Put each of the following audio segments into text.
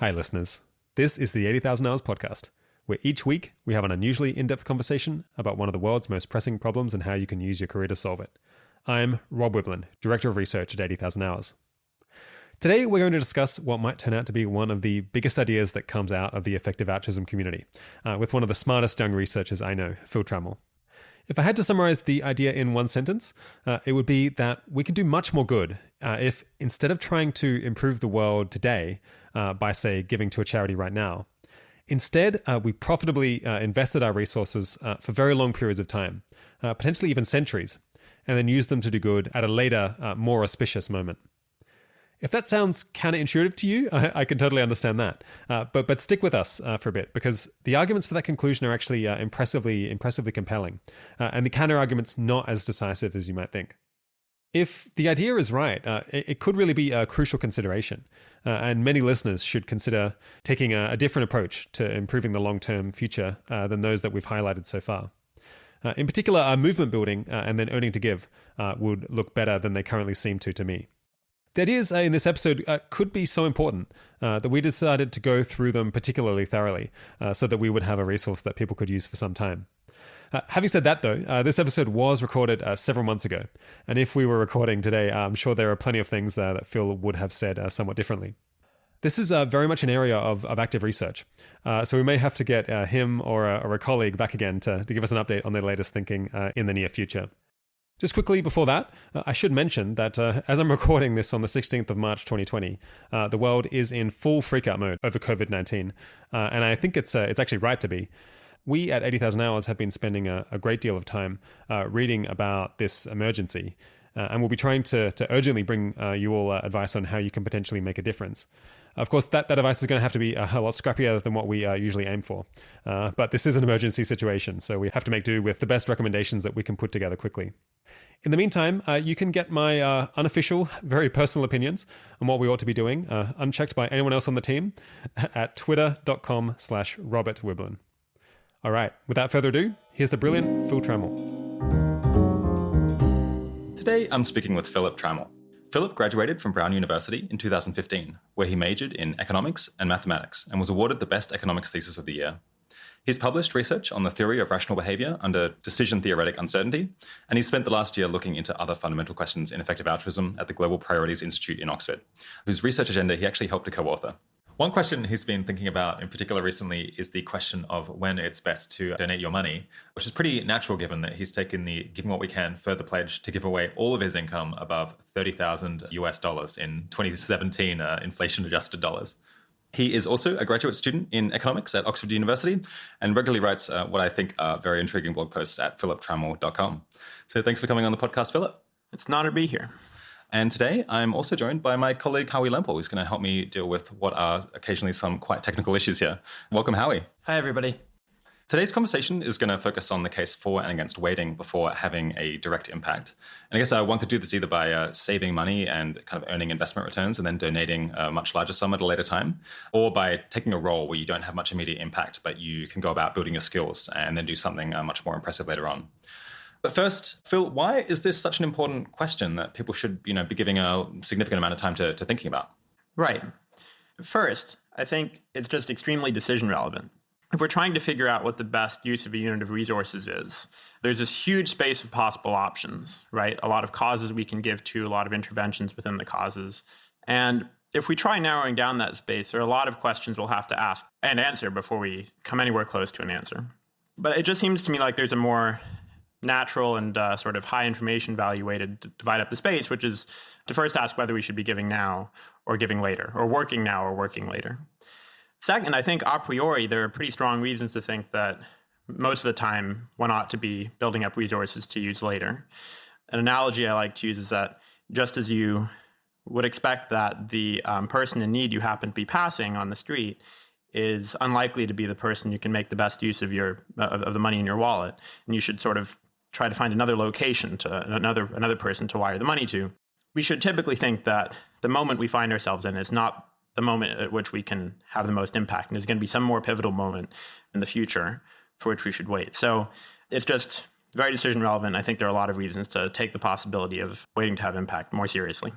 Hi, listeners. This is the 80,000 Hours podcast, where each week we have an unusually in-depth conversation about one of the world's most pressing problems and how you can use your career to solve it. I'm Rob Wiblin, Director of Research at 80,000 Hours. Today, we're going to discuss what might turn out to be one of the biggest ideas that comes out of the effective altruism community, with one of the smartest young researchers I know, Phil Trammell. If I had to summarize the idea in one sentence, it would be that we can do much more good if, instead of trying to improve the world today by, say, giving to a charity right now, instead we profitably invested our resources for very long periods of time, potentially even centuries, and then use them to do good at a later, more auspicious moment. If that sounds counterintuitive to you, I can totally understand that. But stick with us for a bit, because the arguments for that conclusion are actually impressively compelling, and the counterarguments not as decisive as you might think. If the idea is right, it could really be a crucial consideration, and many listeners should consider taking a different approach to improving the long-term future than those that we've highlighted so far. In particular, movement building and then earning to give would look better than they currently seem to me. The ideas in this episode could be so important that we decided to go through them particularly thoroughly so that we would have a resource that people could use for some time. Having said that, though, this episode was recorded several months ago, and if we were recording today, I'm sure there are plenty of things that Phil would have said somewhat differently. This is very much an area of active research, so we may have to get him or a colleague back again to give us an update on their latest thinking in the near future. Just quickly before that, I should mention that as I'm recording this on the 16th of March 2020, the world is in full freakout mode over COVID-19, and I think it's actually right to be. We at 80,000 Hours have been spending a great deal of time reading about this emergency, and we'll be trying to urgently bring you all advice on how you can potentially make a difference. Of course, that advice is going to have to be a lot scrappier than what we usually aim for, but this is an emergency situation, so we have to make do with the best recommendations that we can put together quickly. In the meantime, you can get my unofficial, very personal opinions on what we ought to be doing, unchecked by anyone else on the team, at twitter.com/RobertWiblin. All right, without further ado, here's the brilliant Phil Trammell. Today, I'm speaking with Philip Trammell. Philip graduated from Brown University in 2015, where he majored in economics and mathematics and was awarded the Best Economics Thesis of the Year. He's published research on the theory of rational behavior under decision-theoretic uncertainty, and he spent the last year looking into other fundamental questions in effective altruism at the Global Priorities Institute in Oxford, whose research agenda he actually helped to co-author. One question he's been thinking about in particular recently is the question of when it's best to donate your money, which is pretty natural given that he's taken the Giving What We Can further pledge to give away all of his income above $30,000 US in 2017 inflation-adjusted dollars. He is also a graduate student in economics at Oxford University and regularly writes what I think are very intriguing blog posts at philiptrammell.com. So thanks for coming on the podcast, Philip. It's an honor to be here. And today I'm also joined by my colleague, Howie Lempel, who's going to help me deal with what are occasionally some quite technical issues here. Welcome, Howie. Hi, everybody. Today's conversation is going to focus on the case for and against waiting before having a direct impact. And I guess one could do this either by saving money and kind of earning investment returns and then donating a much larger sum at a later time, or by taking a role where you don't have much immediate impact, but you can go about building your skills and then do something much more impressive later on. But first, Phil, why is this such an important question that people should be giving a significant amount of time to thinking about? Right. First, I think it's just extremely decision relevant. If we're trying to figure out what the best use of a unit of resources is, there's this huge space of possible options, right? A lot of causes we can give to, a lot of interventions within the causes. And if we try narrowing down that space, there are a lot of questions we'll have to ask and answer before we come anywhere close to an answer. But it just seems to me like there's a more natural and sort of high information value way to divide up the space, which is to first ask whether we should be giving now or giving later, or working now or working later. Second, I think a priori, there are pretty strong reasons to think that most of the time one ought to be building up resources to use later. An analogy I like to use is that just as you would expect that the person in need you happen to be passing on the street is unlikely to be the person you can make the best use of of the money in your wallet, and you should sort of try to find another location to another person to wire the money to. We should typically think that the moment we find ourselves in is not the moment at which we can have the most impact. And there's going to be some more pivotal moment in the future for which we should wait. So it's just very decision relevant. I think there are a lot of reasons to take the possibility of waiting to have impact more seriously.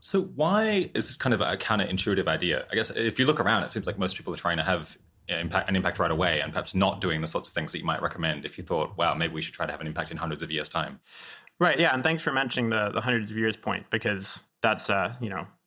So why is this kind of a counterintuitive idea? I guess if you look around, it seems like most people are trying to have an impact right away and perhaps not doing the sorts of things that you might recommend if you thought, wow, maybe we should try to have an impact in hundreds of years' time. Right. Yeah. And thanks for mentioning the hundreds of years point, because that's,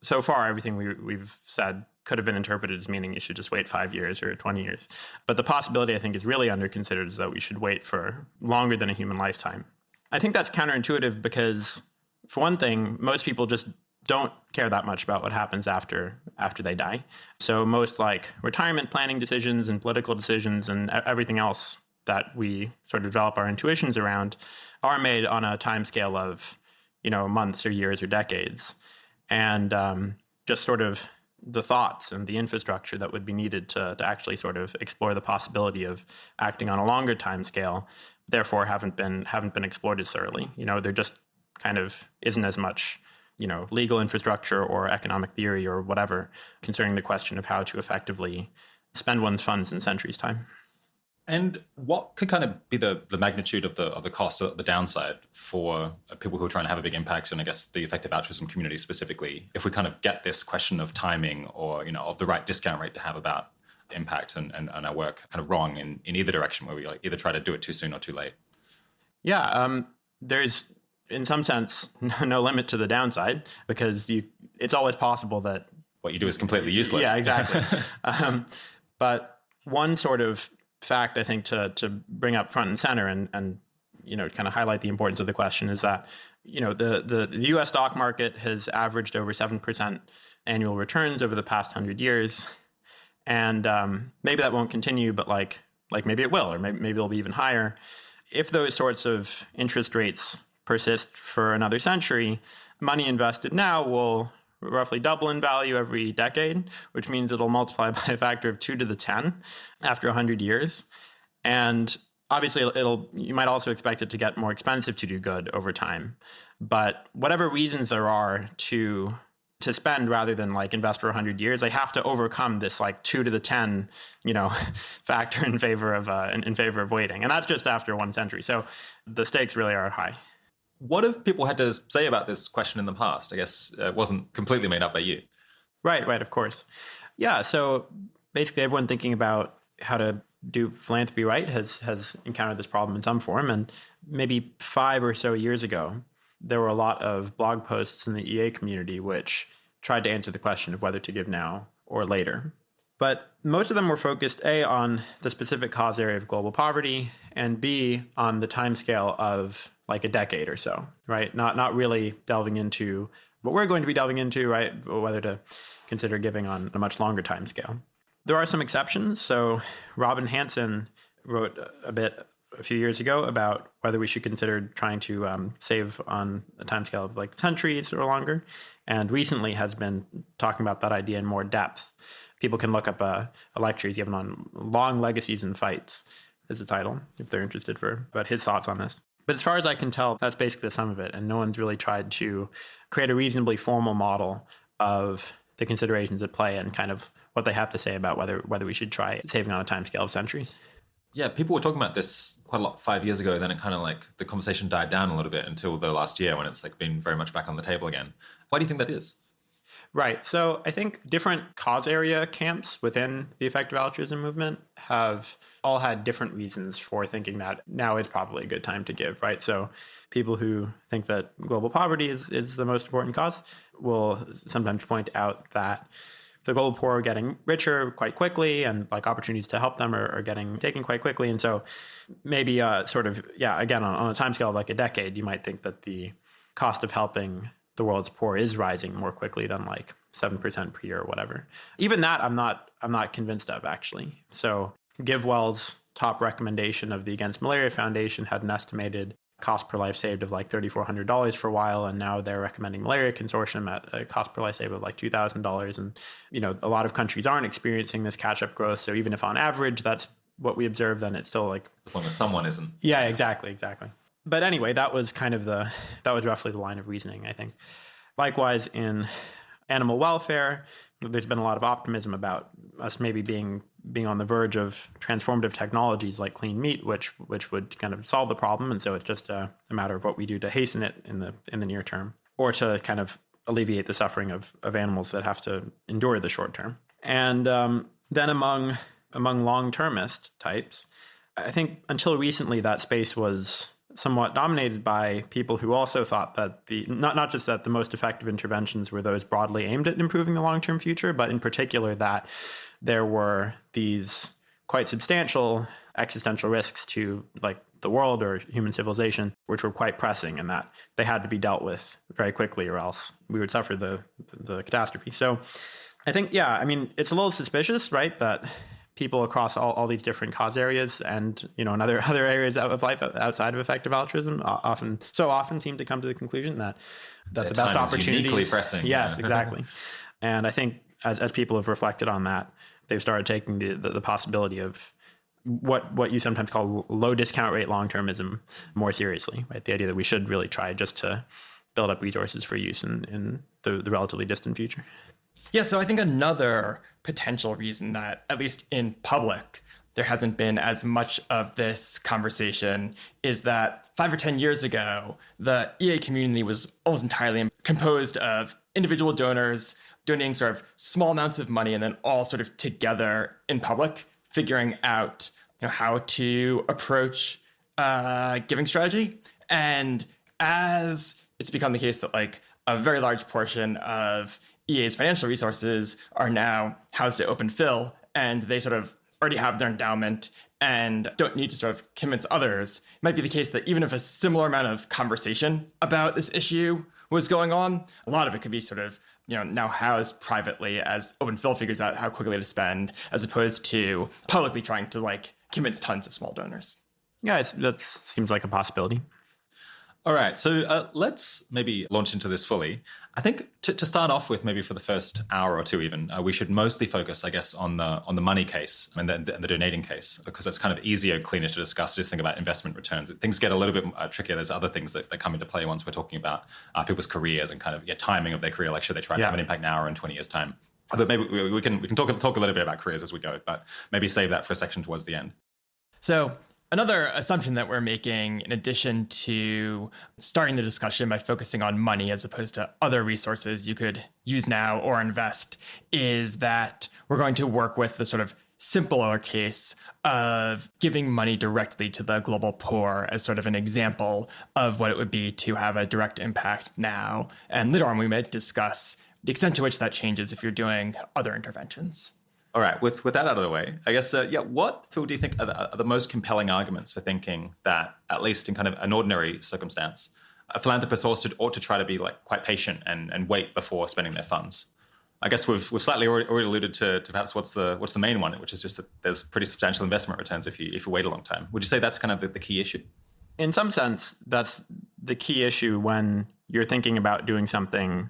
so far everything we've said could have been interpreted as meaning you should just wait 5 years or 20 years. But the possibility I think is really underconsidered is that we should wait for longer than a human lifetime. I think that's counterintuitive because, for one thing, most people just don't care that much about what happens after they die. So most like retirement planning decisions and political decisions and everything else that we sort of develop our intuitions around are made on a timescale of, months or years or decades. And just sort of the thoughts and the infrastructure that would be needed to actually sort of explore the possibility of acting on a longer timescale, therefore haven't been explored as thoroughly. There just kind of isn't as much legal infrastructure or economic theory or whatever concerning the question of how to effectively spend one's funds in centuries' time. And what could kind of be the magnitude of the cost or the downside for people who are trying to have a big impact, and I guess the effective altruism community specifically, if we kind of get this question of timing or, of the right discount rate to have about impact and our work kind of wrong in either direction, where we like either try to do it too soon or too late? Yeah, there's in some sense no limit to the downside, because it's always possible that what you do is completely useless. Yeah, exactly. But one sort of fact I think to bring up front and center and kind of highlight the importance of the question is that the U.S. stock market has averaged over 7% annual returns over the past 100 years, and maybe that won't continue, but like maybe it will, or maybe it'll be even higher. If those sorts of interest rates persist for another century, money invested now will roughly double in value every decade, which means it'll multiply by a factor of 2 to the 10 after 100 years. And obviously, you might also expect it to get more expensive to do good over time. But whatever reasons there are to spend rather than like invest for 100 years, they have to overcome this like 2 to the 10, factor in favor of waiting. And that's just after 1 century. So the stakes really are high. What have people had to say about this question in the past? I guess it wasn't completely made up by you. Right, of course. Yeah, so basically everyone thinking about how to do philanthropy right has encountered this problem in some form. And maybe 5 or so years ago, there were a lot of blog posts in the EA community which tried to answer the question of whether to give now or later. But most of them were focused, A, on the specific cause area of global poverty, and B, on the timescale of like a decade or so, right? Not really delving into what we're going to be delving into, right? Or whether to consider giving on a much longer timescale. There are some exceptions. So Robin Hanson wrote a few years ago about whether we should consider trying to save on a timescale of like centuries or longer, and recently has been talking about that idea in more depth. People can look up a lecture he's given on Long Legacies and Fights, is the title, if they're interested about his thoughts on this. But as far as I can tell, that's basically the sum of it. And no one's really tried to create a reasonably formal model of the considerations at play and kind of what they have to say about whether we should try saving on a timescale of centuries. Yeah, people were talking about this quite a lot 5 years ago. Then it kind of like the conversation died down a little bit until the last year when it's like been very much back on the table again. Why do you think that is? Right. So I think different cause area camps within the effective altruism movement have all had different reasons for thinking that now is probably a good time to give, right? So people who think that global poverty is the most important cause will sometimes point out that the global poor are getting richer quite quickly, and like opportunities to help them are getting taken quite quickly. And so maybe again, on a timescale of like a decade, you might think that the cost of helping the world's poor is rising more quickly than like 7% per year or whatever. Even that I'm not convinced of, actually. So GiveWell's top recommendation of the Against Malaria Foundation had an estimated cost per life saved of like $3,400 for a while, and now they're recommending Malaria Consortium at a cost per life saved of like $2,000. And a lot of countries aren't experiencing this catch-up growth. So even if on average that's what we observe, then it's still like, as long as someone isn't. Yeah, exactly. But anyway, that was roughly the line of reasoning, I think. Likewise, in animal welfare, there's been a lot of optimism about us maybe being on the verge of transformative technologies like clean meat, which would kind of solve the problem. And so it's just a matter of what we do to hasten it in the near term, or to kind of alleviate the suffering of animals that have to endure the short term. And then among long-termist types, I think until recently that space was somewhat dominated by people who also thought that not just that the most effective interventions were those broadly aimed at improving the long-term future, but in particular that there were these quite substantial existential risks to like the world or human civilization, which were quite pressing and that they had to be dealt with very quickly or else we would suffer the catastrophe. So I think, it's a little suspicious, right, that people across all these different cause areas and, in other areas of life outside of effective altruism often seem to come to the conclusion that the best opportunities... uniquely pressing. Yes, exactly. And I think as people have reflected on that, they've started taking the possibility of what you sometimes call low discount rate long-termism more seriously, right? The idea that we should really try just to build up resources for use in the relatively distant future. Yeah, so I think another potential reason that, at least in public, there hasn't been as much of this conversation is that 5 or 10 years ago, the EA community was almost entirely composed of individual donors donating sort of small amounts of money and then all sort of together in public, figuring out how to approach giving strategy. And as it's become the case that like a very large portion of EA's financial resources are now housed at Open Phil, and they sort of already have their endowment and don't need to sort of convince others. It might be the case that even if a similar amount of conversation about this issue was going on, a lot of it could be sort of now housed privately as Open Phil figures out how quickly to spend, as opposed to publicly trying to like convince tons of small donors. Yeah, that seems like a possibility. All right, so let's maybe launch into this fully. I think to start off with, maybe for the first hour or two even, we should mostly focus, I guess, on the money case and the donating case, because that's kind of easier, cleaner to discuss. Just think about investment returns. Things get a little bit trickier. There's other things that come into play once we're talking about people's careers and kind of timing of their career. Like, should they try to have an impact now or in 20 years' time? Although maybe we can talk a little bit about careers as we go, but maybe save that for a section towards the end. So another assumption that we're making, in addition to starting the discussion by focusing on money as opposed to other resources you could use now or invest, is that we're going to work with the sort of simpler case of giving money directly to the global poor as sort of an example of what it would be to have a direct impact now. And later on, we may discuss the extent to which that changes if you're doing other interventions. All right, with that out of the way, I guess, what, Phil, do you think are the most compelling arguments for thinking that, at least in kind of an ordinary circumstance, a philanthropist also ought to try to be like quite patient and wait before spending their funds? I guess we've slightly already alluded to perhaps what's the main one, which is just that there's pretty substantial investment returns if you wait a long time. Would you say that's kind of the key issue? In some sense, that's the key issue when you're thinking about doing something,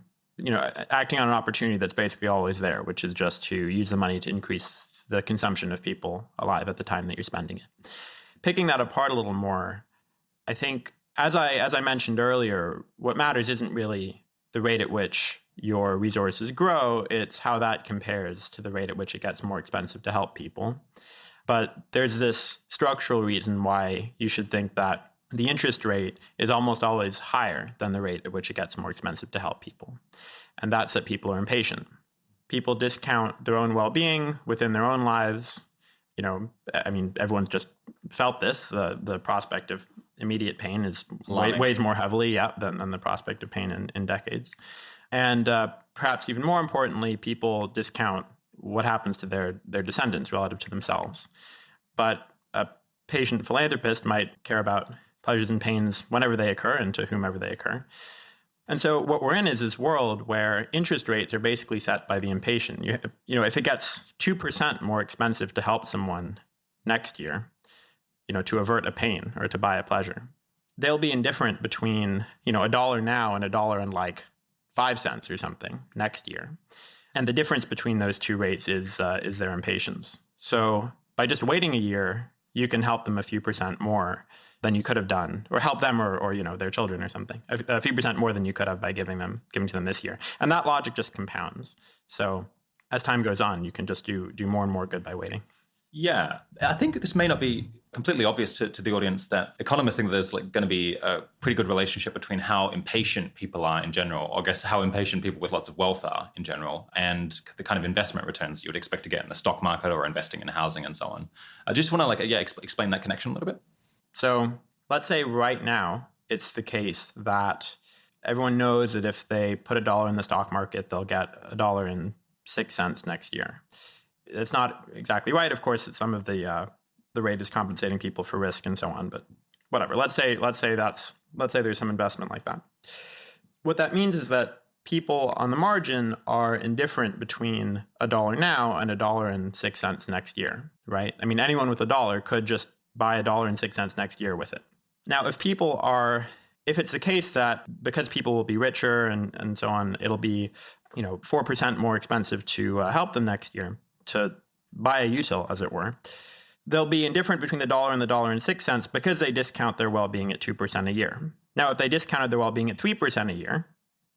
acting on an opportunity that's basically always there, which is just to use the money to increase the consumption of people alive at the time that you're spending it. Picking that apart a little more, I think, as I mentioned earlier, what matters isn't really the rate at which your resources grow, it's how that compares to the rate at which it gets more expensive to help people. But there's this structural reason why you should think that the interest rate is almost always higher than the rate at which it gets more expensive to help people. And that's that people are impatient. People discount their own well-being within their own lives. Everyone's just felt this. The prospect of immediate pain is weighs more heavily than the prospect of pain in decades. And perhaps even more importantly, people discount what happens to their descendants relative to themselves. But a patient philanthropist might care about pleasures and pains whenever they occur and to whomever they occur. And so what we're in is this world where interest rates are basically set by the impatient. If it gets 2% more expensive to help someone next year, to avert a pain or to buy a pleasure, they'll be indifferent between, $1 now and $1 and like 5 cents or something next year. And the difference between those two rates is their impatience. So by just waiting a year, you can help them a few percent more than you could have done, or help them or their children or something, a few percent more than you could have by giving to them this year. And that logic just compounds. So as time goes on, you can just do more and more good by waiting. Yeah, I think this may not be completely obvious to the audience that economists think that there's like going to be a pretty good relationship between how impatient people are in general, or I guess how impatient people with lots of wealth are in general, and the kind of investment returns you would expect to get in the stock market or investing in housing and so on. I just want to explain that connection a little bit. So let's say right now it's the case that everyone knows that if they put $1 in the stock market, they'll get $1.06 next year. It's not exactly right. Of course, some of the rate is compensating people for risk and so on, but whatever. Let's say there's some investment like that. What that means is that people on the margin are indifferent between $1 now and $1.06 next year, right? I mean, anyone with $1 could just buy $1.06 next year with it. Now, if it's the case that because people will be richer and so on, it'll be 4% more expensive to help them next year to buy a util, as it were, they'll be indifferent between the $1 and the $1.06 because they discount their well-being at 2% a year. Now, if they discounted their well-being at 3% a year,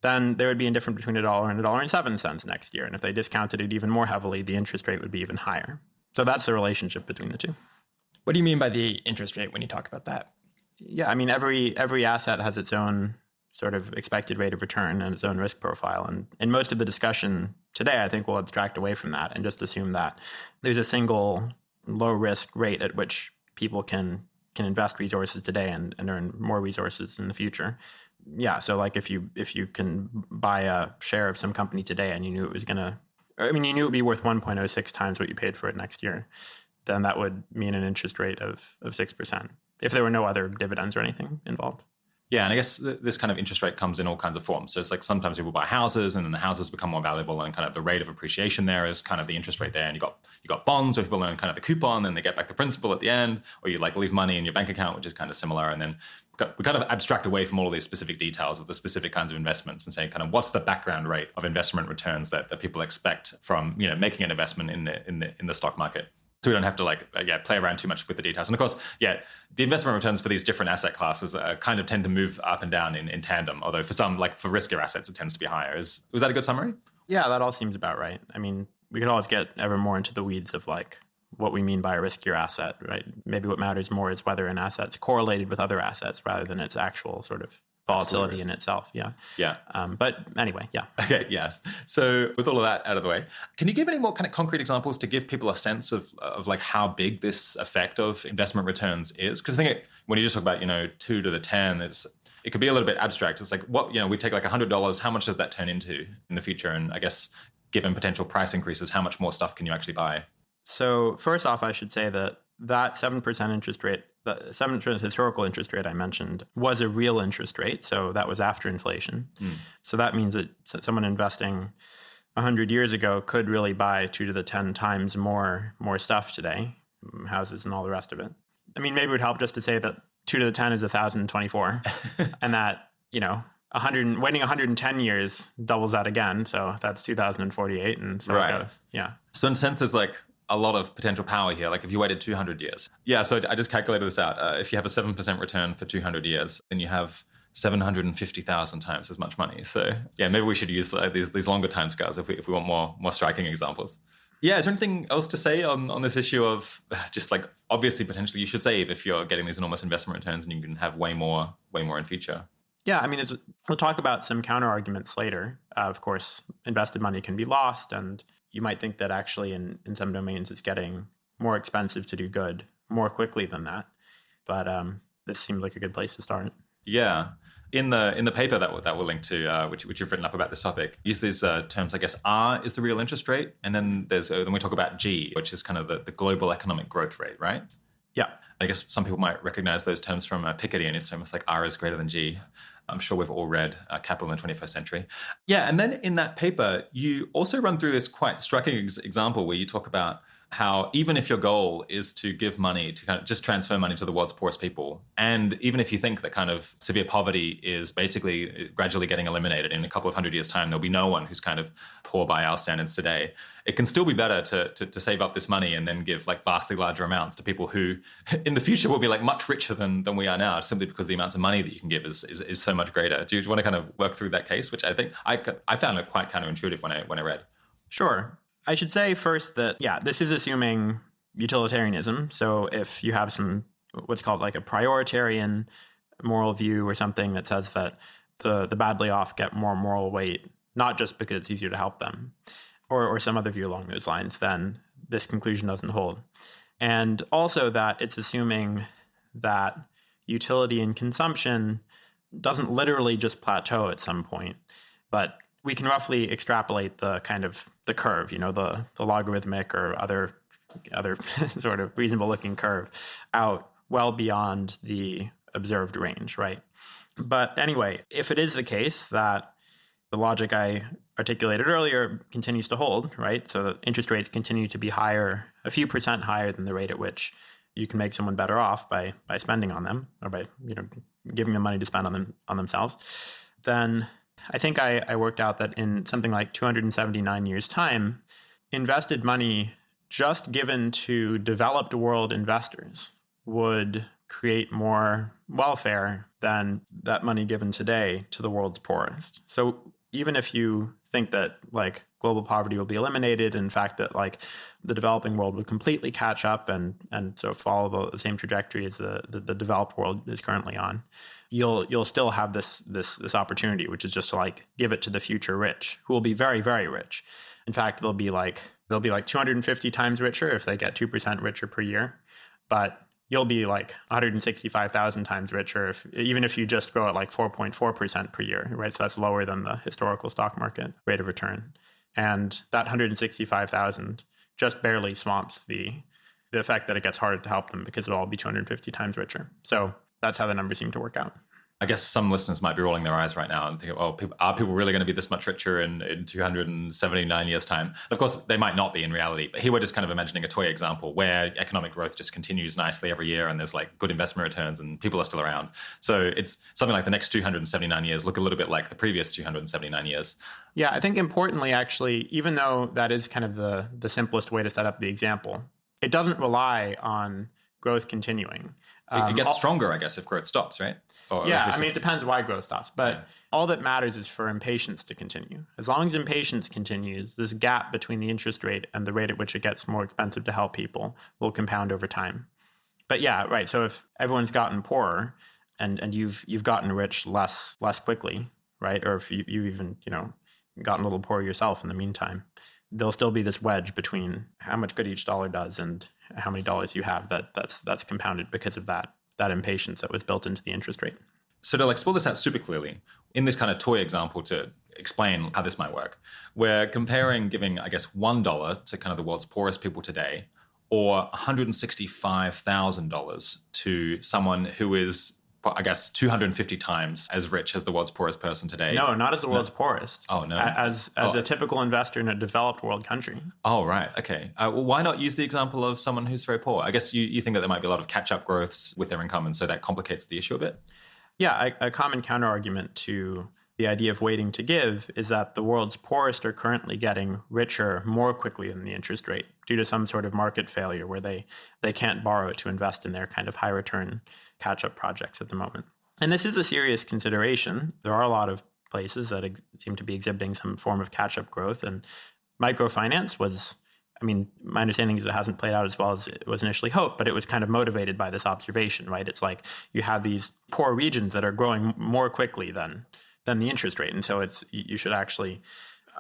then they would be indifferent between $1 and $1.07 next year. And if they discounted it even more heavily, the interest rate would be even higher. So that's the relationship between the two. What do you mean by the interest rate when you talk about that? Yeah, I mean, every asset has its own sort of expected rate of return and its own risk profile. And in most of the discussion today, I think we'll abstract away from that and just assume that there's a single low risk rate at which people can invest resources today and earn more resources in the future. Yeah, so like if you can buy a share of some company today and you knew it would be worth 1.06 times what you paid for it next year, then that would mean an interest rate of 6% if there were no other dividends or anything involved. Yeah, and I guess this kind of interest rate comes in all kinds of forms. So it's like sometimes people buy houses and then the houses become more valuable and kind of the rate of appreciation there is kind of the interest rate there. And you got bonds where people earn kind of the coupon and they get back the principal at the end, or you like leave money in your bank account, which is kind of similar. And then we kind of abstract away from all of these specific details of the specific kinds of investments and say kind of what's the background rate of investment returns that people expect from making an investment in the stock market. So we don't have to play around too much with the details. And of course, the investment returns for these different asset classes kind of tend to move up and down in tandem. Although for some, like for riskier assets, it tends to be higher. Was that a good summary? Yeah, that all seems about right. I mean, we could always get ever more into the weeds of like what we mean by a riskier asset, right? Maybe what matters more is whether an asset's correlated with other assets rather than its actual sort of volatility in itself. Yeah. Yeah. But anyway, yeah. Okay. Yes. So with all of that out of the way, can you give any more kind of concrete examples to give people a sense of like how big this effect of investment returns is? Because I think when you just talk about 2 to the 10, it could be a little bit abstract. It's like we take like $100. How much does that turn into in the future? And I guess given potential price increases, how much more stuff can you actually buy? So first off, I should say that 7% interest rate, the 7% historical interest rate I mentioned was a real interest rate. So that was after inflation. So that means that someone investing 100 years ago could really buy 2 to the 10 times more stuff today, houses and all the rest of it. I mean, maybe it would help just to say that 2 to the 10 is 1,024 and that, waiting 110 years doubles that again. So that's 2,048 and so right. It goes. Yeah. So in a sense, there's like a lot of potential power here. Like if you waited 200 years. Yeah, so I just calculated this out. If you have a 7% return for 200 years, then you have 750,000 times as much money. So yeah, maybe we should use these longer timescales if we want more striking examples. Yeah, is there anything else to say on this issue of just like obviously potentially you should save if you're getting these enormous investment returns and you can have way more in future? Yeah, I mean, we'll talk about some counter arguments later. Of course, invested money can be lost, and you might think that actually in some domains it's getting more expensive to do good more quickly than that. But this seems like a good place to start. Yeah. In the paper that we'll link to, which you've written up about this topic, use these terms. I guess R is the real interest rate, and then then we talk about G, which is kind of the global economic growth rate, right? Yeah. I guess some people might recognize those terms from Piketty and his famous like R is greater than G. I'm sure we've all read Capital in the 21st Century. Yeah, and then in that paper, you also run through this quite striking example where you talk about how even if your goal is to give money, to kind of just transfer money to the world's poorest people, and even if you think that kind of severe poverty is basically gradually getting eliminated in a couple of 100 years' time, there'll be no one who's kind of poor by our standards today, it can still be better to save up this money and then give like vastly larger amounts to people who in the future will be like much richer than we are now, simply because the amounts of money that you can give is so much greater. Do you want to kind of work through that case, which I think I found it quite counterintuitive when I read? Sure. I should say first that, this is assuming utilitarianism. So if you have some what's called like a prioritarian moral view or something that says that the badly off get more moral weight, not just because it's easier to help them, or some other view along those lines, then this conclusion doesn't hold. And also that it's assuming that utility and consumption doesn't literally just plateau at some point, but we can roughly extrapolate the kind of the curve, the logarithmic or other sort of reasonable looking curve out well beyond the observed range, right? But anyway, if it is the case that the logic I articulated earlier continues to hold, right? So the interest rates continue to be higher, a few percent higher than the rate at which you can make someone better off by spending on them, or by giving them money to spend on themselves. Then I think I worked out that in something like 279 years' time, invested money just given to developed world investors would create more welfare than that money given today to the world's poorest. So even if you think that like global poverty will be eliminated, in fact that like the developing world would completely catch up and so follow the same trajectory as the developed world is currently on, you'll still have this opportunity, which is just to like give it to the future rich, who will be very, very rich. In fact, they'll be like 250 times richer if they get 2% richer per year, but you'll be like 165,000 times richer even if you just grow at like 4.4% per year, right? So that's lower than the historical stock market rate of return. And that 165,000 just barely swamps the effect that it gets harder to help them because it'll all be 250 times richer. So that's how the numbers seem to work out. I guess some listeners might be rolling their eyes right now and thinking, oh, are people really going to be this much richer in 279 years' time? Of course, they might not be in reality, but here we're just kind of imagining a toy example where economic growth just continues nicely every year and there's like good investment returns and people are still around. So it's something like the next 279 years look a little bit like the previous 279 years. Yeah, I think importantly, actually, even though that is kind of the simplest way to set up the example, it doesn't rely on growth continuing. It gets stronger, I guess, if growth stops, right? It depends why growth stops. But all that matters is for impatience to continue. As long as impatience continues, this gap between the interest rate and the rate at which it gets more expensive to help people will compound over time. But yeah, right. So if everyone's gotten poorer and you've gotten rich less quickly, right? Or if you even, gotten a little poorer yourself in the meantime, there'll still be this wedge between how much good each dollar does and how many dollars you have that's compounded because of that impatience that was built into the interest rate. So to spell this out super clearly, in this kind of toy example to explain how this might work, we're comparing giving, I guess, $1 to kind of the world's poorest people today, or $165,000 to someone who is, I guess, 250 times as rich as the world's poorest person today. No, not as the world's poorest. Oh, no. As a typical investor in a developed world country. Oh, right. Okay. Well, why not use the example of someone who's very poor? I guess you think that there might be a lot of catch-up growths with their income, and so that complicates the issue a bit? Yeah, a common counter-argument to the idea of waiting to give is that the world's poorest are currently getting richer more quickly than the interest rate due to some sort of market failure where they can't borrow to invest in their kind of high return catch-up projects at the moment. And this is a serious consideration. There are a lot of places that seem to be exhibiting some form of catch-up growth, and microfinance was, my understanding is it hasn't played out as well as it was initially hoped, but it was kind of motivated by this observation, right? It's like you have these poor regions that are growing more quickly than the interest rate. And so you should actually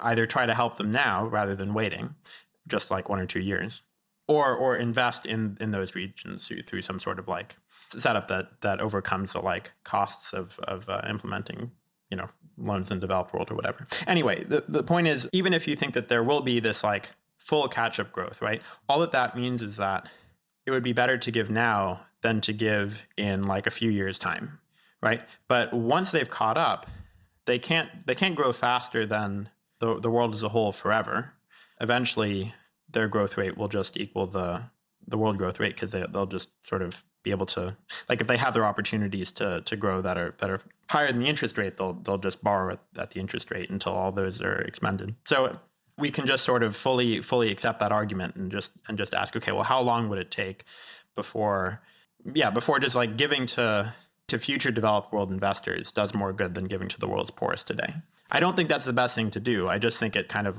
either try to help them now rather than waiting just like 1 or 2 years, or invest in those regions through some sort of like setup that overcomes the costs of implementing, loans in the developed world or whatever. Anyway, the point is, even if you think that there will be this full catch-up growth, right? All that means is that it would be better to give now than to give in a few years' time, right? But once they've caught up, they can't grow faster than the world as a whole forever. Eventually, their growth rate will just equal the world growth rate because they'll just sort of be able to, if they have their opportunities to grow that are higher than the interest rate, they'll just borrow at the interest rate until all those are expended. So we can just sort of fully accept that argument and just ask, okay, well, how long would it take before just giving to future developed world investors does more good than giving to the world's poorest today? I don't think that's the best thing to do. I just think it kind of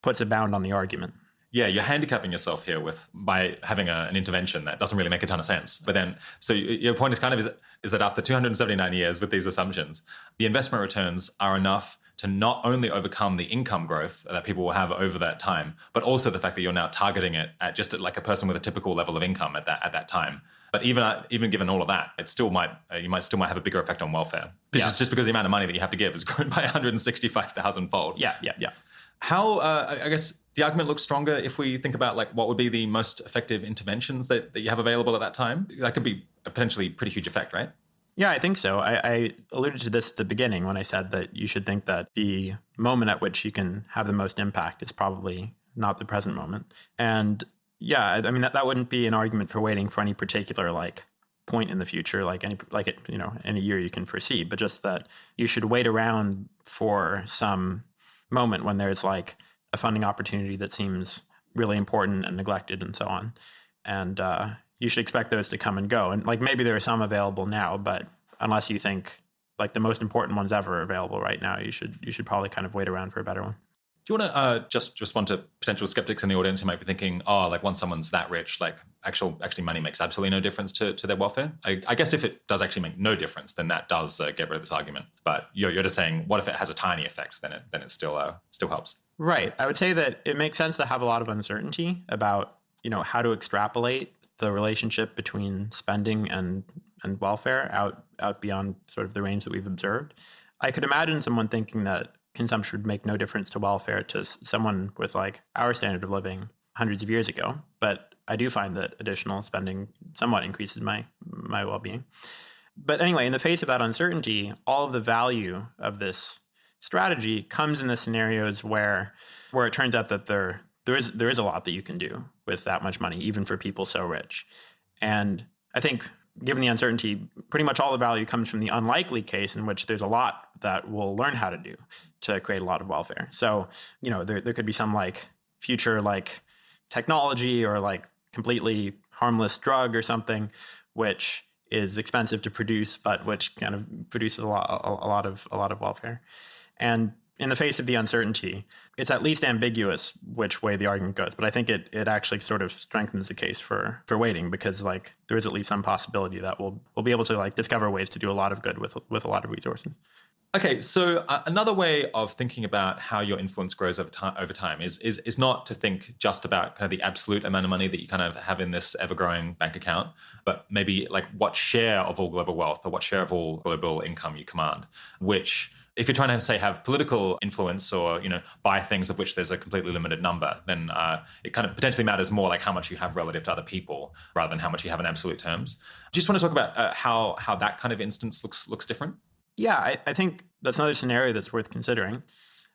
puts a bound on the argument. Yeah, you're handicapping yourself here by having an intervention that doesn't really make a ton of sense. But then, so your point is is that after 279 years with these assumptions, the investment returns are enough to not only overcome the income growth that people will have over that time, but also the fact that you're now targeting it at just like a person with a typical level of income at that time. But even given all of that, it still might have a bigger effect on welfare. It's just because the amount of money that you have to give has grown by 165,000 fold. Yeah. How, I guess the argument looks stronger if we think about like what would be the most effective interventions that you have available at that time. That could be a potentially pretty huge effect, right? Yeah, I think so. I alluded to this at the beginning when I said that you should think that the moment at which you can have the most impact is probably not the present moment. And yeah, I mean, that wouldn't be an argument for waiting for any particular like point in the future, any year you can foresee, but just that you should wait around for some moment when there's like a funding opportunity that seems really important and neglected and so on. And you should expect those to come and go. And like maybe there are some available now, but unless you think like the most important ones ever available right now, you should probably kind of wait around for a better one. Do you want to just respond to potential skeptics in the audience who might be thinking, oh, like once someone's that rich, like actually money makes absolutely no difference to their welfare? I guess if it does actually make no difference, then that does get rid of this argument. But you're just saying, what if it has a tiny effect? Then it still helps. Right. I would say that it makes sense to have a lot of uncertainty about how to extrapolate the relationship between spending and welfare out beyond sort of the range that we've observed. I could imagine someone thinking that consumption would make no difference to welfare to someone with like our standard of living hundreds of years ago. But I do find that additional spending somewhat increases my well-being. But anyway, in the face of that uncertainty, all of the value of this strategy comes in the scenarios where it turns out that there is a lot that you can do with that much money, even for people so rich. And I think given the uncertainty, pretty much all the value comes from the unlikely case in which there's a lot that we'll learn how to do to create a lot of welfare. So, there could be some like future like technology or like completely harmless drug or something, which is expensive to produce, but which kind of produces a lot of welfare. And in the face of the uncertainty, it's at least ambiguous which way the argument goes. But I think it actually sort of strengthens the case for waiting, because like there is at least some possibility that we'll be able to like discover ways to do a lot of good with a lot of resources. Okay, so another way of thinking about how your influence grows over time is not to think just about kind of the absolute amount of money that you kind of have in this ever-growing bank account, but maybe like what share of all global wealth or what share of all global income you command, which if you're trying to say have political influence or buy things of which there's a completely limited number, then it kind of potentially matters more like how much you have relative to other people rather than how much you have in absolute terms. Do you just want to talk about how that kind of instance looks different? Yeah, I think that's another scenario that's worth considering.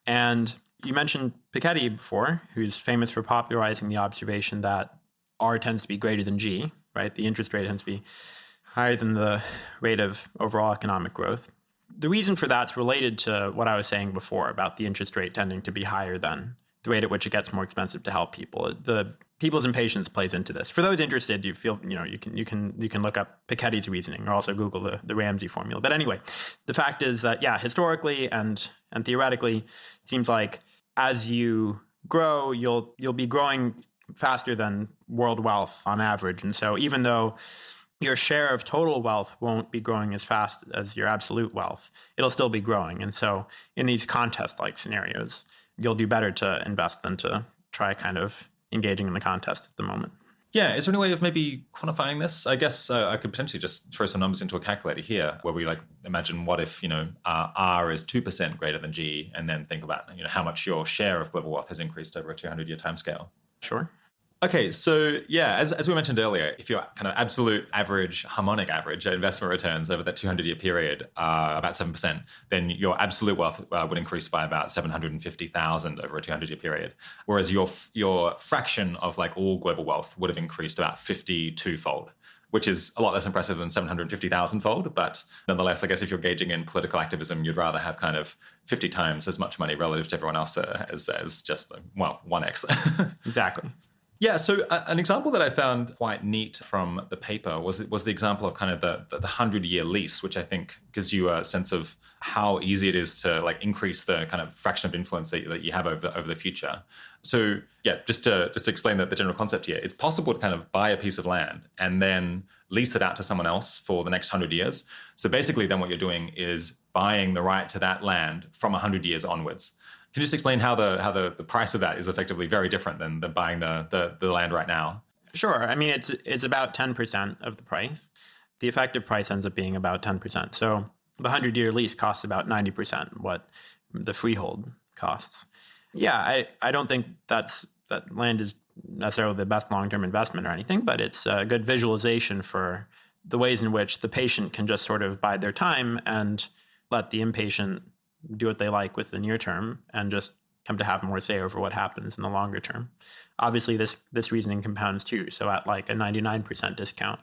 And you mentioned Piketty before, who's famous for popularizing the observation that R tends to be greater than G, right? The interest rate tends to be higher than the rate of overall economic growth. The reason for that's related to what I was saying before about the interest rate tending to be higher than the rate at which it gets more expensive to help people. The people's impatience plays into this. For those interested, you can look up Piketty's reasoning or also Google the Ramsey formula. But anyway, the fact is that historically and theoretically, it seems like as you grow, you'll be growing faster than world wealth on average. And so even though your share of total wealth won't be growing as fast as your absolute wealth, it'll still be growing. And so in these contest-like scenarios, you'll do better to invest than to try kind of engaging in the contest at the moment. Yeah, is there any way of maybe quantifying this? I guess I could potentially just throw some numbers into a calculator here where we like imagine what if, R is 2% greater than G, and then think about, how much your share of global wealth has increased over a 200-year timescale. Sure. Okay, so yeah, as we mentioned earlier, if your kind of absolute average, harmonic average investment returns over that 200-year period are about 7%, then your absolute wealth would increase by about 750,000 over a 200-year period. Whereas your fraction of like all global wealth would have increased about 52-fold, which is a lot less impressive than 750,000-fold. But nonetheless, I guess if you're engaging in political activism, you'd rather have kind of 50 times as much money relative to everyone else as just, 1x. Exactly. Yeah, so an example that I found quite neat from the paper was the example of kind of the 100-year lease, which I think gives you a sense of how easy it is to like increase the kind of fraction of influence that you have over the future. So yeah, just to explain the general concept here, it's possible to kind of buy a piece of land and then lease it out to someone else for the next 100 years. So basically then what you're doing is buying the right to that land from 100 years onwards. Can you just explain how the price of that is effectively very different than buying the land right now? Sure. I mean, it's about 10% of the price. The effective price ends up being about 10%. So the 100-year lease costs about 90% what the freehold costs. Yeah, I don't think that land is necessarily the best long-term investment or anything, but it's a good visualization for the ways in which the patient can just sort of bide their time and let the impatient do what they like with the near term and just come to have more say over what happens in the longer term. Obviously, this reasoning compounds too. So at like a 99% discount,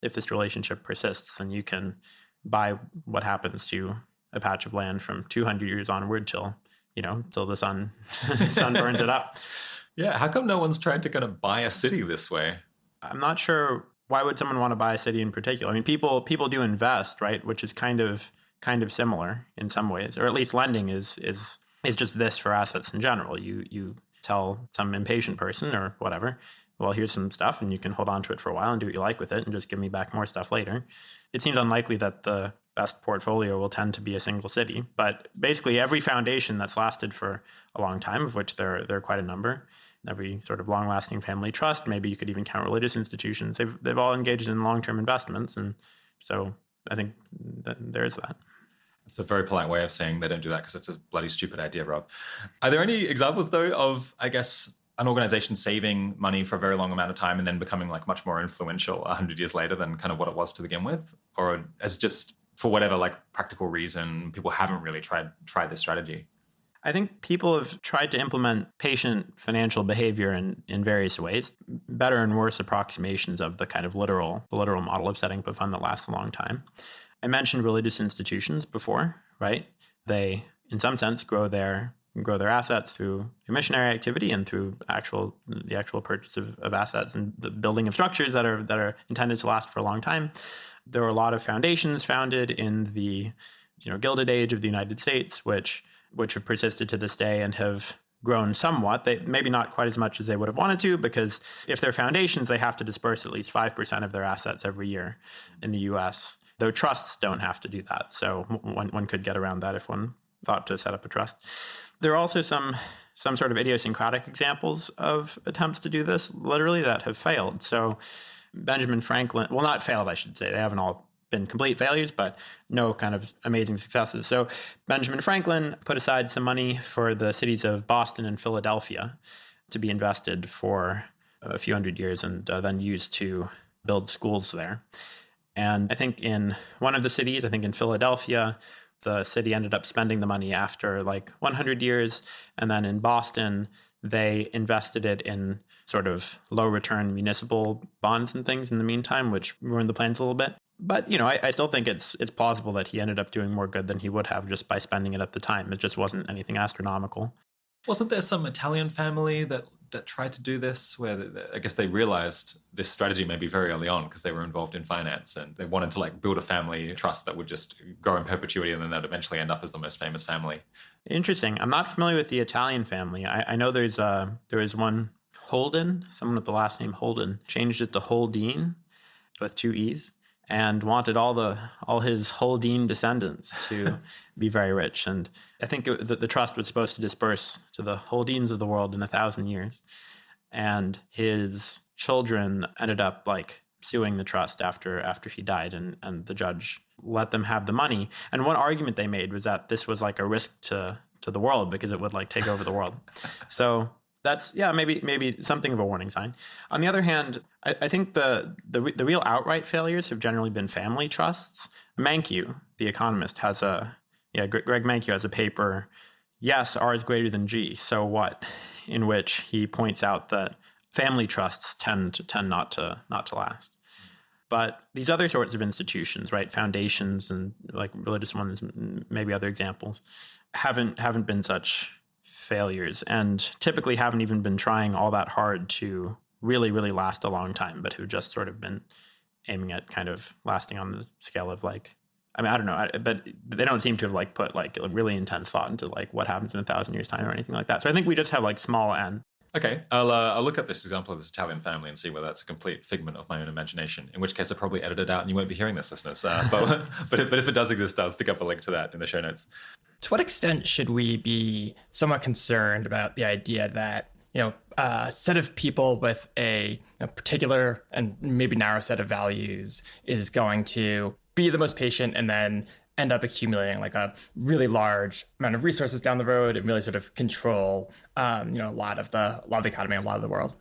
if this relationship persists, then you can buy what happens to a patch of land from 200 years onward till the sun burns it up. Yeah, how come no one's tried to kind of buy a city this way? I'm not sure why would someone want to buy a city in particular. I mean, people do invest, right? Which is kind of similar in some ways, or at least lending is just this for assets in general. You tell some impatient person or whatever, well, here's some stuff and you can hold on to it for a while and do what you like with it and just give me back more stuff later. It seems unlikely that the best portfolio will tend to be a single city, but basically every foundation that's lasted for a long time, of which there are quite a number, every sort of long-lasting family trust, maybe you could even count religious institutions, they've all engaged in long-term investments. And so I think that there is that. It's a very polite way of saying they don't do that because it's a bloody stupid idea, Rob. Are there any examples, though, of, I guess, an organization saving money for a very long amount of time and then becoming like much more influential 100 years later than kind of what it was to begin with? Or as just for whatever like practical reason, people haven't really tried this strategy? I think people have tried to implement patient financial behavior in various ways, better and worse approximations of the kind of literal model of setting up a fund that lasts a long time. I mentioned religious institutions before, right? They, in some sense, grow their assets through missionary activity and through the actual purchase of assets and the building of structures that are intended to last for a long time. There were a lot of foundations founded in the Gilded Age of the United States, which have persisted to this day and have grown somewhat. They maybe not quite as much as they would have wanted to, because if they're foundations, they have to disperse at least 5% of their assets every year in the U.S., though trusts don't have to do that. So one could get around that if one thought to set up a trust. There are also some sort of idiosyncratic examples of attempts to do this, literally, that have failed. So Benjamin Franklin, well, not failed, I should say. They haven't all been complete failures, but no kind of amazing successes. So Benjamin Franklin put aside some money for the cities of Boston and Philadelphia to be invested for a few hundred years and then used to build schools there. And I think in one of the cities, I think in Philadelphia, the city ended up spending the money after like 100 years. And then in Boston, they invested it in sort of low return municipal bonds and things in the meantime, which ruined the plans a little bit. But, I still think it's plausible that he ended up doing more good than he would have just by spending it at the time. It just wasn't anything astronomical. Wasn't there some Italian family that tried to do this, where I guess they realized this strategy maybe very early on because they were involved in finance and they wanted to like build a family trust that would just grow in perpetuity and then they'd eventually end up as the most famous family? Interesting. I'm not familiar with the Italian family. I know there is one Holden, someone with the last name Holden, changed it to Holdeen with 2 E's. And wanted all his Holdeen descendants to be very rich. And I think the trust was supposed to disperse to the Holdeens of the world in 1,000 years. And his children ended up like suing the trust after he died, and the judge let them have the money. And one argument they made was that this was like a risk to the world because it would like take over the world. So that's, maybe something of a warning sign. On the other hand, I think the real outright failures have generally been family trusts. Mankiw, the economist, Greg Mankiw has a paper, Yes, R is greater than G, so what? In which he points out that family trusts tend not to last. But these other sorts of institutions, right, foundations and like religious ones, maybe other examples, haven't been such failures, and typically haven't even been trying all that hard to really, really last a long time, but who just sort of been aiming at kind of lasting on the scale of like, I mean, I don't know, but they don't seem to have like put like really intense thought into like what happens in 1,000 years time or anything like that. So I think we just have like small n. Okay, I'll look at this example of this Italian family and see whether that's a complete figment of my own imagination. In which case, I'll probably edit it out, and you won't be hearing this, listeners. But if it does exist, I'll stick up a link to that in the show notes. To what extent should we be somewhat concerned about the idea that a set of people with a particular and maybe narrow set of values is going to be the most patient and then end up accumulating like a really large amount of resources down the road and really sort of control, a lot of the economy, a lot of the world?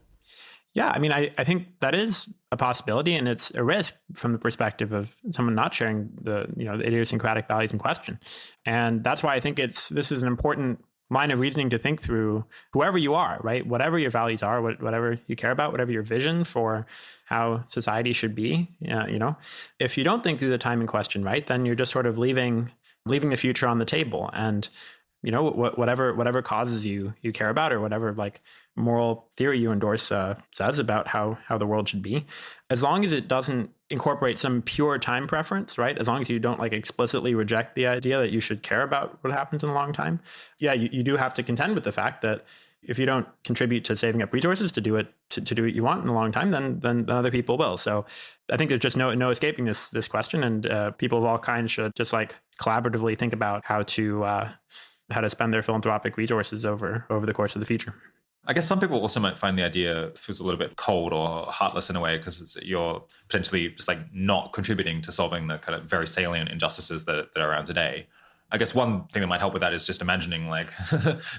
Yeah, I mean, I think that is a possibility, and it's a risk from the perspective of someone not sharing the idiosyncratic values in question. And that's why I think this is an important line of reasoning to think through, whoever you are, right? Whatever your values are, whatever you care about, whatever your vision for how society should be, if you don't think through the time in question, right, then you're just sort of leaving the future on the table. And whatever causes you care about, or whatever like moral theory you endorse says about how the world should be, as long as it doesn't incorporate some pure time preference, right? As long as you don't like explicitly reject the idea that you should care about what happens in a long time, you do have to contend with the fact that if you don't contribute to saving up resources to do it to do what you want in a long time, then other people will. So I think there's just no escaping this question, and people of all kinds should just like collaboratively think about how to spend their philanthropic resources over the course of the future. I guess some people also might find the idea feels a little bit cold or heartless in a way, because you're potentially just like not contributing to solving the kind of very salient injustices that are around today. I guess one thing that might help with that is just imagining like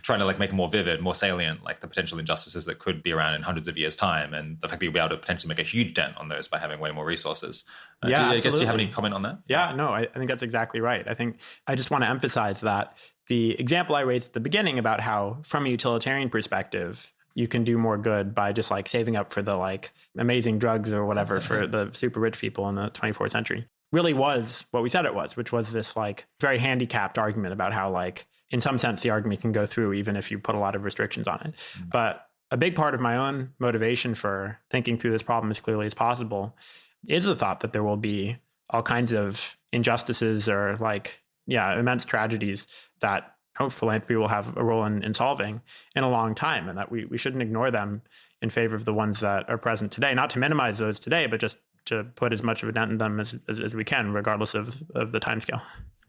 trying to like make it more vivid, more salient, like the potential injustices that could be around in hundreds of years' time, and the fact that you'll be able to potentially make a huge dent on those by having way more resources. I guess do you have any comment on that? Yeah, no, I think that's exactly right. I think I just want to emphasize that the example I raised at the beginning about how, from a utilitarian perspective, you can do more good by just like saving up for the like amazing drugs or whatever for the super rich people in the 24th century really was what we said it was, which was this like very handicapped argument about how like, in some sense, the argument can go through even if you put a lot of restrictions on it. But a big part of my own motivation for thinking through this problem as clearly as possible is the thought that there will be all kinds of injustices or like, immense tragedies that hope philanthropy will have a role in solving in a long time, and that we shouldn't ignore them in favor of the ones that are present today. Not to minimize those today, but just to put as much of a dent in them as we can, regardless of the timescale.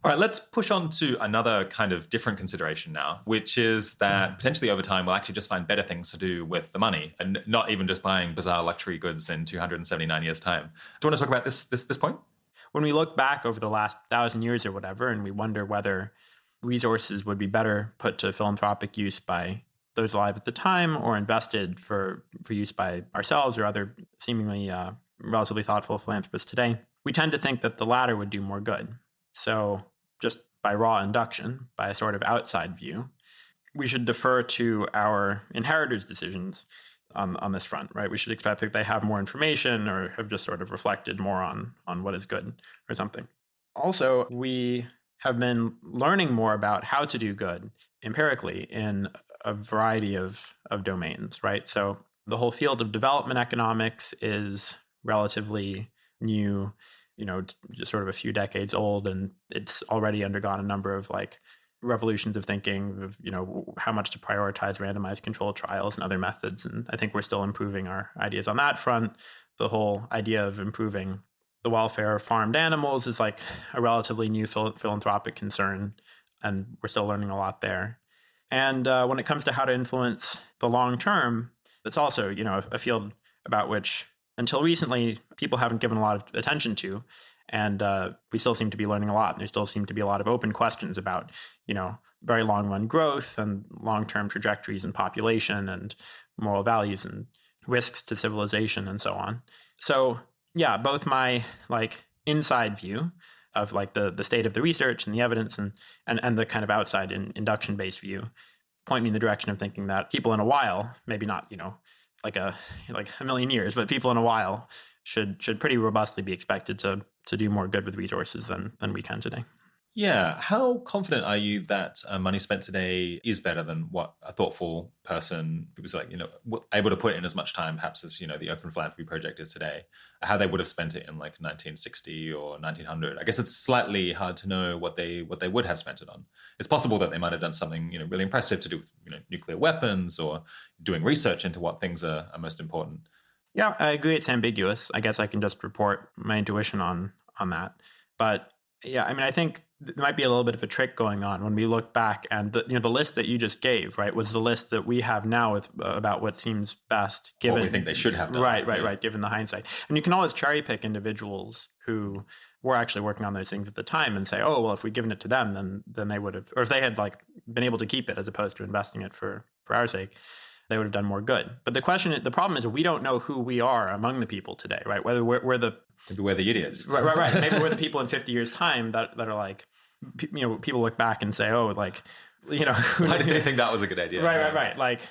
All right, let's push on to another kind of different consideration now, which is that potentially over time we'll actually just find better things to do with the money, and not even just buying bizarre luxury goods in 279 years' time. Do you want to talk about this point? When we look back over the last 1,000 years or whatever, and we wonder whether resources would be better put to philanthropic use by those alive at the time, or invested for use by ourselves or other seemingly relatively thoughtful philanthropists today, we tend to think that the latter would do more good. So just by raw induction, by a sort of outside view, we should defer to our inheritors' decisions on this front, right? We should expect that they have more information or have just sort of reflected more on what is good or something. Also, we have been learning more about how to do good empirically in a variety of domains, right? So the whole field of development economics is relatively new, just sort of a few decades old, and it's already undergone a number of like revolutions of thinking of, how much to prioritize randomized controlled trials and other methods. And I think we're still improving our ideas on that front. The whole idea of improving the welfare of farmed animals is like a relatively new philanthropic concern, and we're still learning a lot there. And when it comes to how to influence the long term, it's also, a field about which until recently people haven't given a lot of attention to. And we still seem to be learning a lot. And there still seem to be a lot of open questions about, very long run growth and long-term trajectories in population and moral values and risks to civilization and so on. So yeah, both my like inside view of like the state of the research and the evidence and the kind of outside induction-based view point me in the direction of thinking that people in a while, maybe not, like a million years, but people in a while should pretty robustly be expected to do more good with resources than we can today. Yeah. How confident are you that money spent today is better than what a thoughtful person who was able to put in as much time, perhaps as, the Open Philanthropy Project is today, how they would have spent it in like 1960 or 1900? I guess it's slightly hard to know what they would have spent it on. It's possible that they might have done something, really impressive to do with, nuclear weapons or doing research into what things are most important. Yeah, I agree. It's ambiguous. I guess I can just report my intuition on that. But yeah, I mean, I think there might be a little bit of a trick going on when we look back, and the list that you just gave, right, was the list that we have now with about what seems best given what we think they should have done. Right, given the hindsight. And you can always cherry pick individuals who were actually working on those things at the time and say, oh, well, if we'd given it to them, then they would have, or if they had like been able to keep it as opposed to investing it for our sake, they would have done more good. But the problem is we don't know who we are among the people today, right? Whether we're the idiots. Right. Maybe we're the people in 50 years' time that are like, people look back and say, oh, like, why did they think that was a good idea? Right. Like,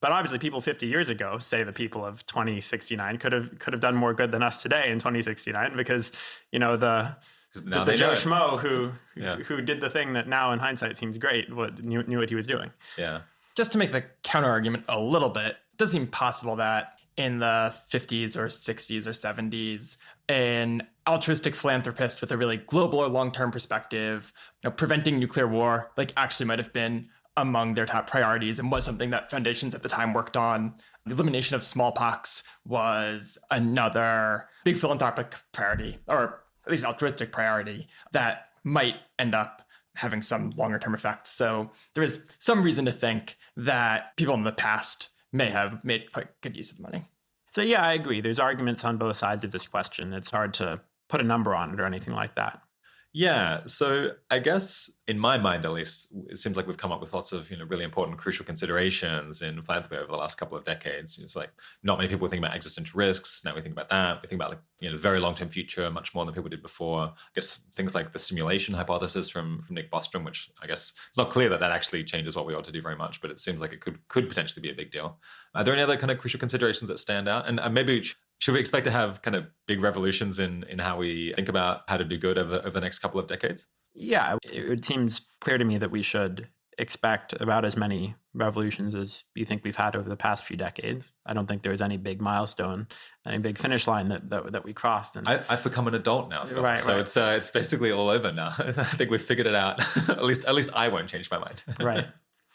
but obviously people 50 years ago, say the people of 2069 could have done more good than us today in 2069 because, the Joe Schmo who did the thing that now in hindsight seems great, knew what he was doing. Yeah. Just to make the counter argument a little bit, it does seem possible that in the 50s or 60s or 70s, an altruistic philanthropist with a really global or long-term perspective, preventing nuclear war, like actually might have been among their top priorities and was something that foundations at the time worked on. The elimination of smallpox was another big philanthropic priority, or at least altruistic priority, that might end up having some longer term effects. So there is some reason to think that people in the past may have made quite good use of the money. So yeah, I agree. There's arguments on both sides of this question. It's hard to put a number on it or anything like that. Yeah. So I guess in my mind, at least, it seems like we've come up with lots of, really important, crucial considerations in philanthropy over the last couple of decades. It's like not many people think about existential risks. Now we think about that. We think about the very long-term future much more than people did before. I guess things like the simulation hypothesis from Nick Bostrom, which I guess it's not clear that actually changes what we ought to do very much, but it seems like it could potentially be a big deal. Are there any other kind of crucial considerations that stand out? And maybe should we expect to have kind of big revolutions in how we think about how to do good over the next couple of decades? Yeah, it seems clear to me that we should expect about as many revolutions as you think we've had over the past few decades. I don't think there's any big milestone, any big finish line that we crossed. And I've become an adult now, Phil. Right. It's basically all over now. I think we've figured it out. at least I won't change my mind. Right.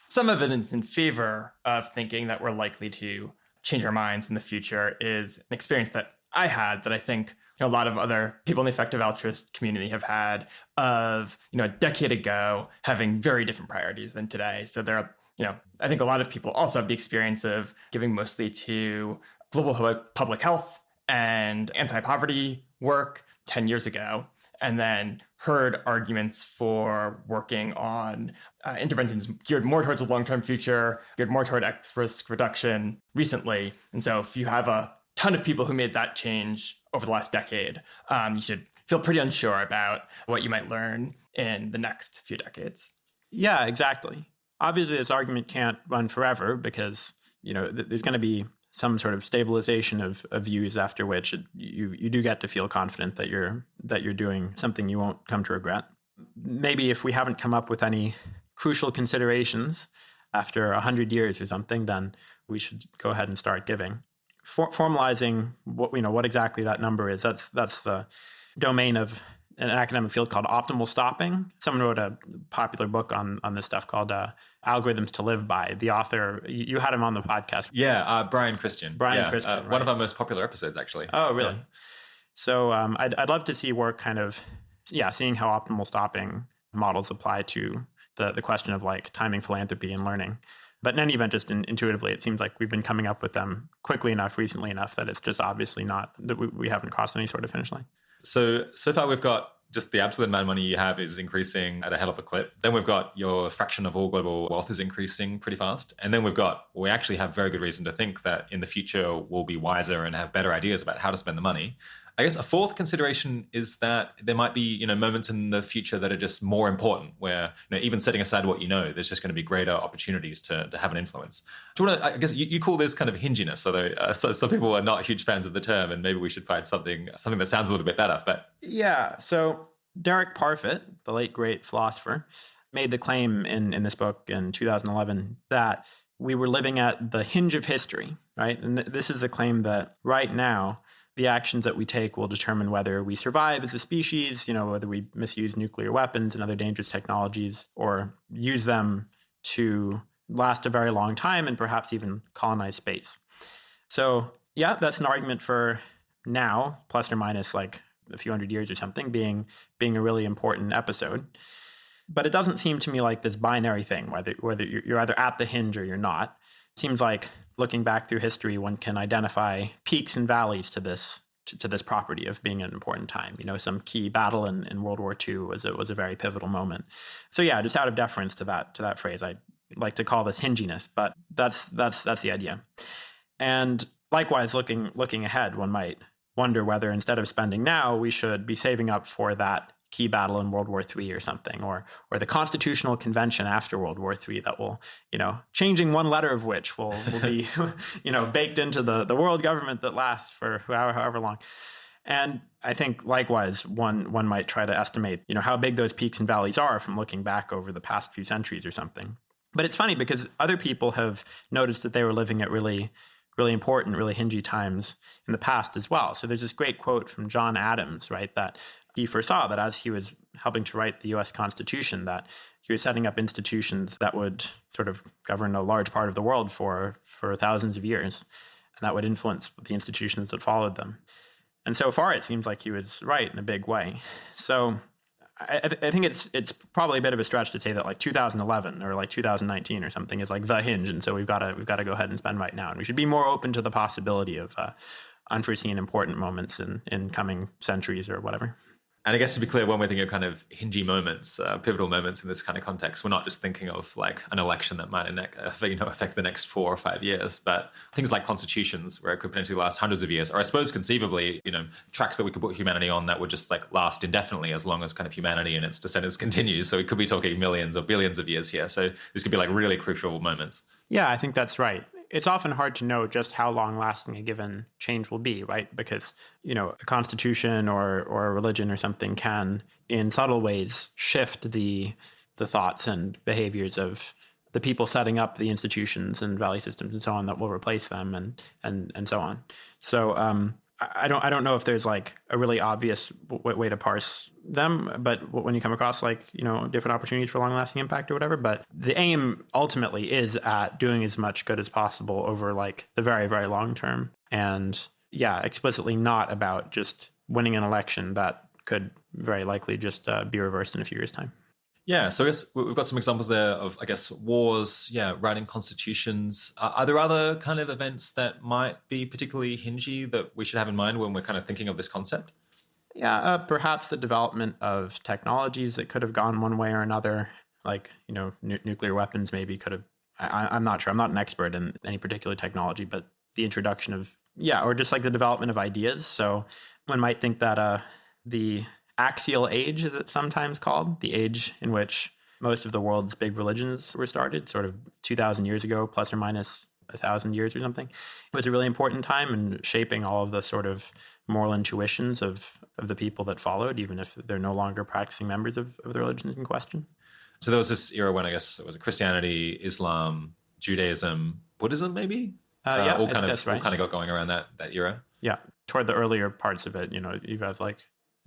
Some evidence in favor of thinking that we're likely to change our minds in the future is an experience that I had that I think a lot of other people in the effective altruist community have had of, a decade ago having very different priorities than today. So there are, I think a lot of people also have the experience of giving mostly to global public health and anti-poverty work 10 years ago, and then heard arguments for working on interventions geared more towards the long-term future, geared more toward X-risk reduction recently. And so if you have a ton of people who made that change over the last decade, you should feel pretty unsure about what you might learn in the next few decades. Yeah, exactly. Obviously, this argument can't run forever because, there's going to be some sort of stabilization of views after which you do get to feel confident that you're doing something you won't come to regret. Maybe if we haven't come up with any crucial considerations after 100 years or something, then we should go ahead and start giving. Formalizing what exactly that number is, that's the domain of an academic field called optimal stopping. Someone wrote a popular book on this stuff called Algorithms to Live By. The author, you had him on the podcast. Yeah, Brian Christian. Right. One of our most popular episodes, actually. Oh, really? Yeah. So I'd love to see work kind of, seeing how optimal stopping models apply to the question of like timing philanthropy and learning. But in any event, just intuitively, it seems like we've been coming up with them quickly enough, recently enough, that it's just obviously not, that we haven't crossed any sort of finish line. So far we've got just the absolute amount of money you have is increasing at a hell of a clip. Then we've got your fraction of all global wealth is increasing pretty fast. And then we actually have very good reason to think that in the future we'll be wiser and have better ideas about how to spend the money. I guess a fourth consideration is that there might be, moments in the future that are just more important where, even setting aside what there's just going to be greater opportunities to have an influence. Do you want to, I guess you call this kind of hinginess, although some people are not huge fans of the term and maybe we should find something that sounds a little bit better. But yeah, so Derek Parfit, the late great philosopher, made the claim in this book in 2011 that we were living at the hinge of history, right? And this is a claim that right now, the actions that we take will determine whether we survive as a species, whether we misuse nuclear weapons and other dangerous technologies or use them to last a very long time and perhaps even colonize space. So yeah, that's an argument for now, plus or minus like a few hundred years or something, being a really important episode. But it doesn't seem to me like this binary thing, whether you're either at the hinge or you're not. It seems like looking back through history, one can identify peaks and valleys to this property of being an important time. Some key battle in World War II was a very pivotal moment. So yeah, just out of deference to that phrase, I like to call this hinginess, but that's the idea. And likewise, looking ahead, one might wonder whether instead of spending now, we should be saving up for that key battle in World War III or something, or the Constitutional Convention after World War III that will, changing one letter of which will be, baked into the world government that lasts for however long. And I think likewise, one might try to estimate, how big those peaks and valleys are from looking back over the past few centuries or something. But it's funny because other people have noticed that they were living at really, really important, really hingy times in the past as well. So there's this great quote from John Adams, right, that he foresaw that as he was helping to write the U.S. Constitution, that he was setting up institutions that would sort of govern a large part of the world for thousands of years, and that would influence the institutions that followed them. And so far, it seems like he was right in a big way. So I think it's probably a bit of a stretch to say that like 2011 or like 2019 or something is like the hinge, and so we've got to go ahead and spend right now, and we should be more open to the possibility of unforeseen important moments in coming centuries or whatever. And I guess to be clear, when we're thinking of kind of hingy moments, pivotal moments in this kind of context, we're not just thinking of like an election that might affect the next 4 or 5 years, but things like constitutions where it could potentially last hundreds of years, or I suppose conceivably, tracks that we could put humanity on that would just like last indefinitely as long as kind of humanity and its descendants continues. So we could be talking millions or billions of years here. So this could be like really crucial moments. Yeah, I think that's right. It's often hard to know just how long-lasting a given change will be, right? Because, a constitution or a religion or something can, in subtle ways, shift the thoughts and behaviors of the people setting up the institutions and value systems and so on that will replace them and so on. So I don't know if there's like a really obvious way to parse them, but when you come across like, different opportunities for long-lasting impact or whatever, but the aim ultimately is at doing as much good as possible over like the very, very long term. And yeah, explicitly not about just winning an election that could very likely just be reversed in a few years' time. Yeah, so I guess we've got some examples there of, wars, writing constitutions. Are there other kind of events that might be particularly hingy that we should have in mind when we're kind of thinking of this concept? Yeah, perhaps the development of technologies that could have gone one way or another, like, nuclear weapons maybe could have, I'm not sure, I'm not an expert in any particular technology, but the introduction of, or just like the development of ideas. So one might think that the axial age, as it's sometimes called, the age in which most of the world's big religions were started, sort of 2,000 years ago, plus or minus 1,000 years or something, was a really important time in shaping all of the sort of moral intuitions of the people that followed, even if they're no longer practicing members of the religions in question. So there was this era when I guess it was Christianity, Islam, Judaism, Buddhism, maybe? All kind of got going around that era. Yeah, toward the earlier parts of it, you have like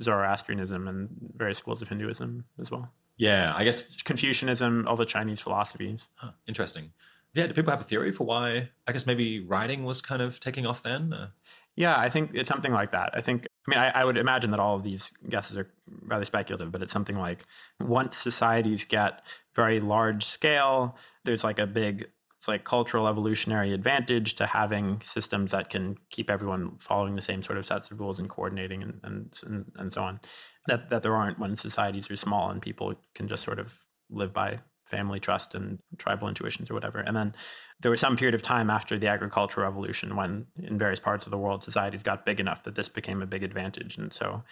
Zoroastrianism and various schools of Hinduism as well. Yeah, I guess Confucianism, all the Chinese philosophies. Interesting. Yeah, do people have a theory for why, I guess maybe writing was kind of taking off then? Yeah, I think it's something like that. I would imagine that all of these guesses are rather speculative, but it's something like once societies get very large scale, there's like it's like cultural evolutionary advantage to having systems that can keep everyone following the same sort of sets of rules and coordinating and so on, that there aren't when societies are small and people can just sort of live by family trust and tribal intuitions or whatever. And then there was some period of time after the agricultural revolution when in various parts of the world, societies got big enough that this became a big advantage. And so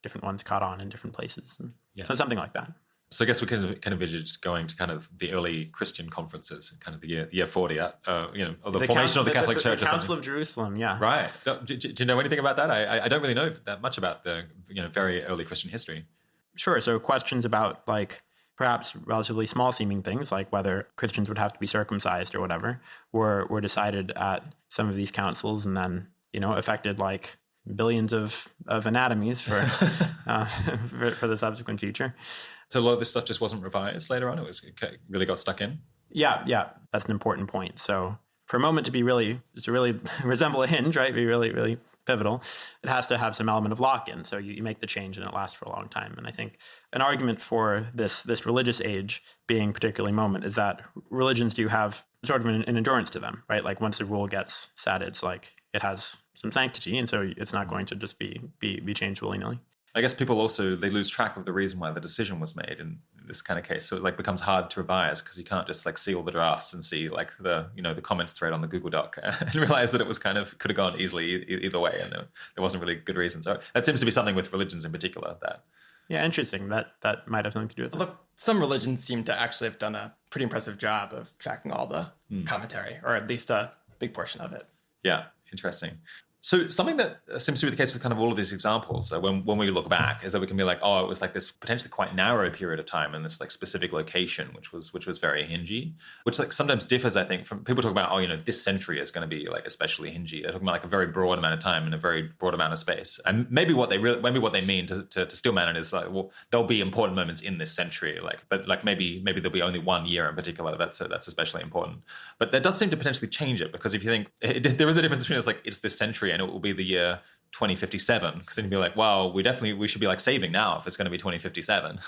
different ones caught on in different places. So something like that. So I guess we can kind of envisage going to kind of the early Christian conferences, kind of the year 40, or the formation of the Catholic Church. The Council of Jerusalem, yeah. Right. Do you know anything about that? I don't really know that much about the very early Christian history. Sure. So questions about like perhaps relatively small seeming things like whether Christians would have to be circumcised or whatever were decided at some of these councils and then, affected like billions of anatomies for, for the subsequent future. So a lot of this stuff just wasn't revised later on. It really got stuck in. Yeah. That's an important point. So for a moment to really resemble a hinge, right? Be really, really pivotal, it has to have some element of lock-in. So you make the change and it lasts for a long time. And I think an argument for this religious age being particularly moment is that religions do have sort of an endurance to them, right? Like once a rule gets set, it's like it has some sanctity. And so it's not going to just be changed willy-nilly. I guess people also, they lose track of the reason why the decision was made in this kind of case. So it like becomes hard to revise because you can't just like see all the drafts and see like the comments thread on the Google Doc and realize that it was could have gone easily either way. And there wasn't really good reason. So that seems to be something with religions in particular that. Yeah, interesting. That might have something to do with it. Look, some religions seem to actually have done a pretty impressive job of tracking all the commentary, or at least a big portion of it. Yeah, interesting. So something that seems to be the case with kind of all of these examples, when we look back, is that we can be like, oh, it was like this potentially quite narrow period of time in this like specific location, which was very hingy, which like sometimes differs, I think, from people talk about, this century is going to be like especially hingy. They're talking about like a very broad amount of time in a very broad amount of space. And maybe what they mean to Stillman it is like, well, there'll be important moments in this century, but maybe there'll be only one year in particular that's especially important. But that does seem to potentially change it, because if you think there is a difference between it's this century and it will be the year 2057, because then you'd be like, wow, we should be like saving now if it's going to be 2057.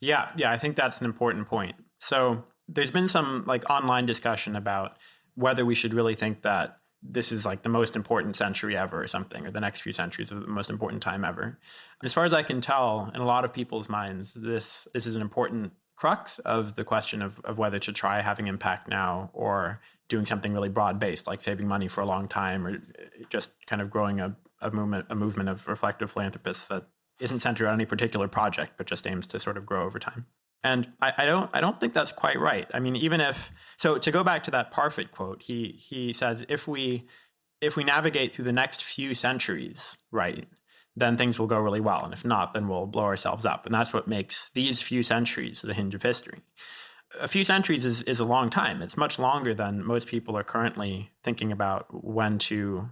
Yeah, I think that's an important point. So there's been some like online discussion about whether we should really think that this is like the most important century ever or something, or the next few centuries are the most important time ever. As far as I can tell, in a lot of people's minds, this is an important crux of the question of whether to try having impact now or doing something really broad-based, like saving money for a long time, or just kind of growing a movement of reflective philanthropists that isn't centered on any particular project, but just aims to sort of grow over time. And I don't think that's quite right. I mean, so to go back to that Parfit quote, he says, if we navigate through the next few centuries, right, then things will go really well. And if not, then we'll blow ourselves up. And that's what makes these few centuries the hinge of history. A few centuries is a long time. It's much longer than most people are currently thinking about when to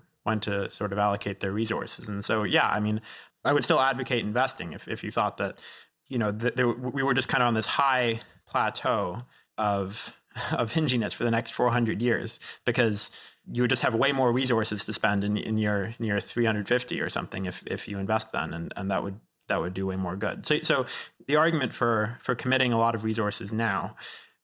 sort of allocate their resources. And so, yeah, I mean, I would still advocate investing if you thought that, we were just kind of on this high plateau of hinginess for the next 400 years, because you would just have way more resources to spend in year 350 or something if you invest then, and that would do way more good. So the argument for committing a lot of resources now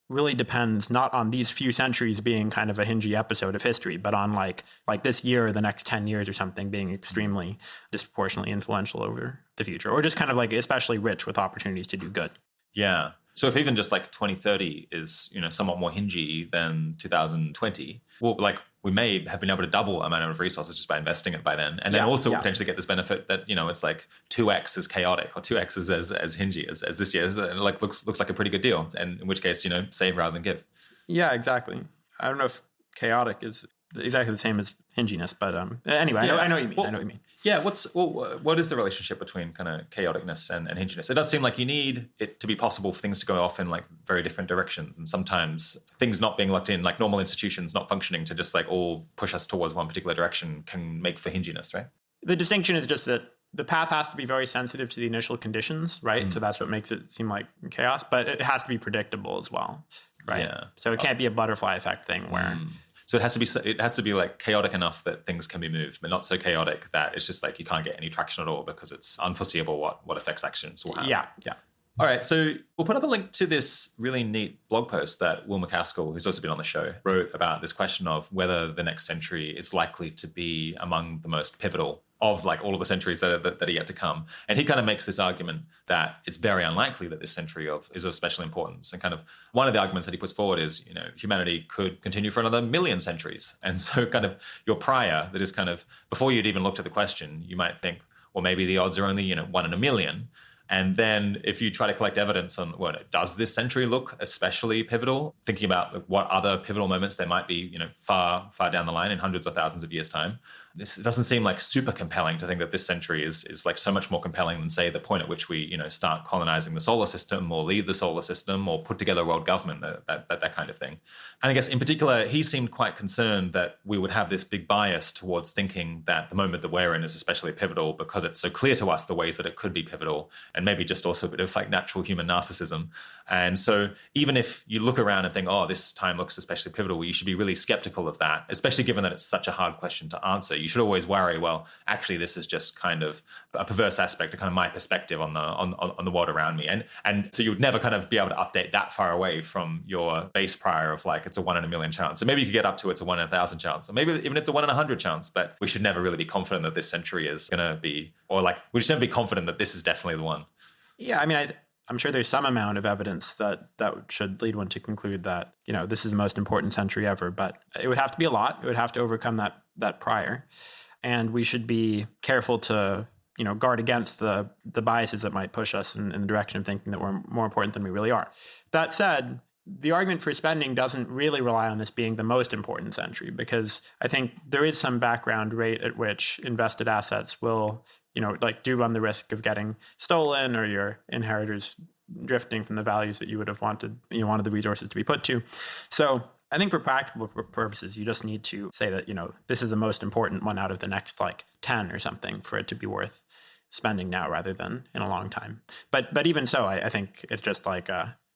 really depends not on these few centuries being kind of a hingy episode of history, but on like this year or the next 10 years or something being extremely disproportionately influential over the future, or just kind of like especially rich with opportunities to do good. Yeah. So if even just like 2030 is, somewhat more hingy than 2020, well, like we may have been able to double amount of resources just by investing it by then. And then also potentially get this benefit that, it's like 2x as chaotic or 2x as hingy as this year. Like looks like a pretty good deal. And in which case, save rather than give. Yeah, exactly. I don't know if chaotic is exactly the same as hinginess, but anyway, I know what you mean. I know what you mean. Yeah, what is the relationship between kind of chaoticness and hinginess? It does seem like you need it to be possible for things to go off in like very different directions, and sometimes things not being locked in, like normal institutions not functioning to just like all push us towards one particular direction, can make for hinginess, right? The distinction is just that the path has to be very sensitive to the initial conditions, right? So that's what makes it seem like chaos, but it has to be predictable as well, right? Yeah. So it can't be a butterfly effect thing where... So it has to be like chaotic enough that things can be moved, but not so chaotic that it's just like you can't get any traction at all because it's unforeseeable what effects actions will have. Yeah. All right, so we'll put up a link to this really neat blog post that Will MacAskill, who's also been on the show, wrote about this question of whether the next century is likely to be among the most pivotal of like all of the centuries that are yet to come. And he kind of makes this argument that it's very unlikely that this century is of special importance. And kind of one of the arguments that he puts forward is, humanity could continue for another 1,000,000 centuries. And so kind of your prior, that is kind of, before you'd even looked at the question, you might think, well, maybe the odds are only, 1 in a million. And then if you try to collect evidence on, well, does this century look especially pivotal? Thinking about what other pivotal moments there might be, far, far down the line in hundreds or thousands of years' time. this doesn't seem like super compelling to think that this century is like so much more compelling than, say, the point at which we, start colonizing the solar system or leave the solar system or put together a world government, that kind of thing. And I guess in particular, he seemed quite concerned that we would have this big bias towards thinking that the moment that we're in is especially pivotal because it's so clear to us the ways that it could be pivotal, and maybe just also a bit of like natural human narcissism. And so even if you look around and think, oh, this time looks especially pivotal, well, you should be really skeptical of that, especially given that it's such a hard question to answer. You should always worry, well, actually, this is just kind of a perverse aspect of kind of my perspective on the world around me. And so you would never kind of be able to update that far away from your base prior of like, it's a 1 in a million chance. So maybe you could get up to it's a 1 in 1,000 chance, or maybe even it's a 1 in 100 chance, but we should never really be confident that this century is going to be, or like, we should never be confident that this is definitely the one. Yeah, I mean, I'm sure there's some amount of evidence that should lead one to conclude that, this is the most important century ever, but it would have to be a lot. It would have to overcome that prior. And we should be careful to, guard against the biases that might push us in the direction of thinking that we're more important than we really are. That said, the argument for spending doesn't really rely on this being the most important century, because I think there is some background rate at which invested assets will, do run the risk of getting stolen, or your inheritors drifting from the values that you would have wanted the resources to be put to. So I think for practical purposes, you just need to say that, this is the most important one out of the next like 10 or something for it to be worth spending now rather than in a long time. But even so, I think it's just like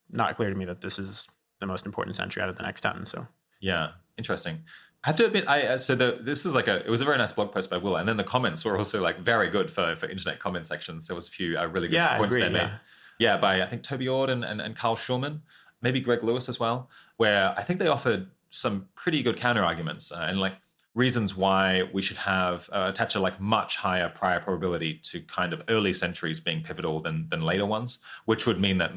not clear to me that this is the most important century out of the next 10. So yeah, interesting. I have to admit, this is it was a very nice blog post by Will, and then the comments were also like very good for internet comment sections. There was a few really good points they made. Yeah, by I think Toby Ord and Carl Schulman, maybe Greg Lewis as well, where I think they offered some pretty good counter arguments and like reasons why we should have attach a like much higher prior probability to kind of early centuries being pivotal than later ones, which would mean that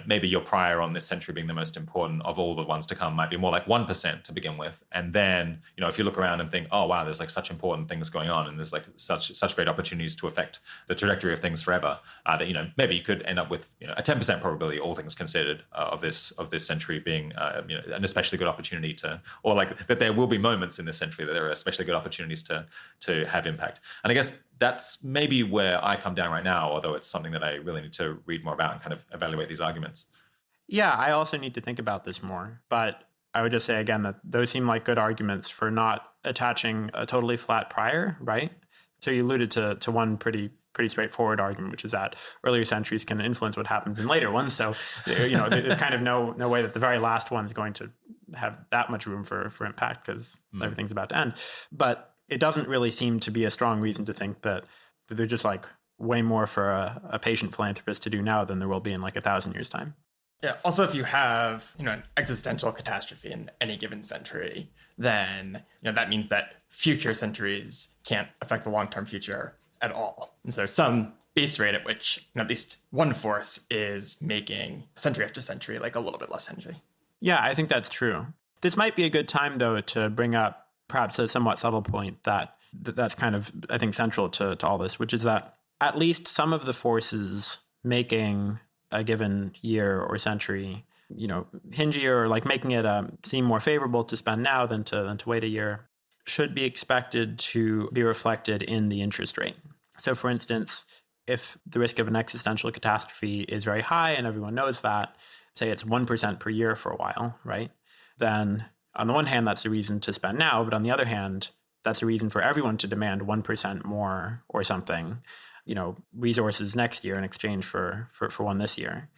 maybe your prior on this century being the most important of all the ones to come might be more like 1% to begin with, and then if you look around and think, oh wow, there's like such important things going on, and there's like such great opportunities to affect the trajectory of things forever, that maybe you could end up with a 10% probability, all things considered, of this century being an especially good opportunity to, or like that there will be moments in this century that there are especially good opportunities to have impact. And I guess that's maybe where I come down right now, although it's something that I really need to read more about and kind of evaluate these arguments. Yeah, I also need to think about this more. But I would just say again that those seem like good arguments for not attaching a totally flat prior, right? So you alluded to one pretty straightforward argument, which is that earlier centuries can influence what happens in later ones. So there's kind of no way that the very last one's going to have that much room for impact, because everything's about to end. But it doesn't really seem to be a strong reason to think that there's just like way more for a patient philanthropist to do now than there will be in like 1,000 years' time. Yeah. Also, if you have, an existential catastrophe in any given century, then, that means that future centuries can't affect the long-term future at all. And so there's some base rate at which at least one force is making century after century like a little bit less century. Yeah, I think that's true. This might be a good time, though, to bring up perhaps a somewhat subtle point that's kind of, I think, central to all this, which is that at least some of the forces making a given year or century, hingier, or like making it seem more favorable to spend now than to wait a year, should be expected to be reflected in the interest rate. So, for instance, if the risk of an existential catastrophe is very high and everyone knows that, say it's 1% per year for a while, right? Then on the one hand, that's a reason to spend now, but on the other hand, that's a reason for everyone to demand 1% more or something, resources next year in exchange for one this year.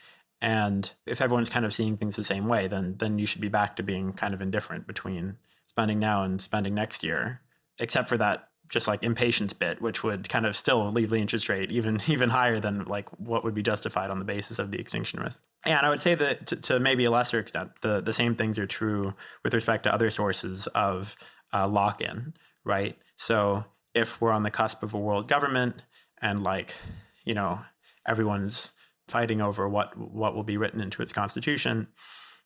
And if everyone's kind of seeing things the same way, then you should be back to being kind of indifferent between spending now and spending next year, except for that just like impatience bit, which would kind of still leave the interest rate even higher than like what would be justified on the basis of the extinction risk. And I would say that to maybe a lesser extent, the same things are true with respect to other sources of lock-in, right? So if we're on the cusp of a world government and everyone's fighting over what will be written into its constitution,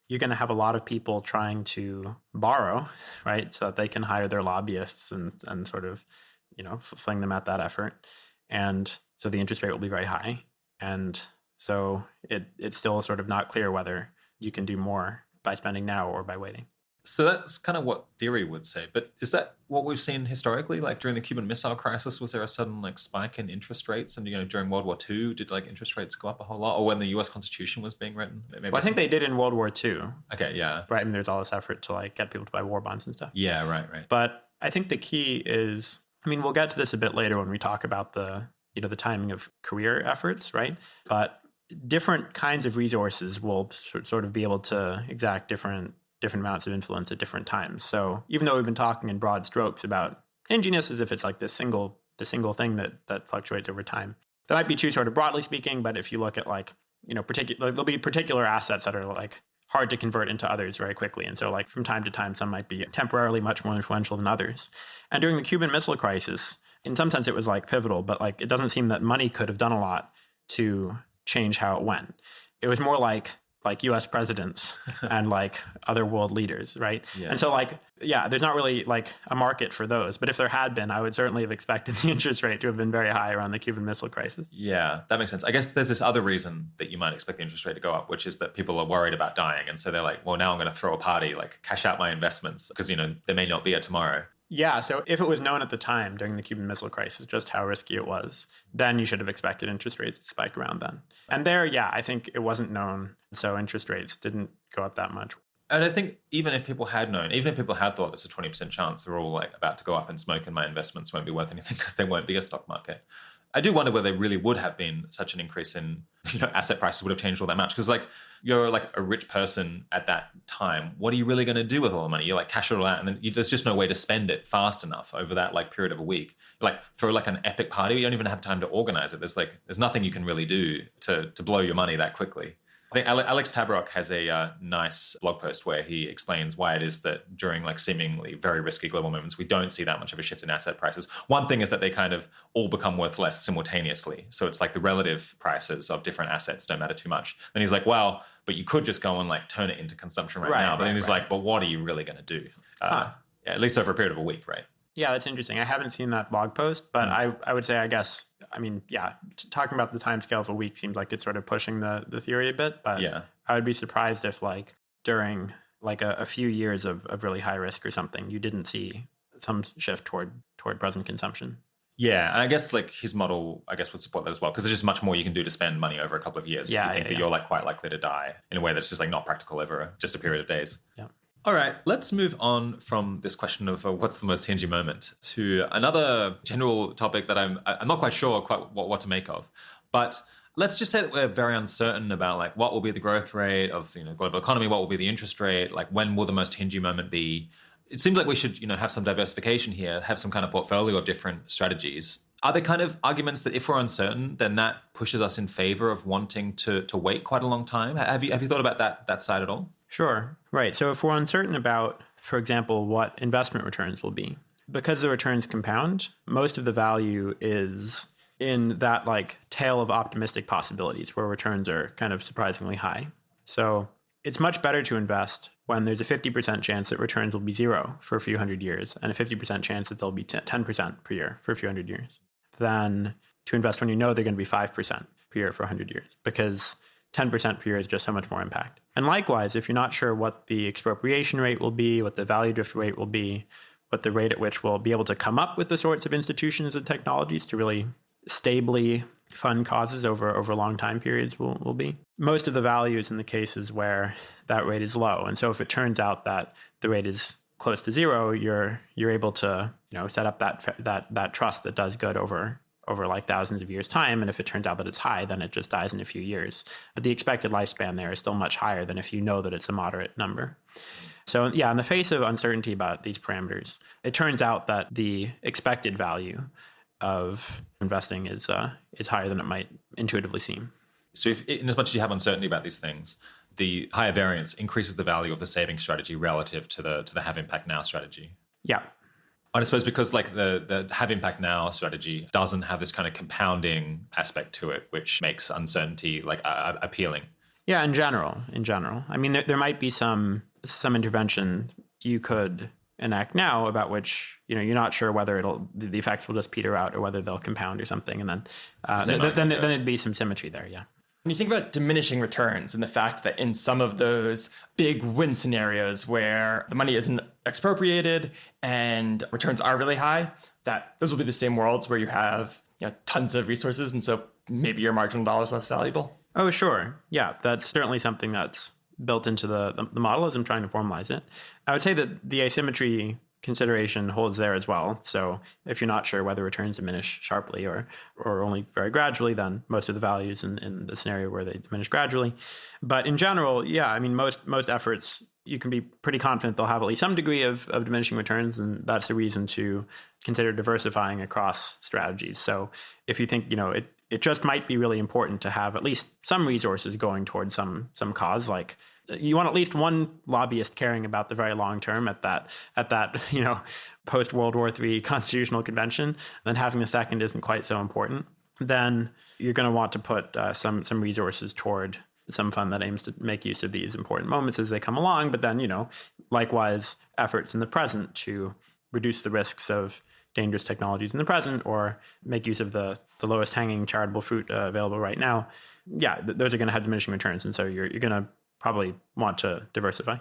you're going to have a lot of people trying to borrow, right, so that they can hire their lobbyists and sort of, fling them at that effort. And so the interest rate will be very high. And so it's still sort of not clear whether you can do more by spending now or by waiting. So that's kind of what theory would say. But is that what we've seen historically? Like during the Cuban Missile Crisis, was there a sudden like spike in interest rates? And, during World War II, did like interest rates go up a whole lot? Or when the US Constitution was being written? Well, I think they did in World War II. Okay, yeah. Right. I mean, there's all this effort to like get people to buy war bonds and stuff. Yeah, right. But I think the key is, I mean, we'll get to this a bit later when we talk about the timing of career efforts, right? But different kinds of resources will sort of be able to exact different amounts of influence at different times. So even though we've been talking in broad strokes about hinginess as if it's like the single thing that fluctuates over time, that might be true sort of broadly speaking. But if you look at like, there'll be particular assets that are like hard to convert into others very quickly. And so like from time to time, some might be temporarily much more influential than others. And during the Cuban Missile Crisis, in some sense, it was like pivotal, but like it doesn't seem that money could have done a lot to change how it went. It was more like US presidents and like other world leaders, right? Yeah. And so like, yeah, there's not really like a market for those. But if there had been, I would certainly have expected the interest rate to have been very high around the Cuban Missile Crisis. Yeah, that makes sense. I guess there's this other reason that you might expect the interest rate to go up, which is that people are worried about dying. And so they're like, well, now I'm going to throw a party, like cash out my investments because, there may not be a tomorrow. Yeah, so if it was known at the time during the Cuban Missile Crisis just how risky it was, then you should have expected interest rates to spike around then. And there, yeah, I think it wasn't known, so interest rates didn't go up that much. And I think even if people had known, even if people had thought there's a 20% chance they're all like about to go up in smoke and my investments won't be worth anything because there won't be a stock market, I do wonder whether there really would have been such an increase in, asset prices would have changed all that much. Because like you're like a rich person at that time. What are you really going to do with all the money? You like cash it all out and then there's just no way to spend it fast enough over that like period of a week. Like for like an epic party, you don't even have time to organize it. There's nothing you can really do to blow your money that quickly. I think Alex Tabarrok has a nice blog post where he explains why it is that during like seemingly very risky global movements, we don't see that much of a shift in asset prices. One thing is that they kind of all become worth less simultaneously. So it's like the relative prices of different assets don't matter too much. And he's like, well, but you could just go and like turn it into consumption right now. But then he's like, but what are you really going to do? Yeah, at least over a period of a week, right? Yeah, that's interesting. I haven't seen that blog post, but I would say, talking about the timescale of a week seems like it's sort of pushing the theory a bit. But yeah, I would be surprised if like during like a few years of really high risk or something, you didn't see some shift toward present consumption. Yeah, and I guess like his model, I guess, would support that as well, because there's just much more you can do to spend money over a couple of years if you think that you're like quite likely to die in a way that's just like not practical over just a period of days. Yeah. All right, let's move on from this question of what's the most hingy moment to another general topic that I'm not quite sure what to make of. But let's just say that we're very uncertain about like what will be the growth rate of the global economy, what will be the interest rate, like when will the most hingy moment be? It seems like we should have some diversification here, have some kind of portfolio of different strategies. Are there kind of arguments that if we're uncertain, then that pushes us in favor of wanting to wait quite a long time? Have you thought about that side at all? Sure. Right. So if we're uncertain about, for example, what investment returns will be, because the returns compound, most of the value is in that like tail of optimistic possibilities where returns are kind of surprisingly high. So it's much better to invest when there's a 50% chance that returns will be zero for a few hundred years and a 50% chance that they'll be 10% per year for a few hundred years than to invest when you know they're going to be 5% per year for 100 years, because 10% per year is just so much more impact. And likewise, if you're not sure what the expropriation rate will be, what the value drift rate will be, what the rate at which we'll be able to come up with the sorts of institutions and technologies to really stably fund causes over long time periods will be. Most of the value is in the cases where that rate is low. And so if it turns out that the rate is close to zero, you're able to set up that trust that does good over like thousands of years' time. And if it turns out that it's high, then it just dies in a few years. But the expected lifespan there is still much higher than if you know that it's a moderate number. So yeah, in the face of uncertainty about these parameters, it turns out that the expected value of investing is higher than it might intuitively seem. So if, in as much as you have uncertainty about these things, the higher variance increases the value of the saving strategy relative to the have impact now strategy. Yeah. And I suppose because like the have impact now strategy doesn't have this kind of compounding aspect to it, which makes uncertainty like appealing. Yeah, in general. I mean, there might be some intervention you could enact now about which you're not sure whether the effects will just peter out or whether they'll compound or something, and then it'd be some symmetry there. Yeah. When you think about diminishing returns and the fact that in some of those big win scenarios where the money isn't expropriated and returns are really high, that those will be the same worlds where you have tons of resources, and so maybe your marginal dollar is less valuable. Oh, sure. Yeah, that's certainly something that's built into the model as I'm trying to formalize it. I would say that the asymmetry consideration holds there as well. So if you're not sure whether returns diminish sharply or only very gradually, then most of the values in the scenario where they diminish gradually. But in general, yeah, I mean, most efforts, you can be pretty confident they'll have at least some degree of diminishing returns, and that's the reason to consider diversifying across strategies. So if you think, it just might be really important to have at least some resources going towards some cause, like you want at least one lobbyist caring about the very long term at that post World War III constitutional convention, then having the second isn't quite so important. Then you're going to want to put some resources toward some fund that aims to make use of these important moments as they come along. But then, likewise, efforts in the present to reduce the risks of dangerous technologies in the present or make use of the lowest hanging charitable fruit available right now. Yeah, those are going to have diminishing returns. And so you're going to probably want to diversify.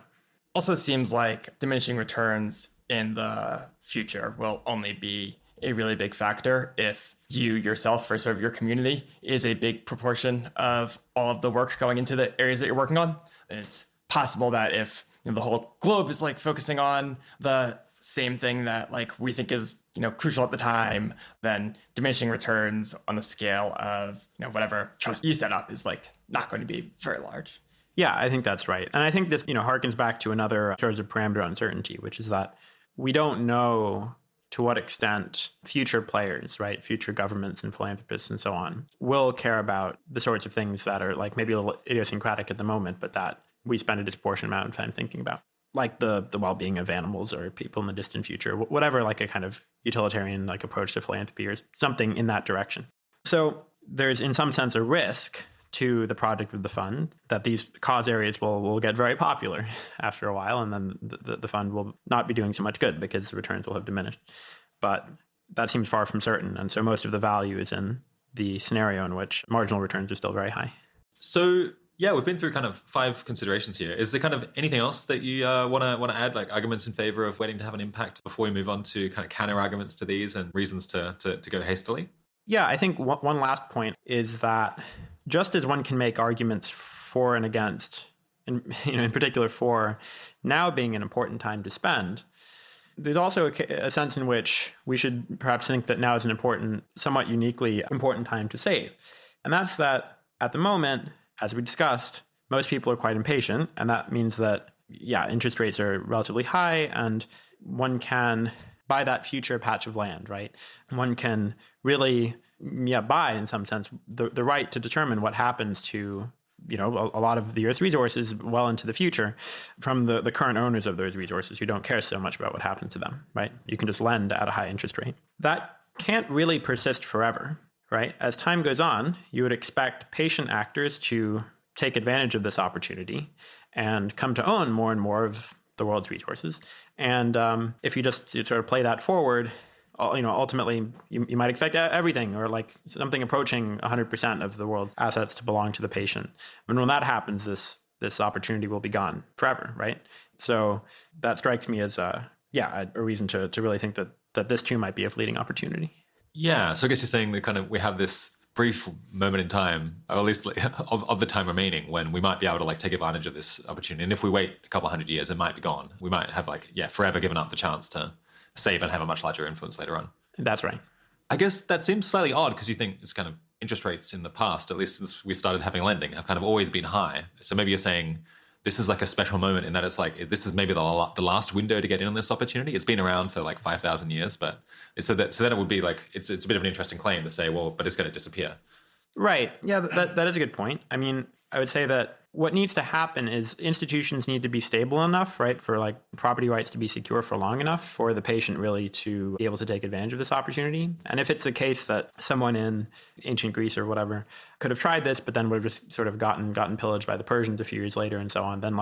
Also seems like diminishing returns in the future will only be a really big factor if you yourself, or sort of your community, is a big proportion of all of the work going into the areas that you're working on. And it's possible that if the whole globe is focusing on the same thing that we think is crucial at the time, then diminishing returns on the scale of whatever trust you set up is not going to be very large. Yeah, I think that's right. And I think this, harkens back to another source of parameter uncertainty, which is that we don't know to what extent future players, right, future governments and philanthropists and so on, will care about the sorts of things that are maybe a little idiosyncratic at the moment, but that we spend a disproportionate amount of time thinking about, like the well-being of animals or people in the distant future, whatever, a kind of utilitarian approach to philanthropy or something in that direction. So there's in some sense a risk to the project of the fund that these cause areas will get very popular after a while, and then the fund will not be doing so much good because the returns will have diminished. But that seems far from certain, and so most of the value is in the scenario in which marginal returns are still very high. So yeah, we've been through kind of 5 considerations here. Is there kind of anything else that you want to add, arguments in favor of waiting to have an impact before we move on to kind of counter arguments to these and reasons to go hastily? Yeah, I think one last point is that just as one can make arguments for and against, in particular for now being an important time to spend, there's also a sense in which we should perhaps think that now is an important, somewhat uniquely important time to save. And that's that at the moment, as we discussed, most people are quite impatient. And that means that, interest rates are relatively high and one can buy that future patch of land, right? And one can really buy, in some sense, the right to determine what happens to, a lot of the Earth's resources well into the future from the current owners of those resources who don't care so much about what happens to them, right? You can just lend at a high interest rate. That can't really persist forever, right? As time goes on, you would expect patient actors to take advantage of this opportunity and come to own more and more of the world's resources. And if you just sort of play that forward, ultimately you might expect everything or something approaching 100% of the world's assets to belong to the patient. And when that happens, this opportunity will be gone forever, right? So that strikes me as a reason to really think that this too might be a fleeting opportunity. Yeah, so I guess you're saying that we have this brief moment in time, or at least of the time remaining, when we might be able to take advantage of this opportunity. And if we wait a couple hundred years, it might be gone. We might have forever given up the chance to save and have a much larger influence later on. That's right. I guess that seems slightly odd because you think it's kind of interest rates in the past, at least since we started having lending, have kind of always been high. So maybe you're saying this is a special moment in that it's this is maybe the last window to get in on this opportunity. It's been around for 5,000 years, but so then it would be it's a bit of an interesting claim to say, well, but it's going to disappear. Right. Yeah, that is a good point. I mean, I would say that what needs to happen is institutions need to be stable enough, right, for property rights to be secure for long enough for the patient really to be able to take advantage of this opportunity. And if it's the case that someone in ancient Greece or whatever could have tried this, but then would have just sort of gotten pillaged by the Persians a few years later and so on, then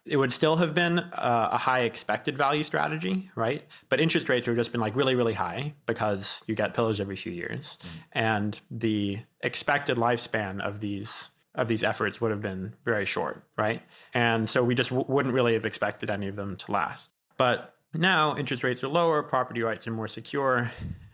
it would still have been a high expected value strategy, right? But interest rates would have just been really, really high because you get pillaged every few years. And the expected lifespan of these of these efforts would have been very short, right? And so we just wouldn't really have expected any of them to last. But now interest rates are lower, property rights are more secure,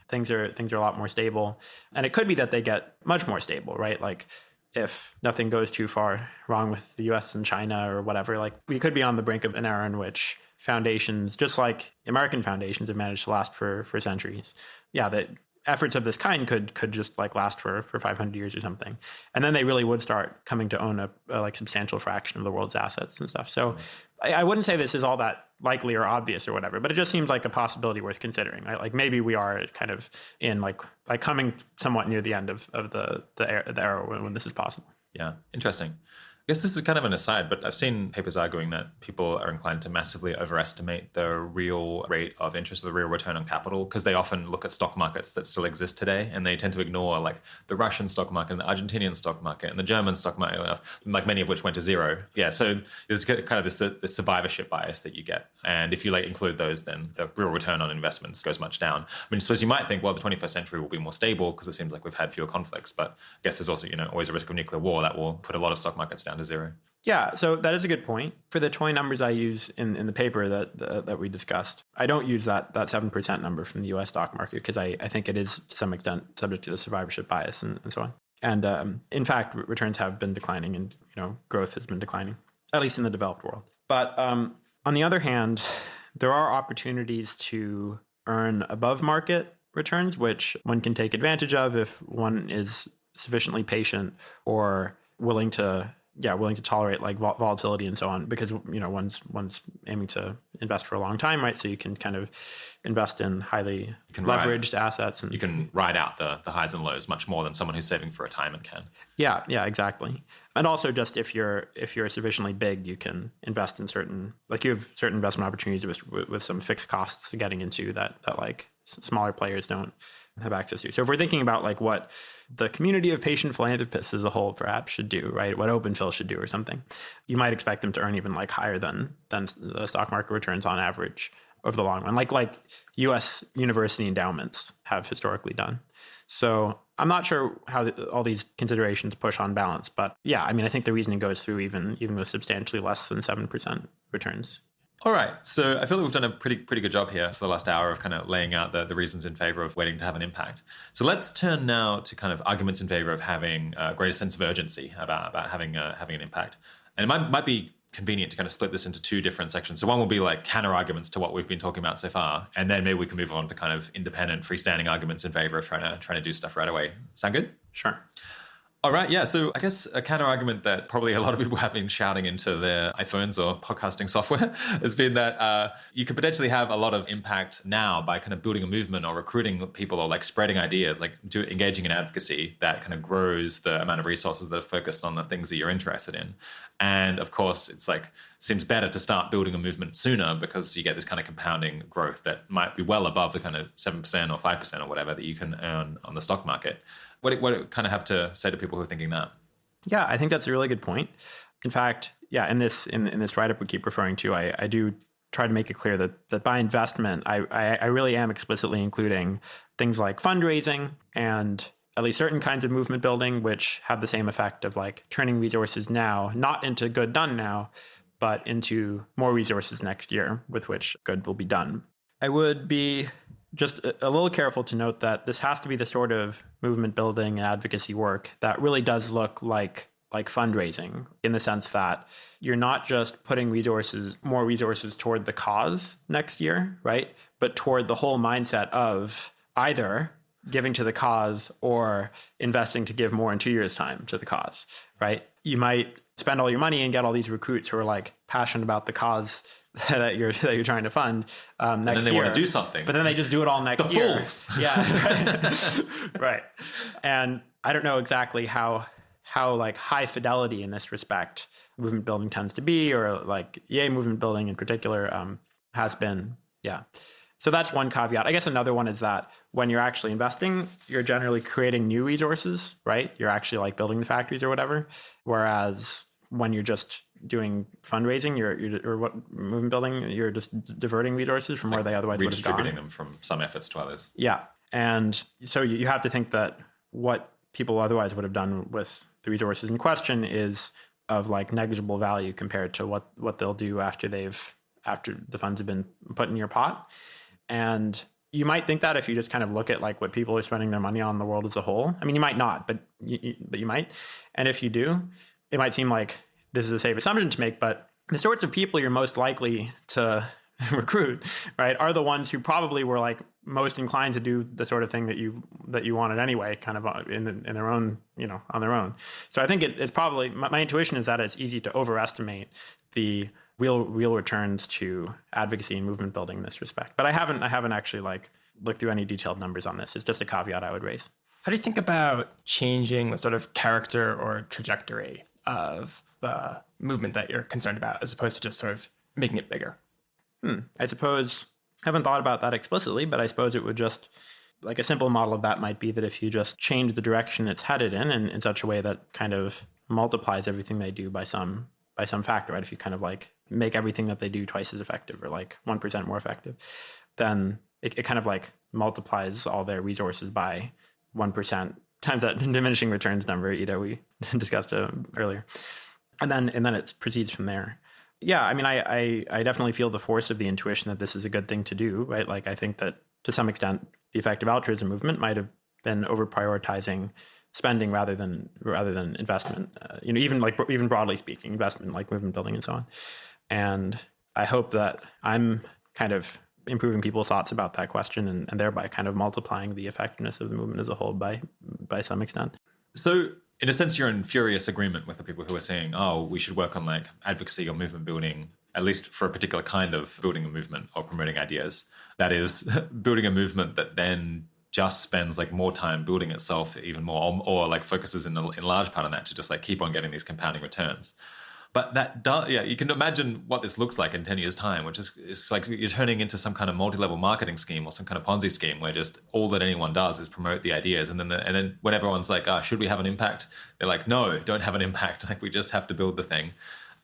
things are a lot more stable. And it could be that they get much more stable, right? Like if nothing goes too far wrong with the US and China or whatever, like we could be on the brink of an era in which foundations, just like American foundations, have managed to last for centuries. Yeah, that efforts of this kind could just like last for 500 years or something. And then they really would start coming to own a like substantial fraction of the world's assets and stuff. So I wouldn't say this is all that likely or obvious or whatever, but it just seems like a possibility worth considering. Right? Like maybe we are kind of in like coming somewhat near the end of the era when this is possible. Yeah, interesting. I guess this is kind of an aside, but I've seen papers arguing that people are inclined to massively overestimate the real rate of interest or the real return on capital because they often look at stock markets that still exist today and they tend to ignore like the Russian stock market and the Argentinian stock market and the German stock market, like many of which went to zero. Yeah, so there's kind of this survivorship bias that you get. And if you like include those, then the real return on investments goes much down. I mean, I suppose you might think, well, the 21st century will be more stable because it seems like we've had fewer conflicts. But I guess there's also, always a risk of nuclear war that will put a lot of stock markets down to zero. Yeah, so that is a good point. For the toy numbers I use in the paper that we discussed, I don't use that 7% number from the US stock market because I think it is to some extent subject to the survivorship bias and so on. And in fact, returns have been declining and growth has been declining, at least in the developed world. But on the other hand, there are opportunities to earn above market returns, which one can take advantage of if one is sufficiently patient or willing to tolerate like volatility and so on, because one's aiming to invest for a long time, right? So you can kind of invest in highly leveraged assets, and you can ride out the highs and lows much more than someone who's saving for retirement can. Yeah, exactly. And also, just if you're sufficiently big, you can invest in certain investment opportunities with some fixed costs getting into that like smaller players don't have access to. So if we're thinking about like what the community of patient philanthropists as a whole perhaps should do, right? What OpenPhil should do or something, you might expect them to earn even like higher than the stock market returns on average over the long run, like US university endowments have historically done. So I'm not sure how all these considerations push on balance, but yeah, I mean, I think the reasoning goes through even with substantially less than 7% returns. All right. So I feel like we've done a pretty good job here for the last hour of kind of laying out the reasons in favor of waiting to have an impact. So let's turn now to kind of arguments in favor of having a greater sense of urgency about having an impact. And it might be convenient to kind of split this into two different sections. So one will be like counter arguments to what we've been talking about so far, and then maybe we can move on to kind of independent, freestanding arguments in favor of trying to do stuff right away. Sound good? Sure. All right, yeah. So I guess a counter argument that probably a lot of people have been shouting into their iPhones or podcasting software has been that you could potentially have a lot of impact now by kind of building a movement or recruiting people or like spreading ideas, like engaging in advocacy that kind of grows the amount of resources that are focused on the things that you're interested in. And of course, it's like seems better to start building a movement sooner because you get this kind of compounding growth that might be well above the kind of 7% or 5% or whatever that you can earn on the stock market. What do you kind of have to say to people who are thinking that? Yeah, I think that's a really good point. In fact, yeah, in this write-up we keep referring to, I do try to make it clear that by investment, I really am explicitly including things like fundraising and at least certain kinds of movement building, which have the same effect of like turning resources now, not into good done now, but into more resources next year with which good will be done. I would be just a little careful to note that this has to be the sort of movement building and advocacy work that really does look like fundraising, in the sense that you're not just putting more resources toward the cause next year, right? But toward the whole mindset of either giving to the cause or investing to give more in 2 years' time to the cause, right? You might spend all your money and get all these recruits who are like passionate about the cause that you're trying to fund next year. And then they want to do something. But then they just do it all next year. The fools. Yeah. Right. And I don't know exactly how like high fidelity in this respect movement building tends to be, or like EA movement building in particular has been. Yeah. So that's one caveat. I guess another one is that when you're actually investing, you're generally creating new resources, right? You're actually like building the factories or whatever. Whereas when you're just doing fundraising, or what movement building, you're just diverting resources from where they otherwise would have gone. Redistributing them from some efforts to others. Yeah. And so you have to think that what people otherwise would have done with the resources in question is of like negligible value compared to what they'll do after the funds have been put in your pot. And you might think that if you just kind of look at like what people are spending their money on in the world as a whole. I mean, you might not, but you might. And if you do, it might seem like this is a safe assumption to make, but the sorts of people you're most likely to recruit, right, are the ones who probably were like most inclined to do the sort of thing that you wanted anyway, kind of in their own, on their own. So I think it's probably, my intuition is that it's easy to overestimate the real returns to advocacy and movement building in this respect. But I haven't actually like looked through any detailed numbers on this. It's just a caveat I would raise. How do you think about changing the sort of character or trajectory of the movement that you're concerned about, as opposed to just sort of making it bigger? I suppose I haven't thought about that explicitly, but I suppose it would just, like a simple model of that might be that if you just change the direction it's headed in such a way that kind of multiplies everything they do by some factor, right? If you kind of like make everything that they do twice as effective or like 1% more effective, then it kind of like multiplies all their resources by 1% times that diminishing returns number, we discussed earlier. And then it proceeds from there. Yeah, I mean, I definitely feel the force of the intuition that this is a good thing to do, right? Like, I think that to some extent, the effective altruism movement might have been over prioritizing spending rather than investment. Even broadly speaking, investment like movement building and so on. And I hope that I'm kind of improving people's thoughts about that question and thereby kind of multiplying the effectiveness of the movement as a whole by some extent. So, in a sense, you're in furious agreement with the people who are saying, oh, we should work on like advocacy or movement building, at least for a particular kind of building a movement or promoting ideas. That is, building a movement that then just spends like more time building itself even more, or like focuses in large part on that to just like keep on getting these compounding returns. But you can imagine what this looks like in 10 years' time, which is like you're turning into some kind of multi-level marketing scheme or some kind of Ponzi scheme where just all that anyone does is promote the ideas. And then when everyone's like, should we have an impact? They're like, no, don't have an impact. Like, we just have to build the thing.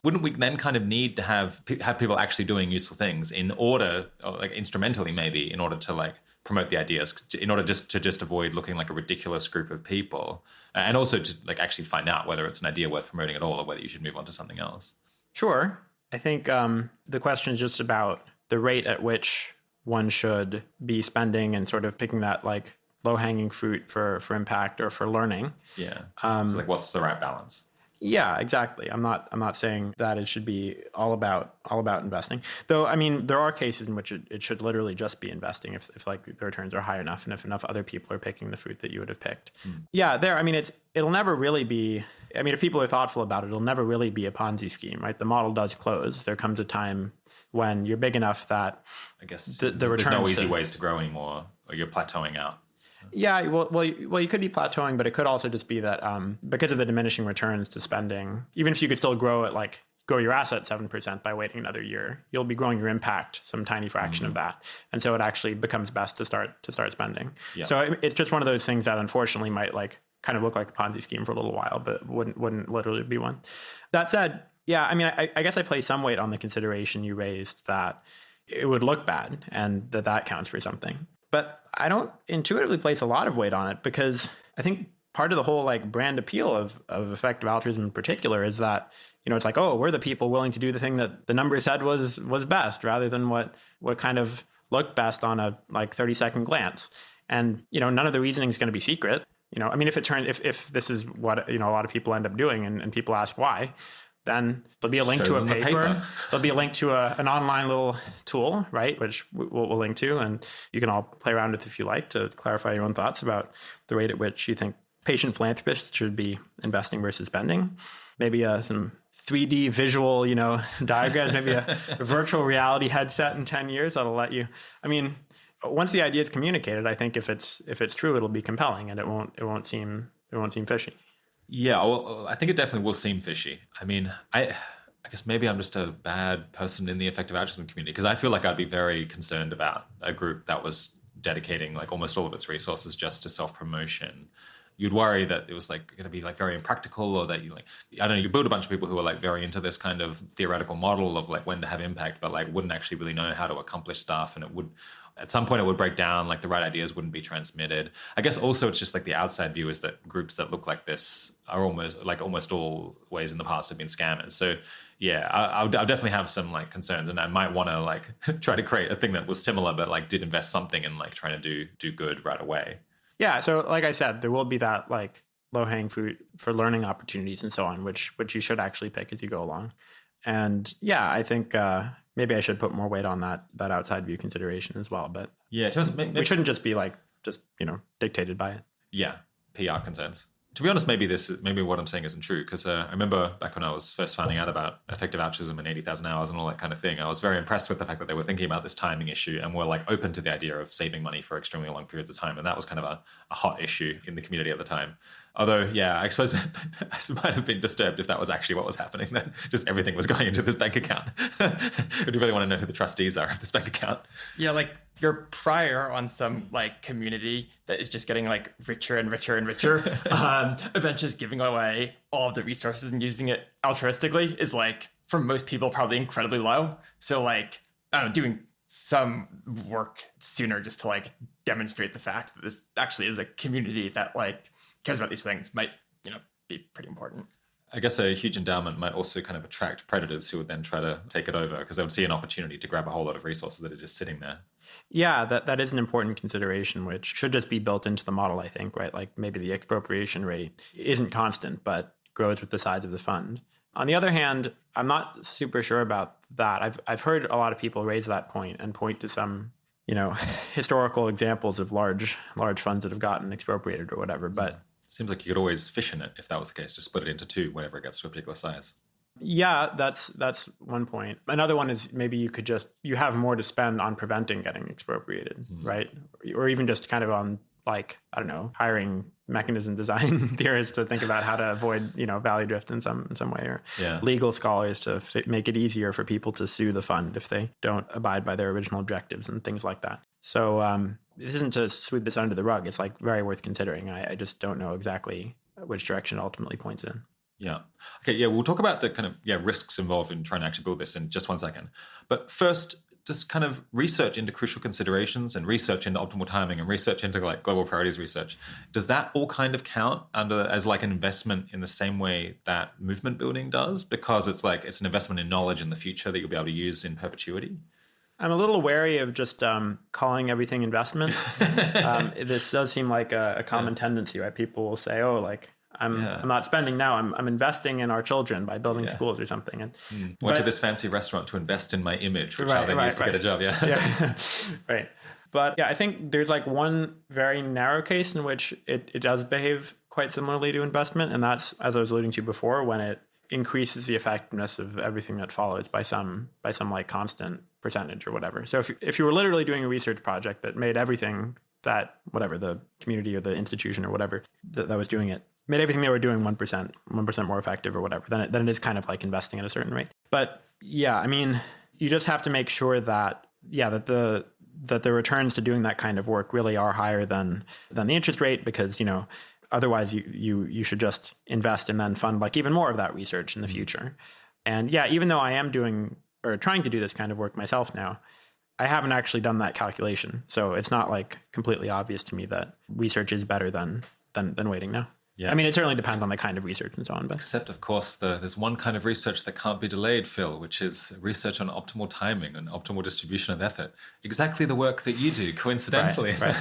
Wouldn't we then kind of need to have people actually doing useful things in order, or like instrumentally maybe, in order to like promote the ideas, in order to avoid looking like a ridiculous group of people, and also to like actually find out whether it's an idea worth promoting at all or whether you should move on to something else? Sure. I think the question is just about the rate at which one should be spending and sort of picking that like low-hanging fruit for impact or for learning. Yeah. So like, what's the right balance? Yeah, exactly. I'm not saying that it should be all about investing. Though, I mean, there are cases in which it should literally just be investing if like the returns are high enough and if enough other people are picking the fruit that you would have picked. Yeah, I mean, it'll never really be, I mean, if people are thoughtful about it, it'll never really be a Ponzi scheme, right? The model does close. There comes a time when you're big enough that I guess the returns, there's no easy ways to grow anymore, or you're plateauing out. Yeah, well, you could be plateauing, but it could also just be that because of the diminishing returns to spending, even if you could still grow your asset 7% by waiting another year, you'll be growing your impact some tiny fraction of that, and so it actually becomes best to start spending. Yeah. So it's just one of those things that unfortunately might like kind of look like a Ponzi scheme for a little while, but wouldn't literally be one. That said, yeah, I mean, I guess I place some weight on the consideration you raised that it would look bad and that counts for something. But I don't intuitively place a lot of weight on it because I think part of the whole like brand appeal of effective altruism in particular is that, it's like, oh, we're the people willing to do the thing that the numbers said was best rather than what kind of looked best on a like 30-second glance. And, none of the reasoning is going to be secret. I mean, if this is what, a lot of people end up doing and people ask why, then there'll be a link to a paper. There'll be a link to an online little tool, right, which we'll link to. And you can all play around with if you like to clarify your own thoughts about the rate at which you think patient philanthropists should be investing versus spending. Maybe some 3D visual, diagrams, maybe a virtual reality headset in 10 years that'll let you. I mean, once the idea is communicated, I think if it's true, it'll be compelling and it won't seem fishy. Yeah, well, I think it definitely will seem fishy. I mean, I guess maybe I'm just a bad person in the effective altruism community because I feel like I'd be very concerned about a group that was dedicating like almost all of its resources just to self-promotion. You'd worry that it was like going to be like very impractical, or that you build a bunch of people who are like very into this kind of theoretical model of like when to have impact, but like wouldn't actually really know how to accomplish stuff, and at some point it would break down, like the right ideas wouldn't be transmitted. I guess also it's just like the outside view is that groups that look like this are almost always in the past have been scammers. So yeah, I'll definitely have some like concerns, and I might want to like try to create a thing that was similar, but like did invest something in like trying to do good right away. Yeah. So like I said, there will be that like low-hanging fruit for learning opportunities and so on, which you should actually pick as you go along. And yeah, I think maybe I should put more weight on that outside view consideration as well. But yeah, we shouldn't just be like dictated by it. Yeah, PR concerns. To be honest, maybe what I'm saying isn't true, because I remember back when I was first finding out about effective altruism and 80,000 hours and all that kind of thing, I was very impressed with the fact that they were thinking about this timing issue and were like open to the idea of saving money for extremely long periods of time. And that was kind of a hot issue in the community at the time. Although, yeah, I suppose I might have been disturbed if that was actually what was happening, then just everything was going into the bank account. I do really want to know who the trustees are of this bank account. Yeah, like you're prior on some like community that is just getting like richer and richer and richer. Eventually just giving away all of the resources and using it altruistically is like, for most people, probably incredibly low. So like, I don't know, doing some work sooner just to like demonstrate the fact that this actually is a community that like cares about these things might, be pretty important. I guess a huge endowment might also kind of attract predators who would then try to take it over because they would see an opportunity to grab a whole lot of resources that are just sitting there. Yeah, that is an important consideration, which should just be built into the model, I think, right? Like maybe the expropriation rate isn't constant, but grows with the size of the fund. On the other hand, I'm not super sure about that. I've heard a lot of people raise that point and point to some, historical examples of large funds that have gotten expropriated or whatever, but seems like you could always fish in it if that was the case. Just split it into two whenever it gets to a particular size. Yeah, that's one point. Another one is maybe you have more to spend on preventing getting expropriated, right? Or even just kind of on like, I don't know, hiring mechanism design theorists to think about how to avoid, value drift in some way, or legal scholars to make it easier for people to sue the fund if they don't abide by their original objectives and things like that. So this isn't to sweep this under the rug. It's like very worth considering. I just don't know exactly which direction it ultimately points in. Yeah. Okay. Yeah. We'll talk about the kind of risks involved in trying to actually build this in just 1 second. But first, just kind of research into crucial considerations and research into optimal timing and research into like global priorities research. Does that all kind of count as like an investment in the same way that movement building does? Because it's an investment in knowledge in the future that you'll be able to use in perpetuity. I'm a little wary of just calling everything investment. This does seem like a common tendency, right? People will say, "Oh, like I'm not spending now. I'm investing in our children by building schools or something." And went to this fancy restaurant to invest in my image, which I then used to get a job. Yeah, right. But yeah, I think there's like one very narrow case in which it does behave quite similarly to investment, and that's, as I was alluding to before, when it increases the effectiveness of everything that follows by some like constant percentage or whatever. So if you were literally doing a research project that made everything that whatever the community or the institution or whatever that was doing it made everything they were doing 1% more effective or whatever, then it is kind of like investing at a certain rate. But yeah, I mean, you just have to make sure that the returns to doing that kind of work really are higher than the interest rate, because otherwise you should just invest and then fund like even more of that research in the future. And yeah, even though I am doing or trying to do this kind of work myself now, I haven't actually done that calculation. So it's not like completely obvious to me that research is better than waiting now. Yeah. I mean, it certainly depends on the kind of research and so on. But except, of course, there's one kind of research that can't be delayed, Phil, which is research on optimal timing and optimal distribution of effort. Exactly the work that you do, coincidentally. Right.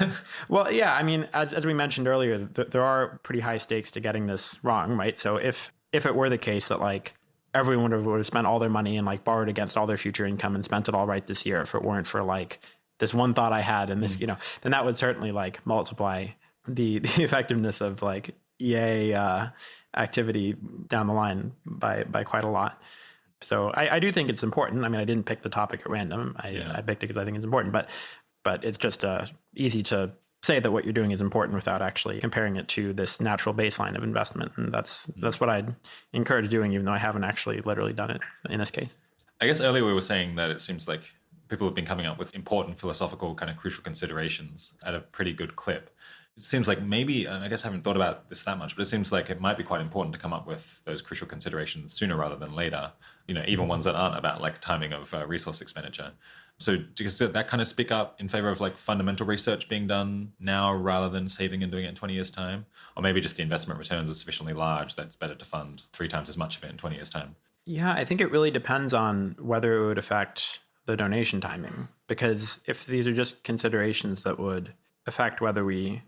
Well, yeah, I mean, as we mentioned earlier, there are pretty high stakes to getting this wrong, right? So if it were the case that like everyone would have spent all their money and like borrowed against all their future income and spent it all right this year, if it weren't for like this one thought I had and this, then that would certainly like multiply the effectiveness of like EA activity down the line by quite a lot. So I do think it's important. I mean, I didn't pick the topic at random. I picked it because I think it's important, but it's just easy to say that what you're doing is important without actually comparing it to this natural baseline of investment. And that's what I'd encourage doing, even though I haven't actually literally done it in this case. I guess earlier we were saying that it seems like people have been coming up with important philosophical kind of crucial considerations at a pretty good clip. It seems like maybe, I guess I haven't thought about this that much, but it seems like it might be quite important to come up with those crucial considerations sooner rather than later, even ones that aren't about like timing of resource expenditure. So does that kind of speak up in favor of like fundamental research being done now rather than saving and doing it in 20 years' time? Or maybe just the investment returns are sufficiently large that it's better to fund 3 times as much of it in 20 years' time? Yeah, I think it really depends on whether it would affect the donation timing. Because if these are just considerations that would affect whether we,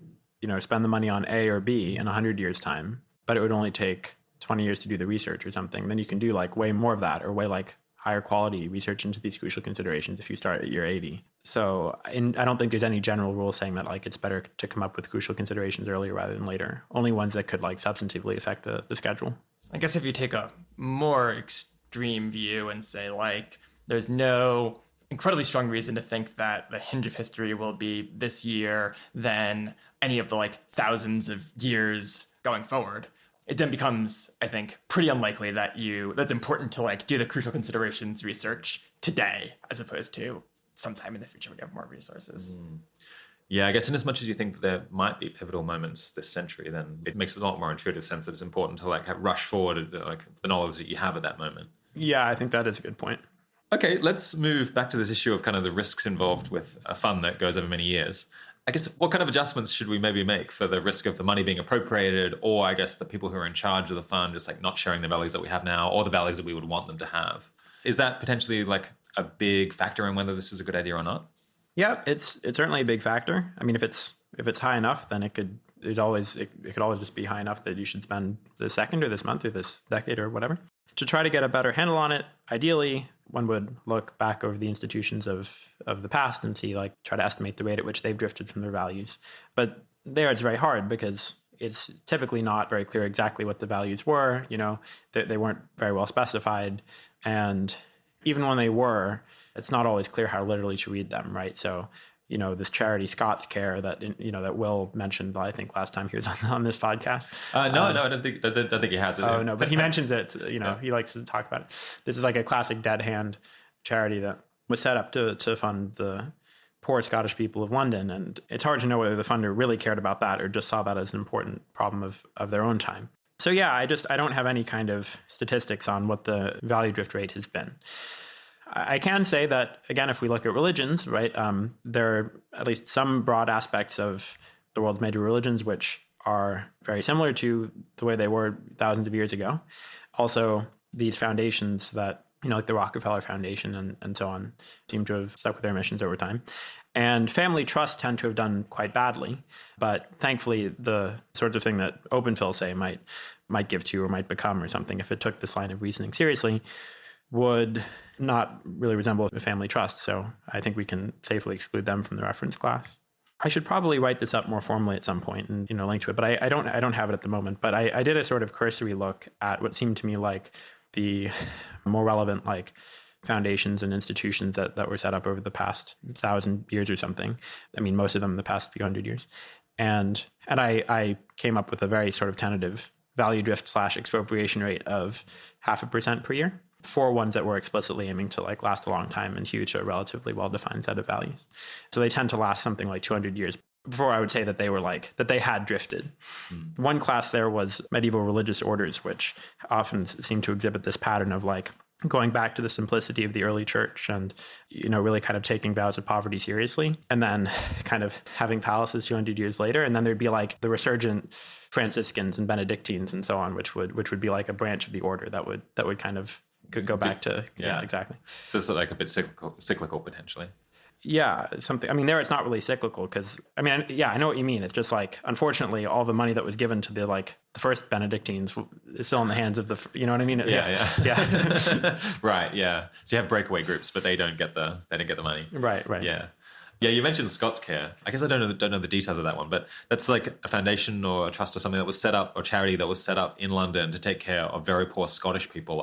spend the money on A or B in 100 years' time, but it would only take 20 years to do the research or something, then you can do like way more of that or way like higher quality research into these crucial considerations if you start at year 80. So I don't think there's any general rule saying that like it's better to come up with crucial considerations earlier rather than later. Only ones that could like substantively affect the schedule. I guess if you take a more extreme view and say like there's no incredibly strong reason to think that the hinge of history will be this year than any of the like thousands of years going forward, it then becomes, I think, pretty unlikely that's important to like do the crucial considerations research today as opposed to sometime in the future when you have more resources. Yeah, I guess in as much as you think that there might be pivotal moments this century, then it makes a lot more intuitive sense that it's important to like rush forward like the knowledge that you have at that moment. Yeah, I think that is a good point. Okay, let's move back to this issue of kind of the risks involved with a fund that goes over many years. I guess what kind of adjustments should we maybe make for the risk of the money being appropriated, or I guess the people who are in charge of the fund just like not sharing the values that we have now or the values that we would want them to have? Is that potentially like a big factor in whether this is a good idea or not? Yeah, it's certainly a big factor. I mean, if it's high enough, then it could always just be high enough that you should spend the second or this month or this decade or whatever. To try to get a better handle on it, ideally, one would look back over the institutions of the past and see, like, try to estimate the rate at which they've drifted from their values. But there it's very hard because it's typically not very clear exactly what the values were. They weren't very well specified. And even when they were, it's not always clear how literally to read them, right? So, this charity Scots Care that, that Will mentioned, I think last time he was on this podcast. No, I don't think he has it. Oh, no, but he mentions it, he likes to talk about it. This is like a classic dead hand charity that was set up to fund the poor Scottish people of London. And it's hard to know whether the funder really cared about that or just saw that as an important problem of their own time. So yeah, I don't have any kind of statistics on what the value drift rate has been. I can say that, again, if we look at religions, right, there are at least some broad aspects of the world's major religions which are very similar to the way they were thousands of years ago. Also, these foundations that, like the Rockefeller Foundation and so on, seem to have stuck with their missions over time. And family trusts tend to have done quite badly. But thankfully, the sort of thing that Open Phil say might give to or might become or something, if it took this line of reasoning seriously, would not really resemble a family trust. So I think we can safely exclude them from the reference class. I should probably write this up more formally at some point and link to it, but I don't have it at the moment. But I did a sort of cursory look at what seemed to me like the more relevant like foundations and institutions that were set up over the past 1,000 years or something. I mean, most of them in the past few hundred years. And I came up with a very sort of tentative value drift / expropriation rate of 0.5% per year for ones that were explicitly aiming to like last a long time and hew to a relatively well-defined set of values. So they tend to last something like 200 years before I would say that they had drifted. One class there was medieval religious orders, which often seem to exhibit this pattern of like going back to the simplicity of the early church and, really kind of taking vows of poverty seriously, and then kind of having palaces 200 years later. And then there'd be like the resurgent Franciscans and Benedictines and so on, which would be like a branch of the order that would kind of could go back to, yeah, exactly. So it's like a bit cyclical potentially. Yeah, something. I mean, there it's not really cyclical because, I mean, yeah, I know what you mean. It's just like, unfortunately, all the money that was given to the first Benedictines is still in the hands of the, you know what I mean? Yeah. Right, yeah. So you have breakaway groups, but they don't get the money. Right. Yeah. Yeah, you mentioned Scots Care. I guess I don't know the details of that one, but that's like a foundation or a trust or something that was set up, or charity that was set up in London to take care of very poor Scottish people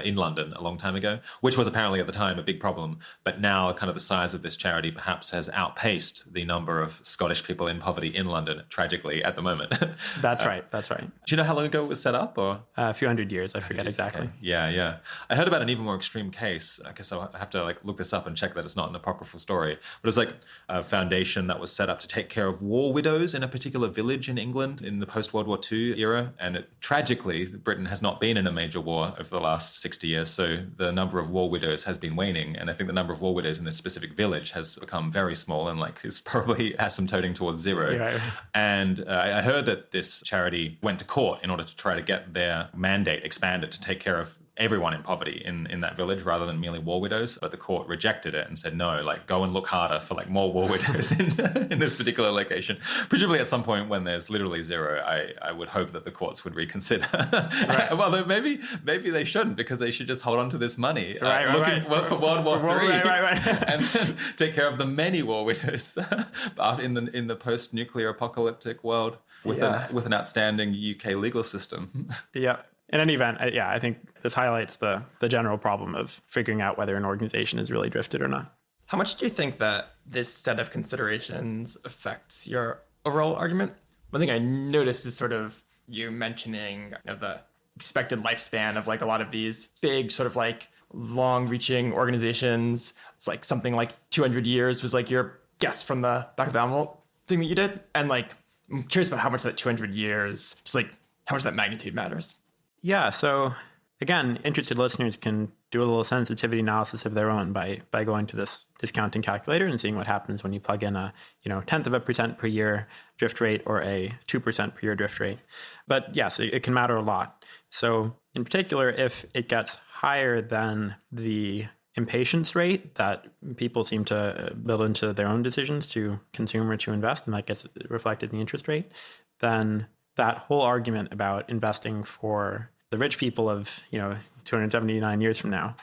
in London a long time ago, which was apparently at the time a big problem. But now kind of the size of this charity perhaps has outpaced the number of Scottish people in poverty in London, tragically, at the moment. That's right. Do you know how long ago it was set up? Or a few hundred years, I forget exactly. Okay. Yeah. I heard about an even more extreme case. I guess I'll have to look this up and check that it's not an apocryphal story. But it's like a foundation that was set up to take care of war widows in a particular village in England in the post-World War II era. And tragically, Britain has not been in a major war over the last 60 years. So the number of war widows has been waning. And I think the number of war widows in this specific village has become very small and is probably asymptoting towards zero. Yeah. And I heard that this charity went to court in order to try to get their mandate expanded to take care of everyone in poverty in that village rather than merely war widows. But the court rejected it and said, no, go and look harder for more war widows in this particular location. Presumably at some point when there's literally zero, I would hope that the courts would reconsider. Right. Well, maybe they shouldn't, because they should just hold on to this money looking for World War III and then take care of the many war widows in the post-nuclear apocalyptic world with an outstanding UK legal system. Yeah. In any event, I think this highlights the general problem of figuring out whether an organization is really drifted or not. How much do you think that this set of considerations affects your overall argument? One thing I noticed is sort of you mentioning the expected lifespan of a lot of these big sort of long-reaching organizations. It's something like 200 years was your guess from the back of the envelope thing that you did. And I'm curious about how much that 200 years, just how much that magnitude matters. Yeah. So again, interested listeners can do a little sensitivity analysis of their own by going to this discounting calculator and seeing what happens when you plug in a 0.1% per year drift rate or a 2% per year drift rate. But yes, it can matter a lot. So in particular, if it gets higher than the impatience rate that people seem to build into their own decisions to consume or to invest, and that gets reflected in the interest rate, then that whole argument about investing for the rich people of 279 years from now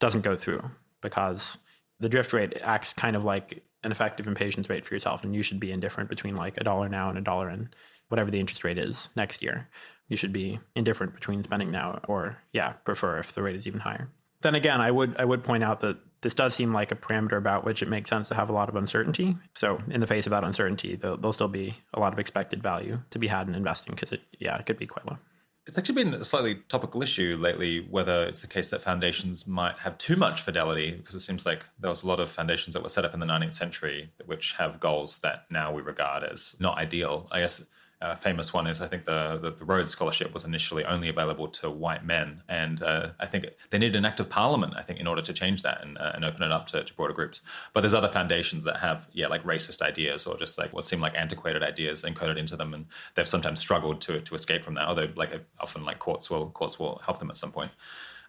doesn't go through, because the drift rate acts kind of like an effective impatience rate for yourself, and you should be indifferent between $1 now and $1 in whatever the interest rate is next year. You should be indifferent between spending now or prefer if the rate is even higher. Then again, I would point out that this does seem like a parameter about which it makes sense to have a lot of uncertainty. So in the face of that uncertainty, there'll still be a lot of expected value to be had in investing, because it could be quite low. It's actually been a slightly topical issue lately, whether it's the case that foundations might have too much fidelity, because it seems like there was a lot of foundations that were set up in the 19th century which have goals that now we regard as not ideal. I guess a famous one is, I think, the Rhodes Scholarship was initially only available to white men. And I think they needed an act of parliament, I think, in order to change that and open it up to broader groups. But there's other foundations that have, racist ideas or just what seem like antiquated ideas encoded into them. And they've sometimes struggled to escape from that, although often courts will help them at some point.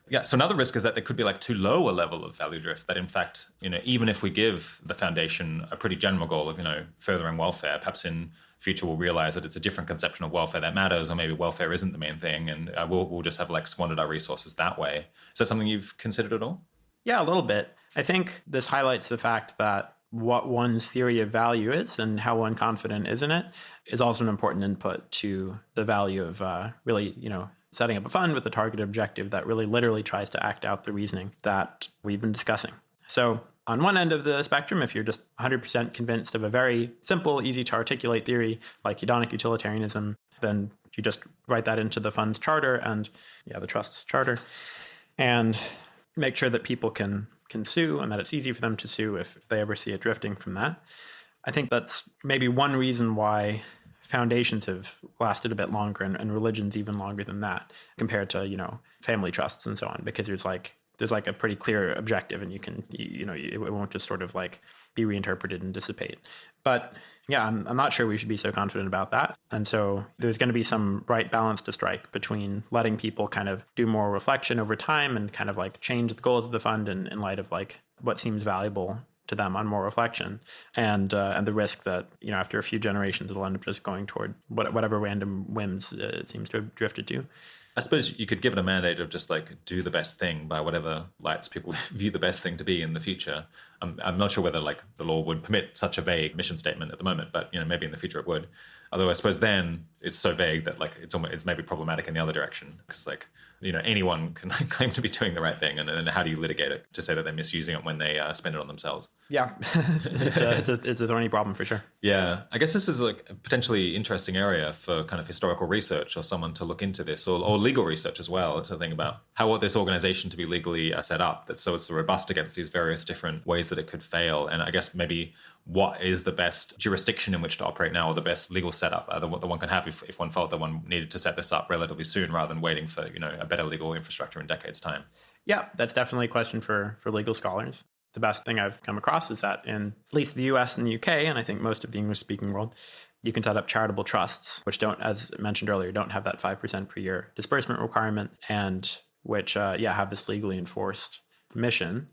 Yeah, so another risk is that there could be too low a level of value drift, that in fact, even if we give the foundation a pretty general goal of, furthering welfare, perhaps in future we'll realize that it's a different conception of welfare that matters, or maybe welfare isn't the main thing, and we'll just have squandered our resources that way. Is that something you've considered at all? Yeah, a little bit. I think this highlights the fact that what one's theory of value is and how one confident is in it is also an important input to the value of really, setting up a fund with a targeted objective that really literally tries to act out the reasoning that we've been discussing. So on one end of the spectrum, if you're just 100% convinced of a very simple, easy to articulate theory like hedonic utilitarianism, then you just write that into the fund's charter and the trust's charter, and make sure that people can sue and that it's easy for them to sue if they ever see it drifting from that. I think that's maybe one reason why foundations have lasted a bit longer and religions even longer than that compared to, family trusts and so on, because there's a pretty clear objective, and it won't just sort of be reinterpreted and dissipate. But I'm not sure we should be so confident about that. And so there's going to be some right balance to strike between letting people kind of do more reflection over time and kind of change the goals of the fund in light of what seems valuable to them on more reflection, and the risk that after a few generations it'll end up just going toward whatever random whims it seems to have drifted to. I suppose you could give it a mandate of just do the best thing by whatever lights people view the best thing to be in the future. I'm not sure whether the law would permit such a vague mission statement at the moment, but maybe in the future it would. Although I suppose then it's so vague that it's maybe problematic in the other direction, because anyone can claim to be doing the right thing, and how do you litigate it to say that they're misusing it when they spend it on themselves? Yeah, it's a thorny problem for sure. Yeah, I guess this is a potentially interesting area for kind of historical research or someone to look into this, or legal research as well, to think about how this organization to be legally set up, that so it's robust against these various different ways that it could fail. And I guess maybe what is the best jurisdiction in which to operate now, or the best legal setup that one can have if one felt that one needed to set this up relatively soon rather than waiting for, a better legal infrastructure in decades' time? Yeah, that's definitely a question for legal scholars. The best thing I've come across is that in at least the US and the UK, and I think most of the English-speaking world, you can set up charitable trusts, which don't, as mentioned earlier, don't have that 5% per year disbursement requirement, and which, have this legally enforced mission.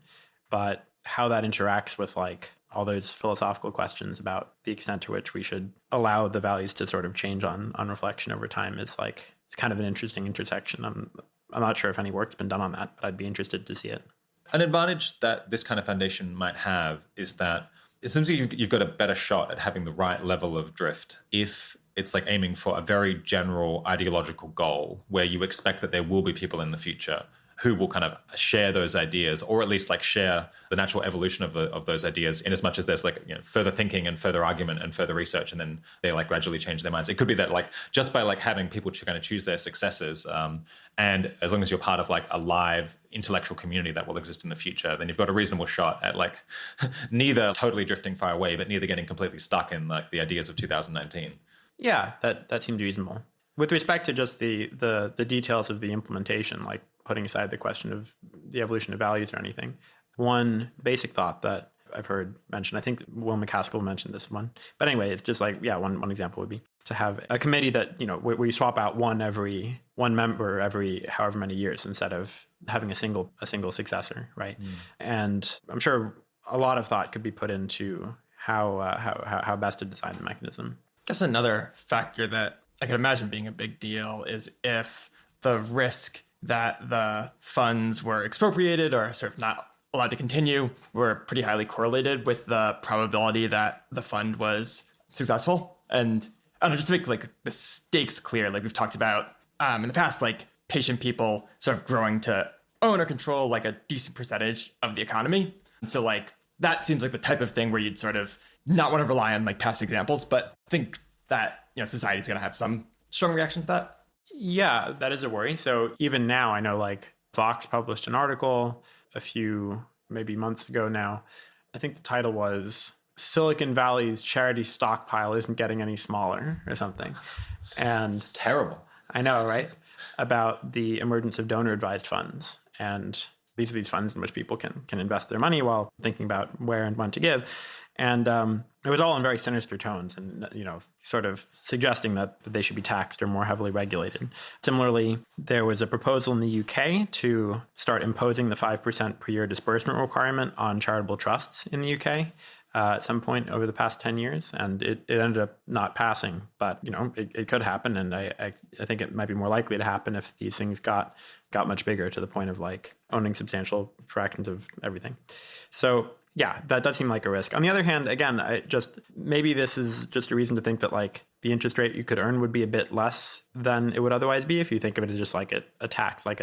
But how that interacts with like all those philosophical questions about the extent to which we should allow the values to sort of change on reflection over time is like, it's kind of an interesting intersection. I'm not sure if any work's been done on that, but I'd be interested to see it. An advantage that this kind of foundation might have is that it seems like you've got a better shot at having the right level of drift if it's like aiming for a very general ideological goal where you expect that there will be people in the future who will kind of share those ideas, or at least like share the natural evolution of those ideas, in as much as there's like, further thinking and further argument and further research, and then they like gradually change their minds. It could be that like just by like having people to kind of choose their successors, and as long as you're part of like a live intellectual community that will exist in the future, then you've got a reasonable shot at like neither totally drifting far away, but neither getting completely stuck in like the ideas of 2019. Yeah, that seemed reasonable. With respect to just the details of the implementation, like putting aside the question of the evolution of values or anything, one basic thought that I've heard mentioned, I think Will McCaskill mentioned this one, but anyway, it's just like, one example would be to have a committee that, where you swap out one member every however many years instead of having a single successor, right? And I'm sure a lot of thought could be put into how best to design the mechanism. I guess another factor that I could imagine being a big deal is if the risk that the funds were expropriated or sort of not allowed to continue were pretty highly correlated with the probability that the fund was successful. And I don't know, just to make like the stakes clear, like we've talked about in the past, like patient people sort of growing to own or control like a decent percentage of the economy. And so like that seems like the type of thing where you'd sort of not want to rely on like past examples, but think that society's going to have some strong reaction to that. Yeah, that is a worry. So even now, I know like Vox published an article a few maybe months ago now. I think the title was Silicon Valley's charity stockpile isn't getting any smaller or something. And it's terrible. I know, right? About the emergence of donor advised funds. And these are these funds in which people can invest their money while thinking about where and when to give. And it was all in very sinister tones and, sort of suggesting that they should be taxed or more heavily regulated. Similarly, there was a proposal in the UK to start imposing the 5% per year disbursement requirement on charitable trusts in the UK at some point over the past 10 years. And it ended up not passing. But, it could happen. And I think it might be more likely to happen if these things got much bigger to the point of like owning substantial fractions of everything. So yeah, that does seem like a risk. On the other hand, again, maybe this is just a reason to think that like the interest rate you could earn would be a bit less than it would otherwise be if you think of it as just like a tax, like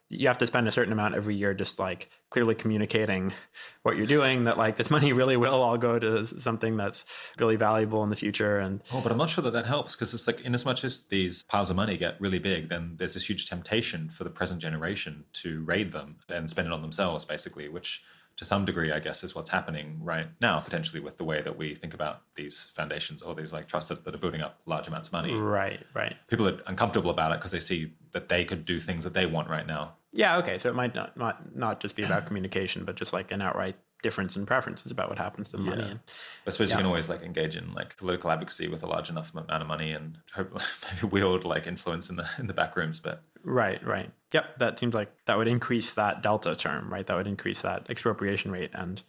you have to spend a certain amount every year just like clearly communicating what you're doing, that like this money really will all go to something that's really valuable in the future. And but I'm not sure that helps, because it's like in as much as these piles of money get really big, then there's this huge temptation for the present generation to raid them and spend it on themselves, basically, which to some degree, I guess, is what's happening right now, potentially with the way that we think about these foundations or these like trusts that are building up large amounts of money. Right. People are uncomfortable about it because they see that they could do things that they want right now. Yeah. Okay. So it might not just be about communication, but just like an outright difference in preferences about what happens to the money. And, I suppose you can always like engage in like political advocacy with a large enough amount of money and hopefully maybe wield like influence in the back rooms. But right. Yep. That seems like that would increase that delta term, right? That would increase that expropriation rate and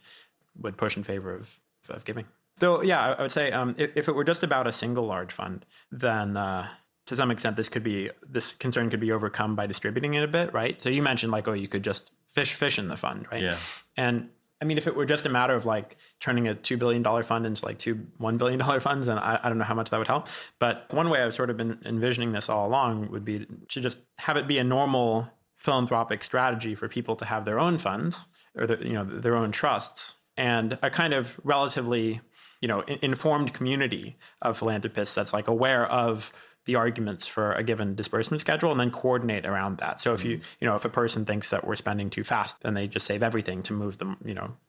would push in favor of giving. Though, yeah, I would say if it were just about a single large fund, then to some extent this concern could be overcome by distributing it a bit, right? So you mentioned like, you could just fish in the fund, right? Yeah. And I mean, if it were just a matter of like turning a $2 billion fund into like two $1 billion funds, then I don't know how much that would help. But one way I've sort of been envisioning this all along would be to just have it be a normal philanthropic strategy for people to have their own funds or their own trusts, and a kind of relatively informed community of philanthropists that's like aware of the arguments for a given disbursement schedule and then coordinate around that. So if if a person thinks that we're spending too fast, then they just save everything to move them,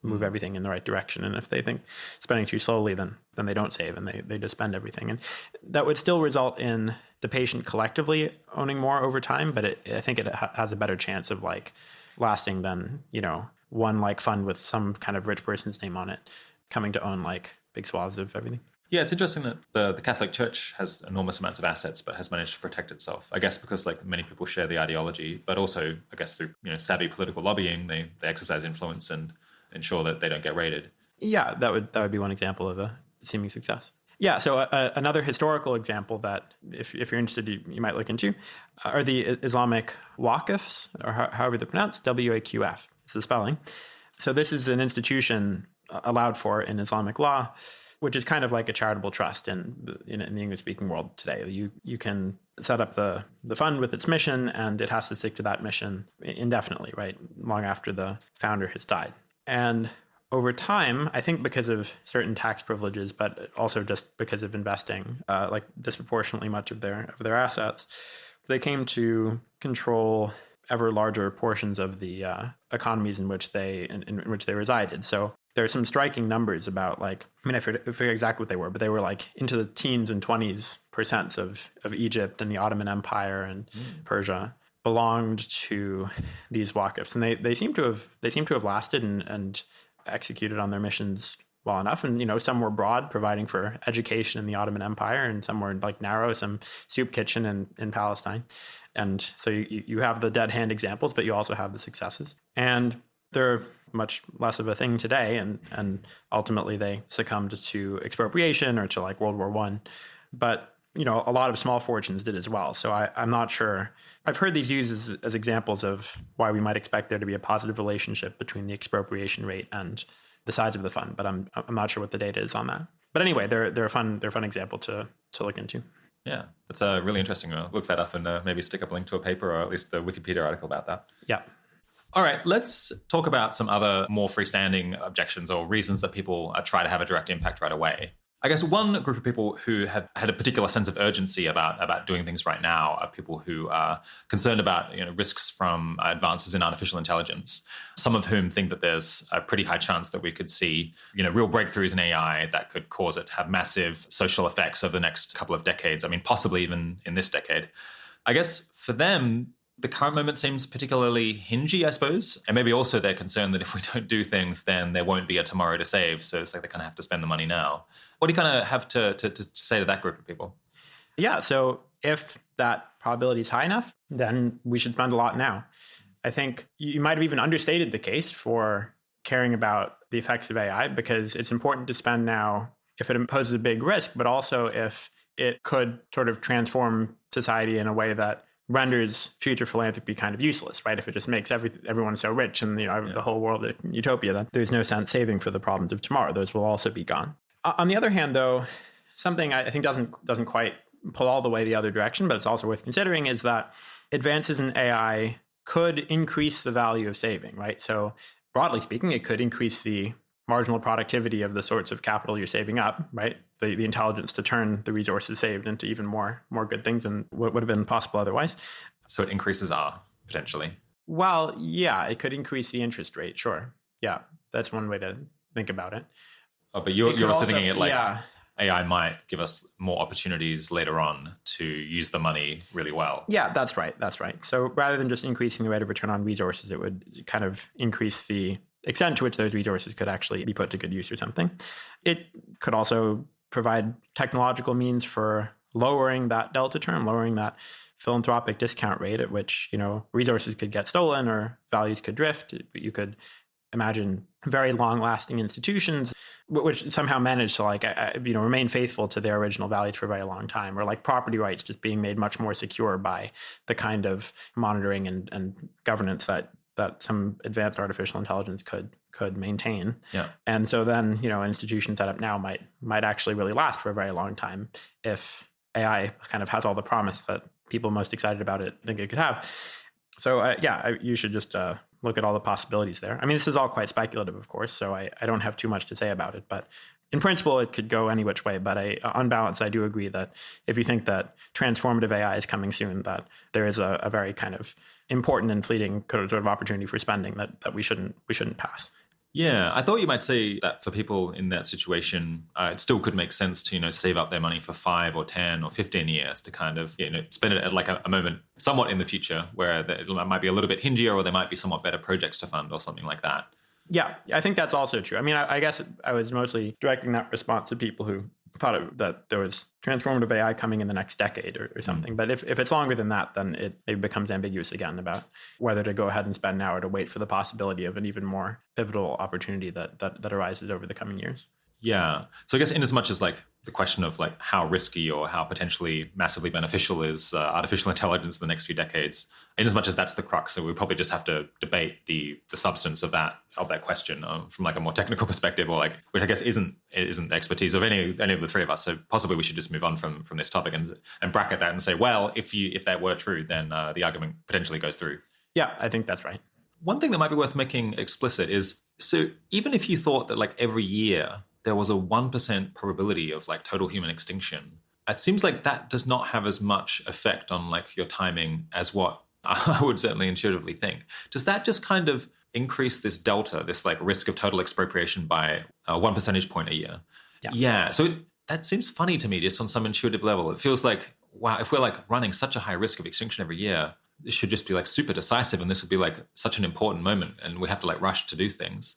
move everything in the right direction. And if they think spending too slowly, then they don't save and they just spend everything. And that would still result in the patient collectively owning more over time, but I think it has a better chance of lasting than, one fund with some kind of rich person's name on it coming to own big swaths of everything. Yeah, it's interesting that the Catholic Church has enormous amounts of assets, but has managed to protect itself. I guess because many people share the ideology, but also I guess through savvy political lobbying, they exercise influence and ensure that they don't get raided. Yeah, that would be one example of a seeming success. Yeah, so another historical example that if you're interested, you might look into are the Islamic Waqfs, or however they're pronounced, WAQF. It's the spelling. So this is an institution allowed for in Islamic law, which is kind of like a charitable trust in the English-speaking world today. You can set up the fund with its mission, and it has to stick to that mission indefinitely, right? Long after the founder has died. And over time, I think because of certain tax privileges, but also just because of investing disproportionately much of their assets, they came to control ever larger portions of the economies in which they resided. So there are some striking numbers about I forget exactly what they were, but they were into the teens and 20% of Egypt and the Ottoman Empire and Persia belonged to these Waqfs, and they seem to have lasted and executed on their missions well enough. And some were broad, providing for education in the Ottoman Empire, and some were narrow, some soup kitchen in Palestine. And so you have the dead hand examples, but you also have the successes. And they're much less of a thing today, and ultimately they succumbed to expropriation or to World War I. But a lot of small fortunes did as well. So I'm not sure. I've heard these used as examples of why we might expect there to be a positive relationship between the expropriation rate and the size of the fund, but I'm not sure what the data is on that. But anyway, they're a fun example to look into. Yeah, that's really interesting. I'll look that up and maybe stick up a link to a paper or at least the Wikipedia article about that. Yeah. All right, let's talk about some other more freestanding objections or reasons that people try to have a direct impact right away. I guess one group of people who have had a particular sense of urgency about doing things right now are people who are concerned about risks from advances in artificial intelligence, some of whom think that there's a pretty high chance that we could see real breakthroughs in AI that could cause it to have massive social effects over the next couple of decades. I mean, possibly even in this decade. I guess for them, the current moment seems particularly hingy, I suppose. And maybe also they're concerned that if we don't do things, then there won't be a tomorrow to save. So it's they kind of have to spend the money now. What do you kind of have to say to that group of people? Yeah, so if that probability is high enough, then we should spend a lot now. I think you might have even understated the case for caring about the effects of AI, because it's important to spend now if it imposes a big risk, but also if it could sort of transform society in a way that renders future philanthropy kind of useless, right? If it just makes everyone so rich and the whole world a utopia, that there's no sense saving for the problems of tomorrow. Those will also be gone. On the other hand, though, something I think doesn't quite pull all the way the other direction, but it's also worth considering, is that advances in AI could increase the value of saving, right? So broadly speaking, it could increase the marginal productivity of the sorts of capital you're saving up, right? The intelligence to turn the resources saved into even more good things than what would have been possible otherwise. So it increases R, potentially. Well, yeah, it could increase the interest rate, sure. Yeah, that's one way to think about it. Oh, but you're also thinking it yeah. AI might give us more opportunities later on to use the money really well. Yeah, that's right. So rather than just increasing the rate of return on resources, it would kind of increase the extent to which those resources could actually be put to good use or something. It could also provide technological means for lowering that delta term, lowering that philanthropic discount rate at which, resources could get stolen or values could drift. You could imagine very long-lasting institutions which somehow manage to remain faithful to their original values for a very long time, or property rights just being made much more secure by the kind of monitoring and governance that some advanced artificial intelligence could maintain. Yeah. And so then, institutions set up now might actually really last for a very long time if AI kind of has all the promise that people most excited about it think it could have. So you should just look at all the possibilities there. I mean, this is all quite speculative, of course, so I don't have too much to say about it, but in principle, it could go any which way. But on balance, I do agree that if you think that transformative AI is coming soon, that there is a very kind of important and fleeting sort of opportunity for spending that we shouldn't pass. Yeah, I thought you might say that for people in that situation, it still could make sense to, save up their money for 5 or 10 or 15 years to kind of, spend it at like a moment somewhat in the future where it might be a little bit hingier or there might be somewhat better projects to fund or something like that. Yeah, I think that's also true. I mean, I guess I was mostly directing that response to people who thought that there was transformative AI coming in the next decade or something. But if it's longer than that, then it becomes ambiguous again about whether to go ahead and spend now or to wait for the possibility of an even more pivotal opportunity that arises over the coming years. Yeah. So I guess in as much as like the question of like how risky or how potentially massively beneficial is artificial intelligence in the next few decades, in as much as that's the crux, so we probably just have to debate the substance of that question from like a more technical perspective, or like, which I guess isn't the expertise of any of the three of us. So possibly we should just move on from this topic and bracket that and say, well, if that were true, then the argument potentially goes through. Yeah, I think that's right. One thing that might be worth making explicit is, so even if you thought that like every year there was a 1% probability of like total human extinction, it seems like that does not have as much effect on like your timing as what I would certainly intuitively think. Does that just kind of increase this delta, this like risk of total expropriation by 1 percentage point a year? Yeah. So that seems funny to me just on some intuitive level. It feels like, wow, if we're like running such a high risk of extinction every year, this should just be like super decisive and this would be like such an important moment and we have to like rush to do things.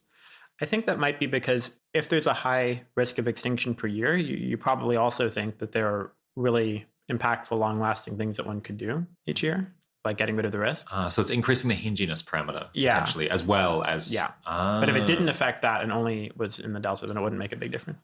I think that might be because if there's a high risk of extinction per year, you probably also think that there are really impactful, long-lasting things that one could do each year, like getting rid of the risks. So it's increasing the hinginess parameter, potentially, as well as... Yeah. But if it didn't affect that and only was in the delta, then it wouldn't make a big difference.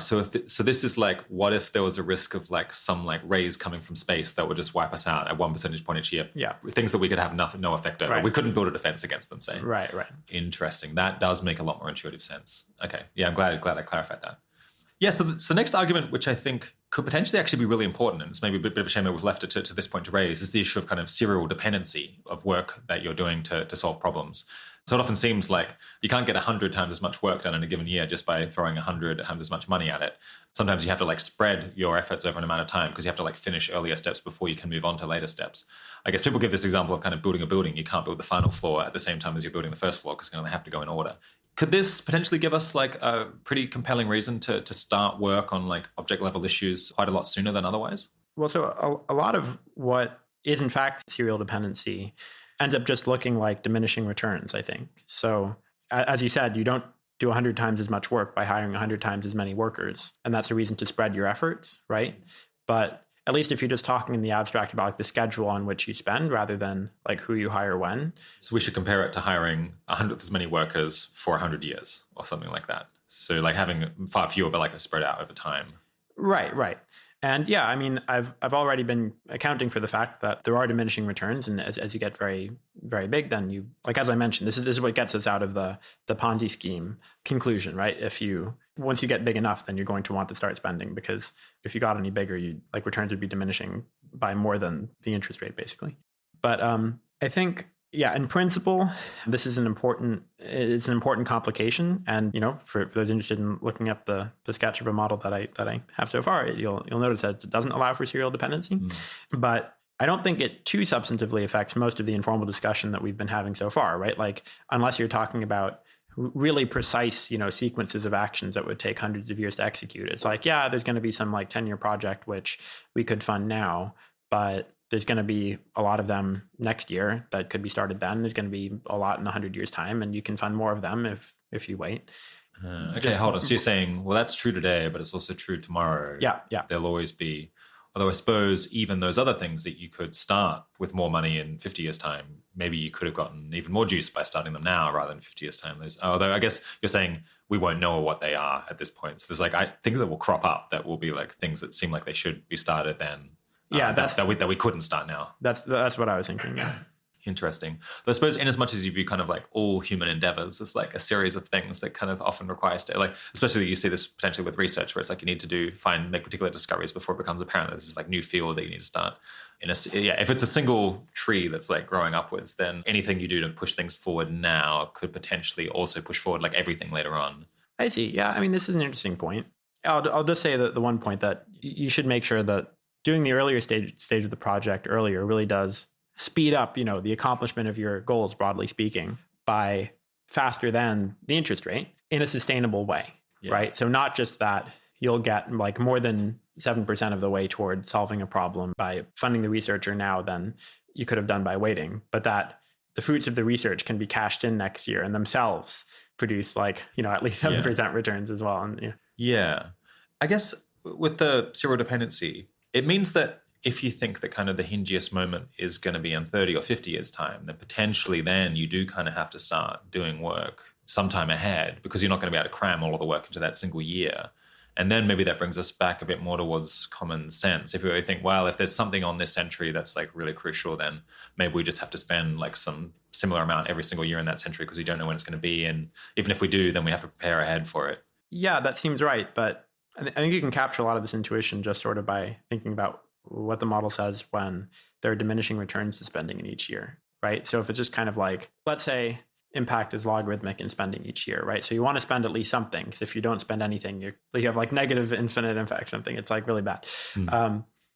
So this is like, what if there was a risk of like some like rays coming from space that would just wipe us out at 1 percentage point each year? Yeah. Things that we could have no effect over. Right. We couldn't build a defense against them, say. Right. Interesting. That does make a lot more intuitive sense. Okay. Yeah, I'm glad I clarified that. Yeah, so the next argument, which I think could potentially actually be really important, and it's maybe a bit of a shame that we've left it to this point to raise, is the issue of kind of serial dependency of work that you're doing to solve problems. So it often seems like you can't get 100 times as much work done in a given year just by throwing 100 times as much money at it. Sometimes you have to like spread your efforts over an amount of time because you have to like finish earlier steps before you can move on to later steps. I guess people give this example of kind of building a building. You can't build the final floor at the same time as you're building the first floor because it's going to have to go in order. Could this potentially give us like a pretty compelling reason to start work on like object level issues quite a lot sooner than otherwise? Well, so a lot of what is in fact serial dependency ends up just looking like diminishing returns, I think. So as you said, you don't do 100 times as much work by hiring 100 times as many workers. And that's a reason to spread your efforts, right? But at least if you're just talking in the abstract about like the schedule on which you spend rather than like who you hire when. So we should compare it to hiring 100th as many workers for 100 years or something like that. So like having far fewer, but like spread out over time. Right. And yeah, I mean, I've already been accounting for the fact that there are diminishing returns. And as you get very, very big, then you, like, as I mentioned, this is what gets us out of the Ponzi scheme conclusion, right? Once you get big enough, then you're going to want to start spending because if you got any bigger, returns would be diminishing by more than the interest rate, basically. But I think, yeah, in principle, this is an important complication. And, for those interested in looking up the sketch of a model that I have so far, you'll notice that it doesn't allow for serial dependency. But I don't think it too substantively affects most of the informal discussion that we've been having so far, right? Like, unless you're talking about really precise, sequences of actions that would take hundreds of years to execute. It's like, yeah, there's going to be some like 10-year project, which we could fund now, but there's going to be a lot of them next year that could be started then. There's going to be a lot in 100 years' time, and you can fund more of them if you wait. Okay, hold on. So you're saying, well, that's true today, but it's also true tomorrow. Yeah. There'll always be, although I suppose even those other things that you could start with more money in 50 years' time, maybe you could have gotten even more juice by starting them now rather than 50 years' time. Although I guess you're saying we won't know what they are at this point. So there's like things that will crop up that will be like things that seem like they should be started then. That we couldn't start now. That's what I was thinking. Yeah. Interesting. But I suppose in as much as you view kind of like all human endeavors as like a series of things that kind of often require like, especially you see this potentially with research where it's like you need to make particular discoveries before it becomes apparent that this is like new field that you need to start. If it's a single tree that's like growing upwards, then anything you do to push things forward now could potentially also push forward like everything later on. I see. Yeah, I mean, this is an interesting point. I'll just say that the one point that you should make sure that doing the earlier stage of the project earlier really does speed up, the accomplishment of your goals, broadly speaking, by faster than the interest rate in a sustainable way, right? So not just that you'll get like more than 7% of the way toward solving a problem by funding the researcher now than you could have done by waiting, but that the fruits of the research can be cashed in next year and themselves produce like, at least 7% returns as well. And yeah. I guess with the zero dependency, it means that if you think that kind of the hingiest moment is going to be in 30 or 50 years' time, then potentially then you do kind of have to start doing work sometime ahead because you're not going to be able to cram all of the work into that single year. And then maybe that brings us back a bit more towards common sense. If we really think, well, if there's something on this century that's like really crucial, then maybe we just have to spend like some similar amount every single year in that century because we don't know when it's going to be. And even if we do, then we have to prepare ahead for it. Yeah, that seems right. But I think you can capture a lot of this intuition just sort of by thinking about what the model says when there are diminishing returns to spending in each year, right? So if it's just kind of like, let's say impact is logarithmic in spending each year, right? So you want to spend at least something, because if you don't spend anything, you have like negative infinite impact something. It's like really bad.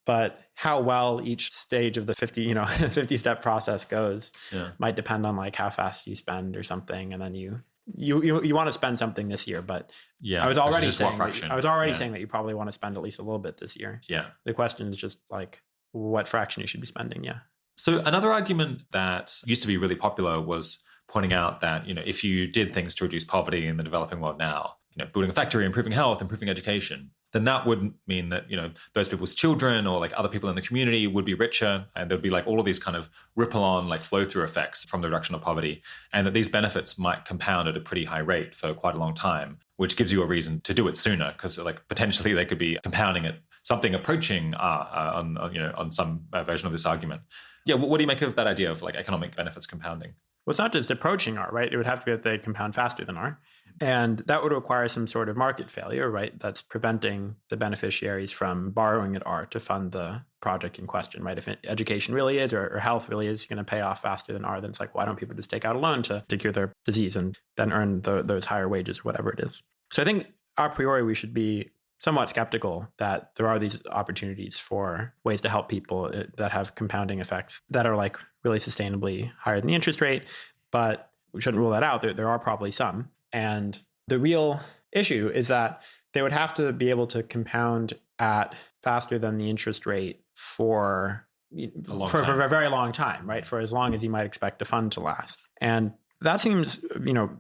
But how well each stage of the 50 step process goes might depend on like how fast you spend or something. And then you want to spend something this year, but I was already saying that you probably want to spend at least a little bit this year. Yeah. The question is just like what fraction you should be spending. Yeah. So another argument that used to be really popular was pointing out that, if you did things to reduce poverty in the developing world now, building a factory, improving health, improving education, then that would mean that, those people's children or like other people in the community would be richer. And there'd be like all of these kind of ripple on like flow through effects from the reduction of poverty. And that these benefits might compound at a pretty high rate for quite a long time, which gives you a reason to do it sooner because like potentially they could be compounding at something approaching on some version of this argument. Yeah. What do you make of that idea of like economic benefits compounding? Well, it's not just approaching R, right? It would have to be that they compound faster than R. And that would require some sort of market failure, right? That's preventing the beneficiaries from borrowing at R to fund the project in question, right? If education really is or health really is going to pay off faster than R, then it's like, why don't people just take out a loan to cure their disease and then earn those higher wages or whatever it is? So I think a priori we should be somewhat skeptical that there are these opportunities for ways to help people that have compounding effects that are like really sustainably higher than the interest rate, but we shouldn't rule that out. There are probably some. And the real issue is that they would have to be able to compound at faster than the interest rate for a very long time, right? For as long as you might expect a fund to last. And that seems,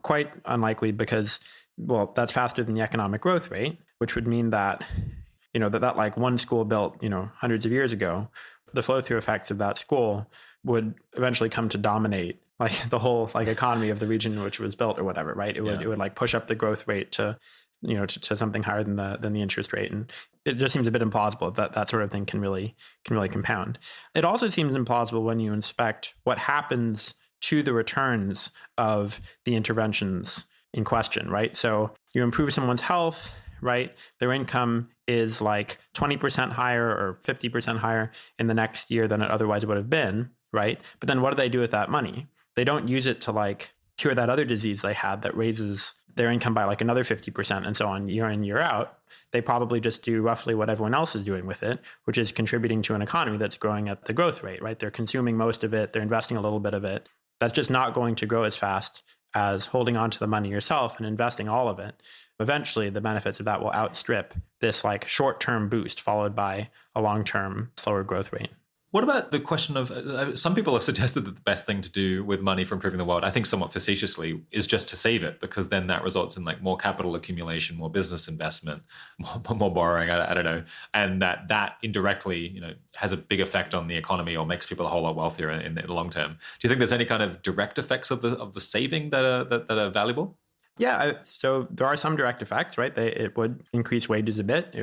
quite unlikely because, well, that's faster than the economic growth rate, which would mean that, that like one school built, hundreds of years ago, the flow through effects of that school would eventually come to dominate like the whole like economy of the region in which it was built or whatever, right? It would like push up the growth rate to, to something higher than the interest rate. And it just seems a bit implausible that sort of thing can really compound. It also seems implausible when you inspect what happens to the returns of the interventions in question, right? So you improve someone's health, right? Their income is like 20% higher or 50% higher in the next year than it otherwise would have been, right? But then what do they do with that money? They don't use it to like cure that other disease they had that raises their income by like another 50% and so on year in, year out. They probably just do roughly what everyone else is doing with it, which is contributing to an economy that's growing at the growth rate, right? They're consuming most of it. They're investing a little bit of it. That's just not going to grow as fast as holding on to the money yourself and investing all of it. Eventually, the benefits of that will outstrip this like short-term boost followed by a long-term slower growth rate. What about the question of, some people have suggested that the best thing to do with money for improving the world, I think somewhat facetiously, is just to save it, because then that results in like more capital accumulation, more business investment, more borrowing, I don't know. And that indirectly, has a big effect on the economy or makes people a whole lot wealthier in the long term. Do you think there's any kind of direct effects of the saving that are valuable? Yeah, so there are some direct effects, right? It would increase wages a bit,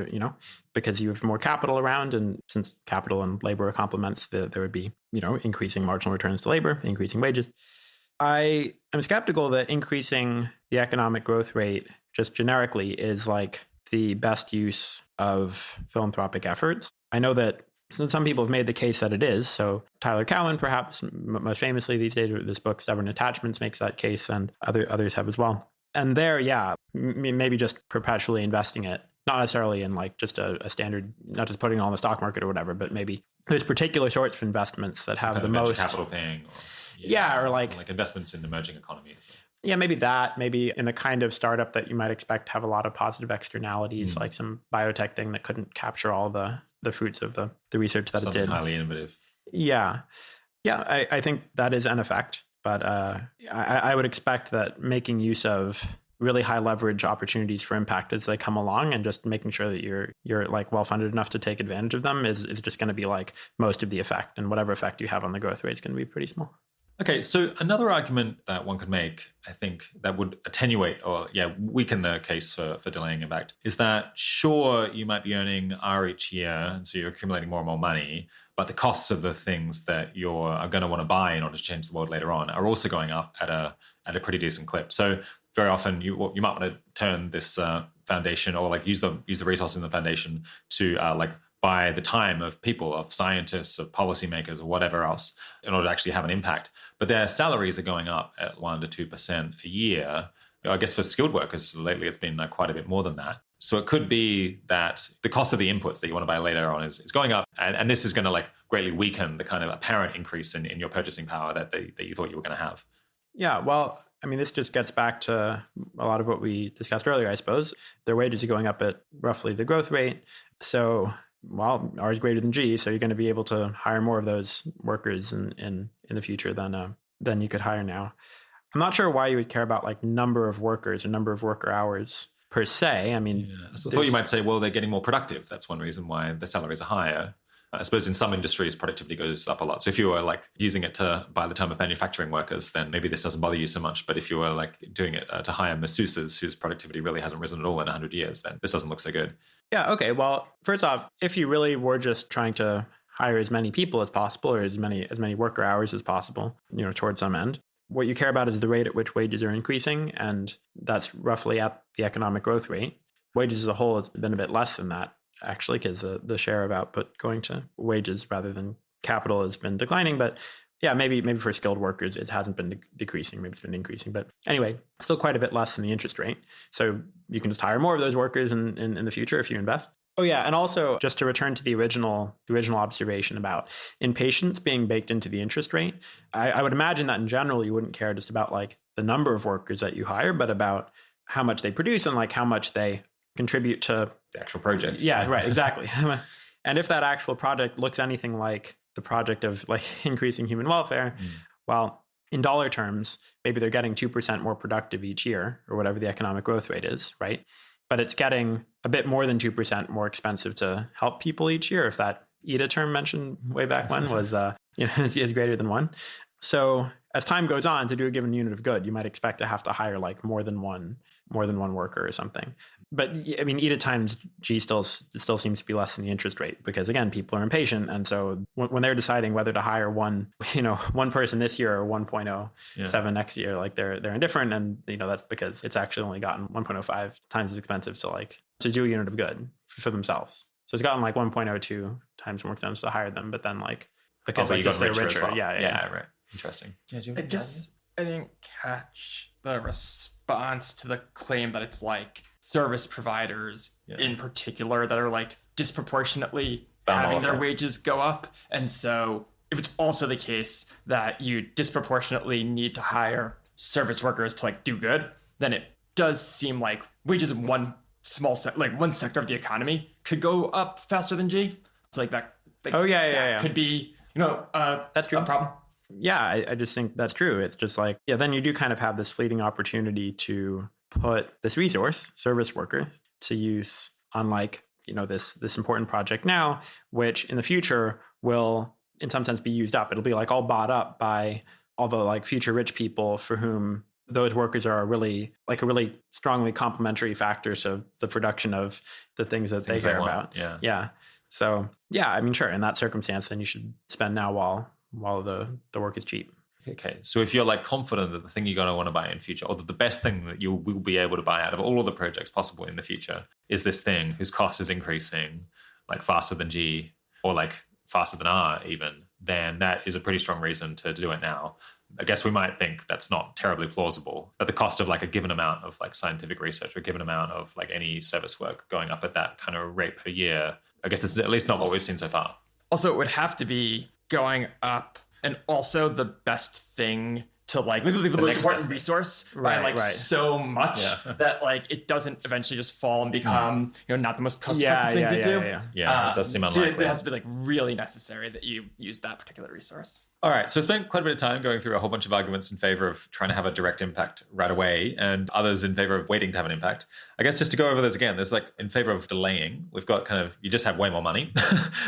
because you have more capital around, and since capital and labor are complements, there would be, increasing marginal returns to labor, increasing wages. I am skeptical that increasing the economic growth rate just generically is like the best use of philanthropic efforts. I know that some people have made the case that it is. So Tyler Cowen, perhaps most famously these days, this book, Stubborn Attachments, makes that case, and others have as well. And there, yeah, maybe just perpetually investing it, not necessarily in like just a standard, not just putting it on the stock market or whatever, but maybe there's particular sorts of investments that have the most capital thing. Or like investments in emerging economies. Yeah, maybe in the kind of startup that you might expect to have a lot of positive externalities, like some biotech thing that couldn't capture all the fruits of the research that Something it did. Highly innovative. Yeah. I think that is an effect, but I would expect that making use of really high leverage opportunities for impact as they come along and just making sure that you're like well funded enough to take advantage of them is just going to be like most of the effect, and whatever effect you have on the growth rate is going to be pretty small. Okay, so another argument that one could make, I think, that would attenuate or weaken the case for delaying impact is that sure, you might be earning R each year, and so you're accumulating more and more money, but the costs of the things that you are going to want to buy in order to change the world later on are also going up at a pretty decent clip. So very often you might want to turn this foundation or like use the resources in the foundation to buy the time of people, of scientists, of policymakers, or whatever else, in order to actually have an impact. But their salaries are going up at 1% to 2% a year. I guess for skilled workers, lately it's been quite a bit more than that. So it could be that the cost of the inputs that you want to buy later on is going up. And this is going to greatly weaken the kind of apparent increase in your purchasing power that you thought you were going to have. Yeah, well, I mean, this just gets back to a lot of what we discussed earlier, I suppose. Their wages are going up at roughly the growth rate. So R is greater than G, so you're going to be able to hire more of those workers in the future than you could hire now. I'm not sure why you would care about like number of workers or number of worker hours per se. I mean, so I thought you might say, well, they're getting more productive. That's one reason why the salaries are higher. I suppose in some industries, productivity goes up a lot. So if you were using it to buy the time of manufacturing workers, then maybe this doesn't bother you so much. But if you were doing it to hire masseuses whose productivity really hasn't risen at all in 100 years, then this doesn't look so good. Yeah, okay. Well, first off, if you really were just trying to hire as many people as possible or as many worker hours as possible, towards some end, what you care about is the rate at which wages are increasing, and that's roughly at the economic growth rate. Wages as a whole has been a bit less than that, actually, because the share of output going to wages rather than capital has been declining. But yeah, maybe for skilled workers, it hasn't been decreasing. Maybe it's been increasing. But anyway, still quite a bit less than the interest rate. So you can just hire more of those workers in the future if you invest. Oh, yeah. And also, just to return to the original observation about impatience being baked into the interest rate, I would imagine that in general, you wouldn't care just about the number of workers that you hire, but about how much they produce and how much they contribute to the actual project. Yeah, right. Exactly. And if that actual project looks anything like the project of increasing human welfare, well, in dollar terms, maybe they're getting 2% more productive each year or whatever the economic growth rate is, right? But it's getting a bit more than 2% more expensive to help people each year. If that EDA term mentioned way back when was, is greater than 1. So as time goes on, to do a given unit of good, you might expect to have to hire more than one worker or something. But I mean, EDA times G still seems to be less than the interest rate because, again, people are impatient. And so when they're deciding whether to hire one person this year or 1.07 next year, they're indifferent. And, that's because it's actually only gotten 1.05 times as expensive to do a unit of good for themselves. So it's gotten 1.02 times more expensive to hire them. But then because they're richer. Well. Yeah, right. Interesting. I guess I didn't catch the response to the claim that it's service providers in particular that are disproportionately having their wages go up. And so if it's also the case that you disproportionately need to hire service workers to do good, then it does seem like wages in one small one sector of the economy could go up faster than G. It's that. Could be, that's true. A problem. Yeah, I just think that's true. It's just then you do kind of have this fleeting opportunity to put this resource, service worker, to use on this important project now, which in the future will in some sense be used up. It'll be all bought up by all the future rich people for whom those workers are really a really strongly complementary factor to the production of the things that they care about. Yeah. So yeah, I mean, sure. In that circumstance, then you should spend now while the work is cheap. Okay, so if you're confident that the thing you're going to want to buy in future, or that the best thing that you will be able to buy out of all of the projects possible in the future is this thing whose cost is increasing faster than G or faster than R even, then that is a pretty strong reason to do it now. I guess we might think that's not terribly plausible, at the cost of like a given amount of like scientific research or a given amount of like any service work going up at that kind of rate per year. I guess it's at least not what we've seen so far. Also, it would have to be going up and also the best thing to like literally the most important resource by like so much that like it doesn't eventually just fall and become not the most cost-effective thing to do. Yeah, it does seem unlikely. It has to be like really necessary that you use that particular resource. All right, so I spent quite a bit of time going through a whole bunch of arguments in favor of trying to have a direct impact right away and others in favor of waiting to have an impact. I guess just to go over those again, there's like in favor of delaying, we've got kind of, you just have way more money,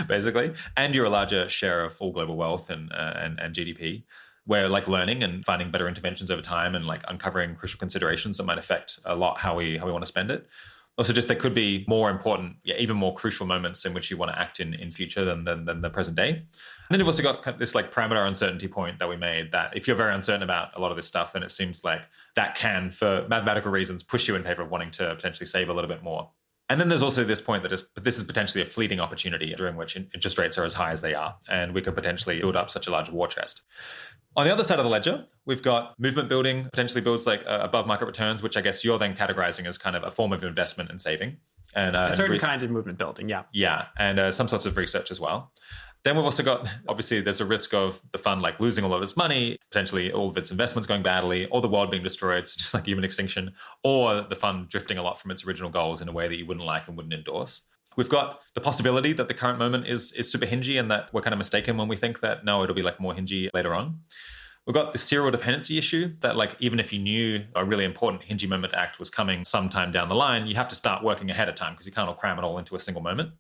basically, and you're a larger share of all global wealth and GDP. We're like learning and finding better interventions over time and like uncovering crucial considerations that might affect a lot how we want to spend it. Also, just there could be more important, even more crucial moments in which you want to act in future than the present day. And then you've also got this like parameter uncertainty point that we made, that if you're very uncertain about a lot of this stuff, then it seems like that can, for mathematical reasons, push you in favor of wanting to potentially save a little bit more. And then there's also this point that this is potentially a fleeting opportunity during which interest rates are as high as they are, and we could potentially build up such a large war chest. On the other side of the ledger, we've got movement building, potentially builds like above market returns, which I guess you're then categorizing as kind of a form of investment and saving. And certain kinds of movement building, yeah. Yeah, and some sorts of research as well. Then we've also got, obviously, there's a risk of the fund like losing all of its money, potentially all of its investments going badly, or the world being destroyed, so just like human extinction, or the fund drifting a lot from its original goals in a way that you wouldn't like and wouldn't endorse. We've got the possibility that the current moment is super hingy and that we're kind of mistaken when we think that, no, it'll be like more hingy later on. We've got the serial dependency issue that like even if you knew a really important hingy moment to act was coming sometime down the line, you have to start working ahead of time because you can't all cram it all into a single moment.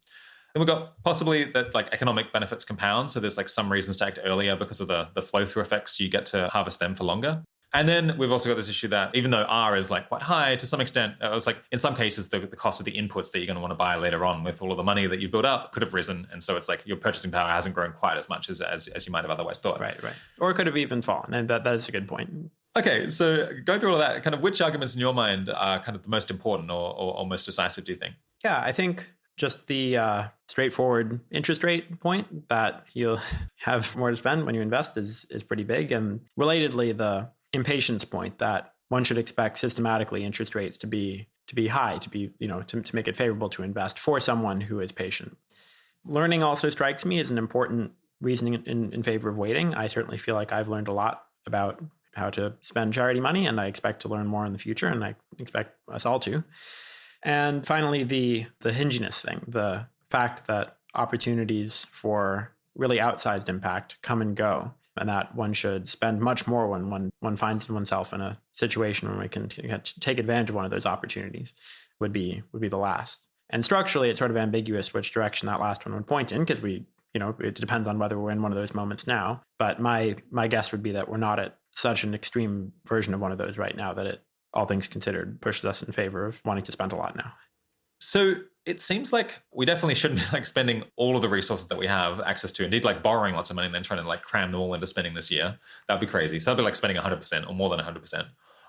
Then we've got possibly that like economic benefits compound. So there's like some reasons to act earlier because of the flow-through effects. You get to harvest them for longer. And then we've also got this issue that even though R is like quite high, to some extent, it was like in some cases, the cost of the inputs that you're going to want to buy later on with all of the money that you've built up could have risen. And so it's like your purchasing power hasn't grown quite as much as you might have otherwise thought. Right. Or it could have even fallen. And that is a good point. Okay, so going through all of that, kind of which arguments in your mind are kind of the most important or most decisive, do you think? Yeah, I think just the straightforward interest rate point that you'll have more to spend when you invest is pretty big. And relatedly, the impatience point that one should expect systematically interest rates to be high, to be, to make it favorable to invest for someone who is patient. Learning also strikes me as an important reasoning in favor of waiting. I certainly feel like I've learned a lot about how to spend charity money, and I expect to learn more in the future, and I expect us all to. And finally, the hinginess thing, the fact that opportunities for really outsized impact come and go, and that one should spend much more when one finds oneself in a situation where we can take advantage of one of those opportunities would be the last. And structurally, it's sort of ambiguous which direction that last one would point in, because it depends on whether we're in one of those moments now. But my guess would be that we're not at such an extreme version of one of those right now that it, all things considered, pushes us in favor of wanting to spend a lot now. So it seems like we definitely shouldn't be like spending all of the resources that we have access to, indeed like borrowing lots of money and then trying to like cram them all into spending this year. That'd be crazy. So that'd be like spending 100% or more than 100%.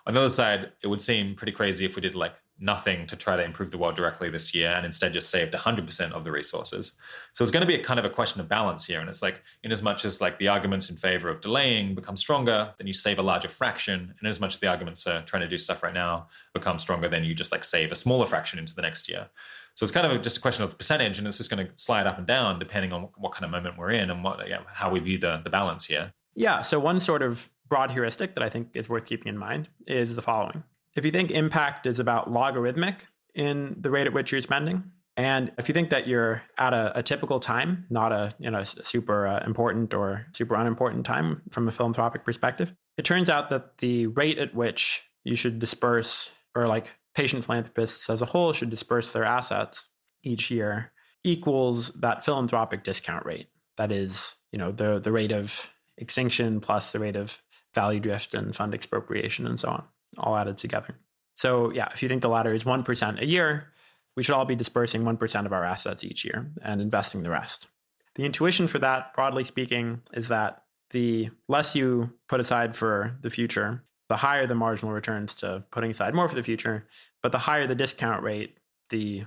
On the other side, it would seem pretty crazy if we did like nothing to try to improve the world directly this year and instead just saved 100% of the resources. So it's going to be a kind of a question of balance here. And it's like, in as much as like the arguments in favor of delaying become stronger, then you save a larger fraction. And as much as the arguments for trying to do stuff right now become stronger, then you just like save a smaller fraction into the next year. So it's kind of just a question of the percentage, and it's just going to slide up and down depending on what kind of moment we're in and how we view the balance here. Yeah. So one sort of broad heuristic that I think is worth keeping in mind is the following. If you think impact is about logarithmic in the rate at which you're spending, and if you think that you're at a typical time, not a super important or super unimportant time from a philanthropic perspective, it turns out that the rate at which you should disperse, or like patient philanthropists as a whole should disperse their assets each year, equals that philanthropic discount rate. That is, the rate of extinction plus the rate of value drift and fund expropriation and so on, all added together. So yeah, if you think the latter is 1% a year, we should all be dispersing 1% of our assets each year and investing the rest. The intuition for that, broadly speaking, is that the less you put aside for the future, the higher the marginal returns to putting aside more for the future, but the higher the discount rate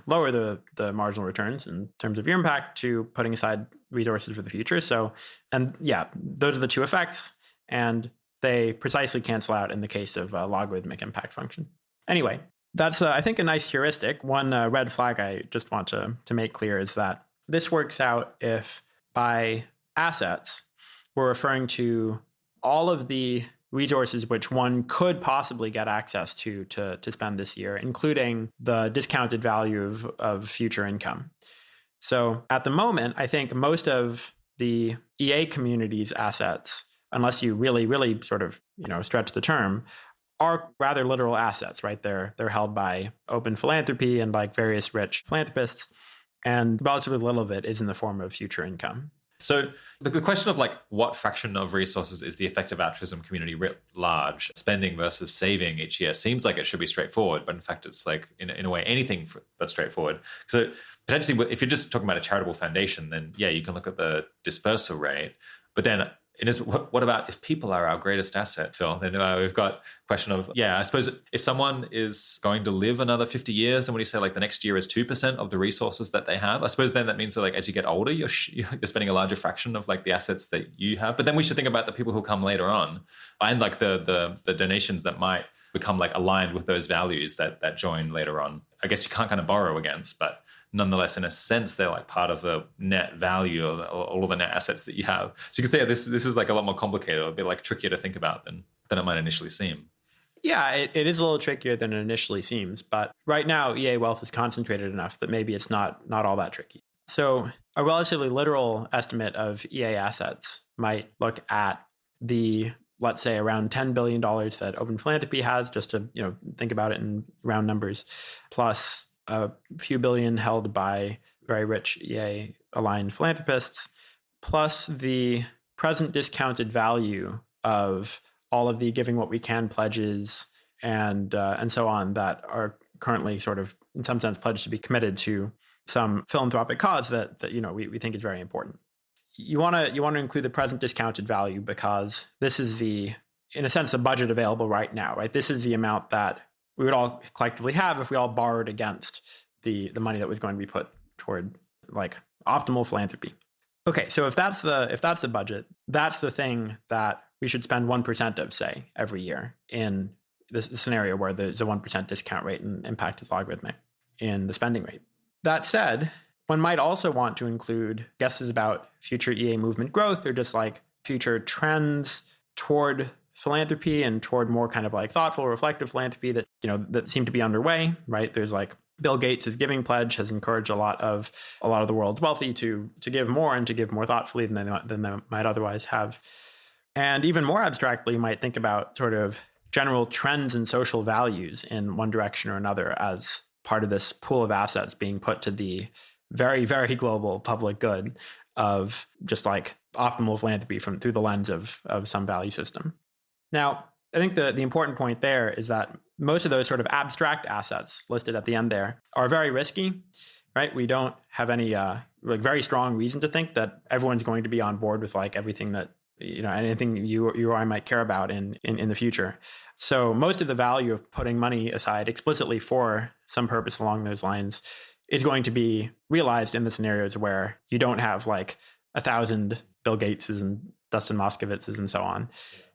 lower the marginal returns in terms of your impact to putting aside resources for the future. So, and yeah, those are the two effects, and they precisely cancel out in the case of a logarithmic impact function. Anyway, that's, I think, a nice heuristic. One red flag I just want to make clear is that this works out if by assets, we're referring to all of the resources which one could possibly get access to spend this year, including the discounted value of future income. So at the moment, I think most of the EA community's assets, unless you really, really sort of, stretch the term, are rather literal assets, right? They're held by open philanthropy and like various rich philanthropists, and relatively little of it is in the form of future income. So the question of like what fraction of resources is the effective altruism community writ large, spending versus saving each year, seems like it should be straightforward, but in fact it's like in a way anything but straightforward. So potentially if you're just talking about a charitable foundation, then yeah, you can look at the dispersal rate, but then what about if people are our greatest asset, Phil? Then we've got a question of, I suppose if someone is going to live another 50 years, and when you say like the next year is 2% of the resources that they have, I suppose then that means that like as you get older, you're spending a larger fraction of like the assets that you have. But then we should think about the people who come later on and like the donations that might become like aligned with those values that join later on. I guess you can't kind of borrow against, but nonetheless, in a sense, they're like part of the net value of all of the net assets that you have. So you can say this is like a lot more complicated, a bit like trickier to think about than it might initially seem. Yeah, it is a little trickier than it initially seems. But right now, EA wealth is concentrated enough that maybe it's not all that tricky. So a relatively literal estimate of EA assets might look at the, let's say, around $10 billion that open philanthropy has, just to think about it in round numbers, plus a few billion held by very rich EA-aligned philanthropists, plus the present discounted value of all of the Giving What We Can pledges and so on that are currently sort of, in some sense, pledged to be committed to some philanthropic cause that we think is very important. You want to include the present discounted value because this is in a sense, the budget available right now, right? This is the amount that we would all collectively have if we all borrowed against the money that was going to be put toward like optimal philanthropy. Okay, so if that's the budget, that's the thing that we should spend 1% of, say, every year in this scenario where there's a 1% discount rate and impact is logarithmic in the spending rate. That said, one might also want to include guesses about future EA movement growth or just like future trends toward philanthropy and toward more kind of like thoughtful, reflective philanthropy that seem to be underway, right? There's like Bill Gates' giving pledge has encouraged a lot of the world's wealthy to give more and to give more thoughtfully than they might otherwise have. And even more abstractly, you might think about sort of general trends and social values in one direction or another as part of this pool of assets being put to the very, very global public good of just like optimal philanthropy through the lens of some value system. Now, I think the important point there is that most of those sort of abstract assets listed at the end there are very risky, right? We don't have any like very strong reason to think that everyone's going to be on board with like everything that, anything you or I might care about in the future. So most of the value of putting money aside explicitly for some purpose along those lines is going to be realized in the scenarios where you don't have like 1,000 Bill Gateses and Dustin Moscovitzes and so on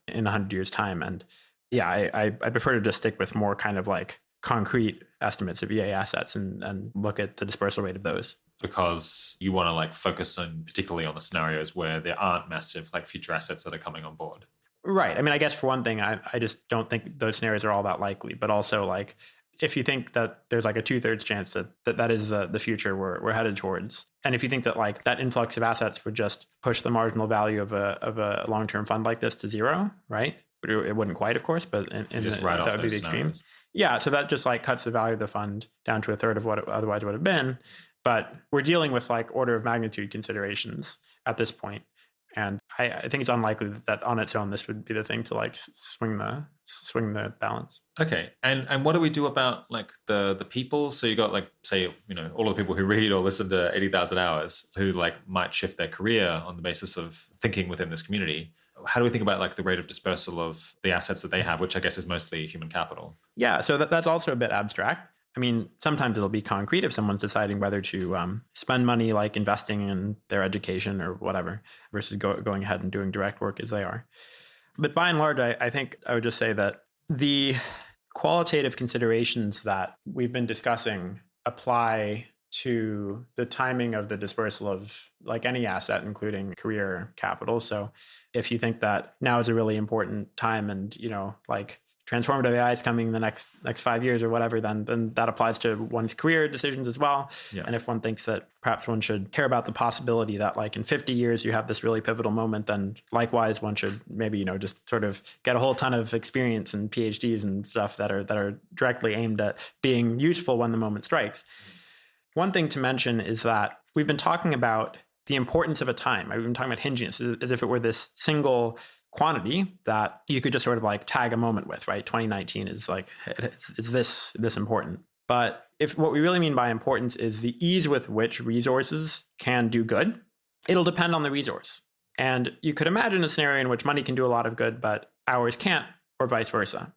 in 100 years' time. And yeah, I prefer to just stick with more kind of like concrete estimates of EA assets and look at the dispersal rate of those. Because you want to like focus on particularly on the scenarios where there aren't massive like future assets that are coming on board. Right. I mean, I guess for one thing, I just don't think those scenarios are all that likely. But also like if you think that there's like a 2/3 chance that is the future we're headed towards, and if you think that like that influx of assets would just push the marginal value of a long-term fund like this to zero, right? It wouldn't quite, of course, but that would be the extreme. Yeah, so that just like cuts the value of the fund down to 1/3 of what it otherwise would have been. But we're dealing with like order of magnitude considerations at this point. And I think it's unlikely that on its own, this would be the thing to like swing the balance. Okay. And what do we do about like the people? So you got like, say, all of the people who read or listen to 80,000 Hours who like might shift their career on the basis of thinking within this community. How do we think about like the rate of dispersal of the assets that they have, which I guess is mostly human capital? Yeah. So that's also a bit abstract. I mean, sometimes it'll be concrete if someone's deciding whether to spend money like investing in their education or whatever versus going ahead and doing direct work as they are. But by and large, I think I would just say that the qualitative considerations that we've been discussing apply to the timing of the dispersal of like any asset, including career capital. So if you think that now is a really important time and, like transformative AI is coming in the next 5 years or whatever, then that applies to one's career decisions as well. Yeah. And if one thinks that perhaps one should care about the possibility that like in 50 years you have this really pivotal moment, then likewise one should maybe, just sort of get a whole ton of experience and PhDs and stuff that are directly aimed at being useful when the moment strikes. One thing to mention is that we've been talking about the importance of a time. We've been talking about hinginess as if it were this single quantity that you could just sort of like tag a moment with, right? 2019 is like, is this important? But if what we really mean by importance is the ease with which resources can do good, it'll depend on the resource. And you could imagine a scenario in which money can do a lot of good, but hours can't, or vice versa.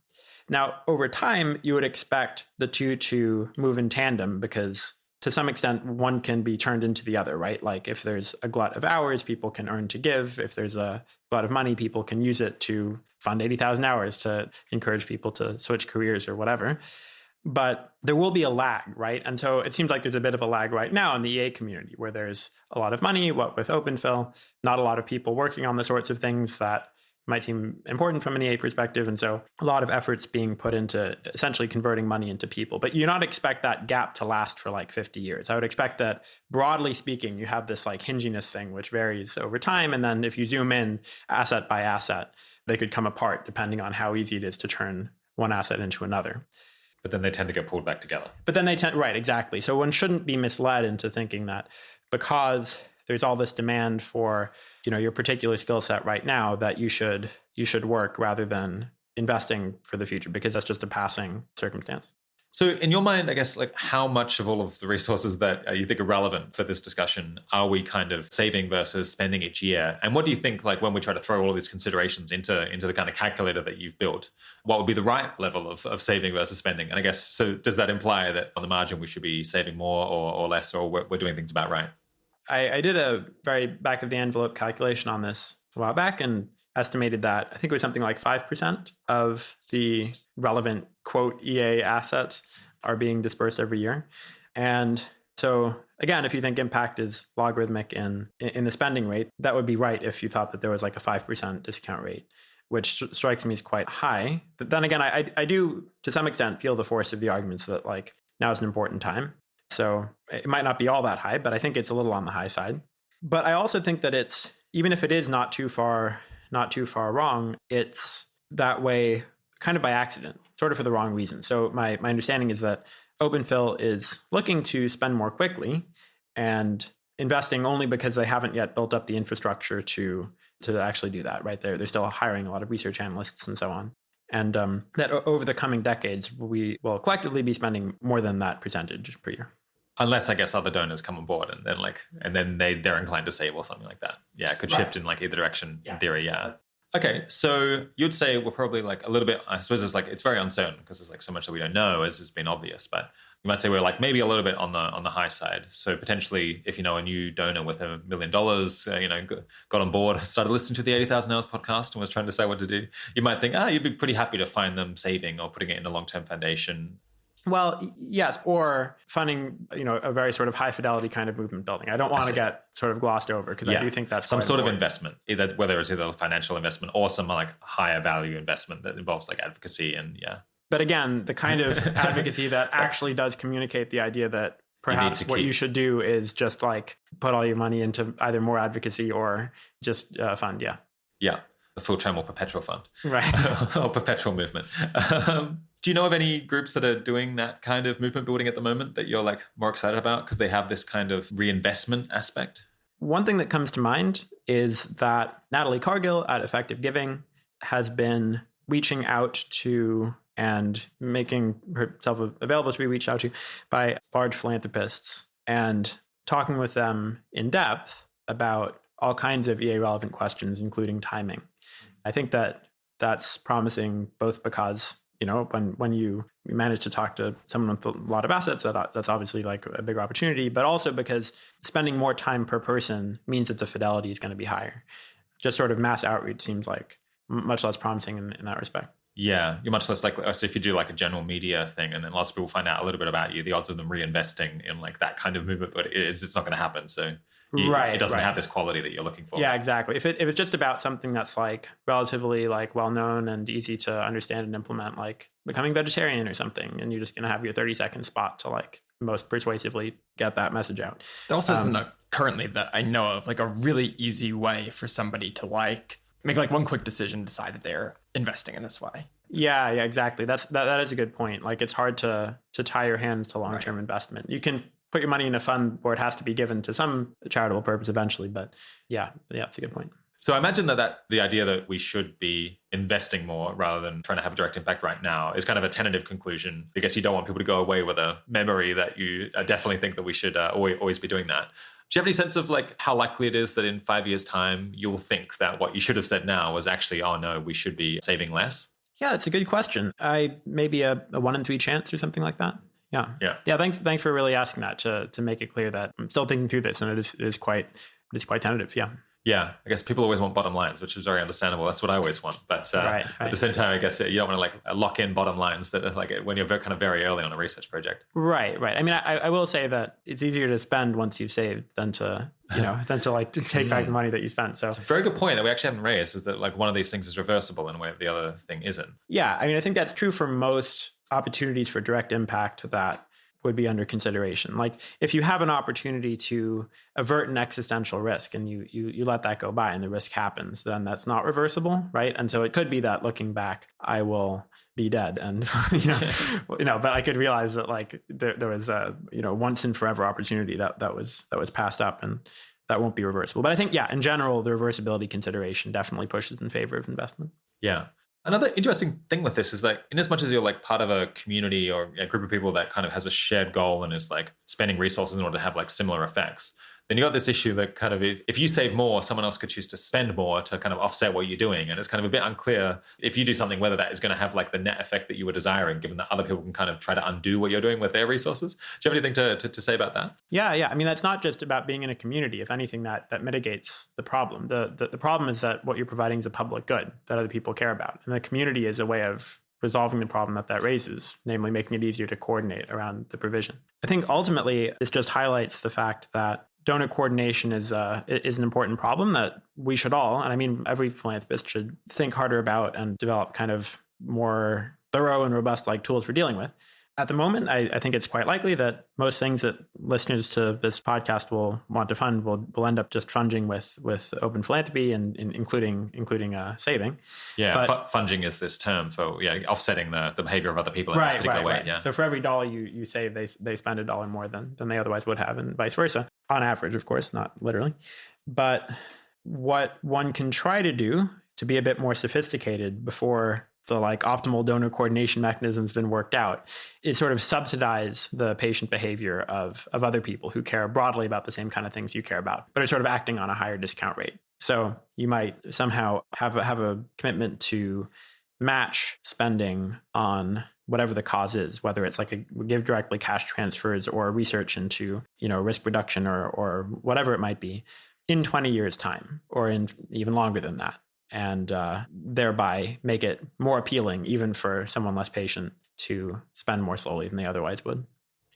Now, over time, you would expect the two to move in tandem because to some extent, one can be turned into the other, right? Like if there's a glut of hours, people can earn to give. If there's a glut of money, people can use it to fund 80,000 hours to encourage people to switch careers or whatever. But there will be a lag, right? And so it seems like there's a bit of a lag right now in the EA community where there's a lot of money, what with OpenPhil, not a lot of people working on the sorts of things that might seem important from an EA perspective. And so a lot of efforts being put into essentially converting money into people. But you not expect that gap to last for like 50 years. I would expect that broadly speaking, you have this like hinginess thing, which varies over time. And then if you zoom in asset by asset, they could come apart depending on how easy it is to turn one asset into another. But then they tend to get pulled back together. Right, exactly. So one shouldn't be misled into thinking that because there's all this demand for, your particular skill set right now that you should work rather than investing for the future, because that's just a passing circumstance. So in your mind, I guess, like how much of all of the resources that you think are relevant for this discussion are we kind of saving versus spending each year? And what do you think, like when we try to throw all of these considerations into the kind of calculator that you've built, what would be the right level of saving versus spending? And I guess, so does that imply that on the margin we should be saving more or less, or we're doing things about right? I did a very back of the envelope calculation on this a while back and estimated that I think it was something like 5% of the relevant quote EA assets are being dispersed every year. And so again, if you think impact is logarithmic in the spending rate, that would be right if you thought that there was like a 5% discount rate, which strikes me as quite high. But then again, I do to some extent feel the force of the arguments that like now is an important time. So it might not be all that high, but I think it's a little on the high side. But I also think that it's, even if it is not too far wrong, it's that way kind of by accident, sort of for the wrong reason. So my understanding is that OpenPhil is looking to spend more quickly and investing only because they haven't yet built up the infrastructure to actually do that, right? They're still hiring a lot of research analysts and so on. And that over the coming decades, we will collectively be spending more than that percentage per year. Unless I guess other donors come on board and then they're inclined to save or something like that. Yeah, it could shift in like either direction in theory. Yeah. Okay, so you'd say we're probably like a little bit, I suppose it's very uncertain because there's like so much that we don't know, as has been obvious, but you might say we're like maybe a little bit on the high side. So potentially if a new donor with $1 million, got on board, started listening to the 80,000 Hours podcast and was trying to say what to do, you might think, you'd be pretty happy to find them saving or putting it in a long-term foundation. Well, yes, or funding, a very sort of high fidelity kind of movement building. I don't want to get sort of glossed over because I do think that's some sort of investment, whether it's either a financial investment or some like higher value investment that involves like advocacy and But again, the kind of advocacy that actually does communicate the idea that perhaps what you should do is just like put all your money into either more advocacy or just fund. Yeah. Yeah. The Philip Trammell Perpetual Fund. Right. Or Perpetual Movement. Do you know of any groups that are doing that kind of movement building at the moment that you're like more excited about because they have this kind of reinvestment aspect? One thing that comes to mind is that Natalie Cargill at Effective Giving has been reaching out to and making herself available to be reached out to by large philanthropists and talking with them in depth about all kinds of EA relevant questions, including timing. I think that that's promising both because when you manage to talk to someone with a lot of assets, that's obviously like a bigger opportunity, but also because spending more time per person means that the fidelity is going to be higher. Just sort of mass outreach seems like much less promising in that respect. Yeah, you're much less likely. So if you do like a general media thing and then lots of people find out a little bit about you, the odds of them reinvesting in like that kind of movement, but it's not going to happen. So it doesn't have this quality that you're looking for. Yeah, exactly. If it's just about something that's like relatively like well-known and easy to understand and implement, like becoming vegetarian or something, and you're just going to have your 30-second spot to like most persuasively get that message out. There also isn't currently that I know of like a really easy way for somebody to like make like one quick decision, decide that they're investing in this way. Yeah, exactly. That is a good point. Like it's hard to tie your hands to long-term investment. You can put your money in a fund where it has to be given to some charitable purpose eventually, but yeah, it's a good point. So I imagine that the idea that we should be investing more rather than trying to have a direct impact right now is kind of a tentative conclusion. I guess you don't want people to go away with a memory that you definitely think that we should always be doing that. Do you have any sense of like how likely it is that in 5 years' time, you'll think that what you should have said now was actually, oh no, we should be saving less? Yeah, it's a good question. Maybe a 1 in 3 chance or something like that. Yeah. Thanks for really asking that to make it clear that I'm still thinking through this, and it is quite tentative. Yeah, I guess people always want bottom lines, which is very understandable. That's what I always want. But right. At the same time, I guess you don't want to like lock in bottom lines that like when you're kind of very early on a research project. Right. I mean, I will say that it's easier to spend once you've saved than to take back the money that you spent. So it's a very good point that we actually haven't raised is that like one of these things is reversible in a way that the other thing isn't. Yeah, I mean, I think that's true for most opportunities for direct impact that would be under consideration. Like if you have an opportunity to avert an existential risk and you let that go by and the risk happens, then that's not reversible, right? And so it could be that looking back, I will be dead, and but I could realize that like there was a once and forever opportunity that was passed up, and that won't be reversible. But I think in general, the reversibility consideration definitely pushes in favor of investment. Yeah. Another interesting thing with this is that in as much as you're like part of a community or a group of people that kind of has a shared goal and is like spending resources in order to have like similar effects, then you got this issue that kind of if you save more, someone else could choose to spend more to kind of offset what you're doing. And it's kind of a bit unclear if you do something, whether that is going to have like the net effect that you were desiring, given that other people can kind of try to undo what you're doing with their resources. Do you have anything to say about that? Yeah. I mean, that's not just about being in a community. If anything, that mitigates the problem. The problem is that what you're providing is a public good that other people care about. And the community is a way of resolving the problem that raises, namely making it easier to coordinate around the provision. I think ultimately this just highlights the fact that donor coordination is an important problem that we should all, and I mean every philanthropist, should think harder about and develop kind of more thorough and robust like tools for dealing with. At the moment, I think it's quite likely that most things that listeners to this podcast will want to fund will end up just funding with open philanthropy and including saving. Yeah, funding is this term for offsetting the behavior of other people in this particular way. Right. Yeah. So for every dollar you save, they spend $1 more than they otherwise would have, and vice versa. On average, of course, not literally. But what one can try to do to be a bit more sophisticated before the like optimal donor coordination mechanism has been worked out is sort of subsidize the patient behavior of other people who care broadly about the same kind of things you care about, but are sort of acting on a higher discount rate. So you might somehow have a commitment to match spending on whatever the cause is, whether it's like give directly cash transfers or research into risk reduction or whatever it might be in 20 years time or in even longer than that. And thereby make it more appealing, even for someone less patient, to spend more slowly than they otherwise would.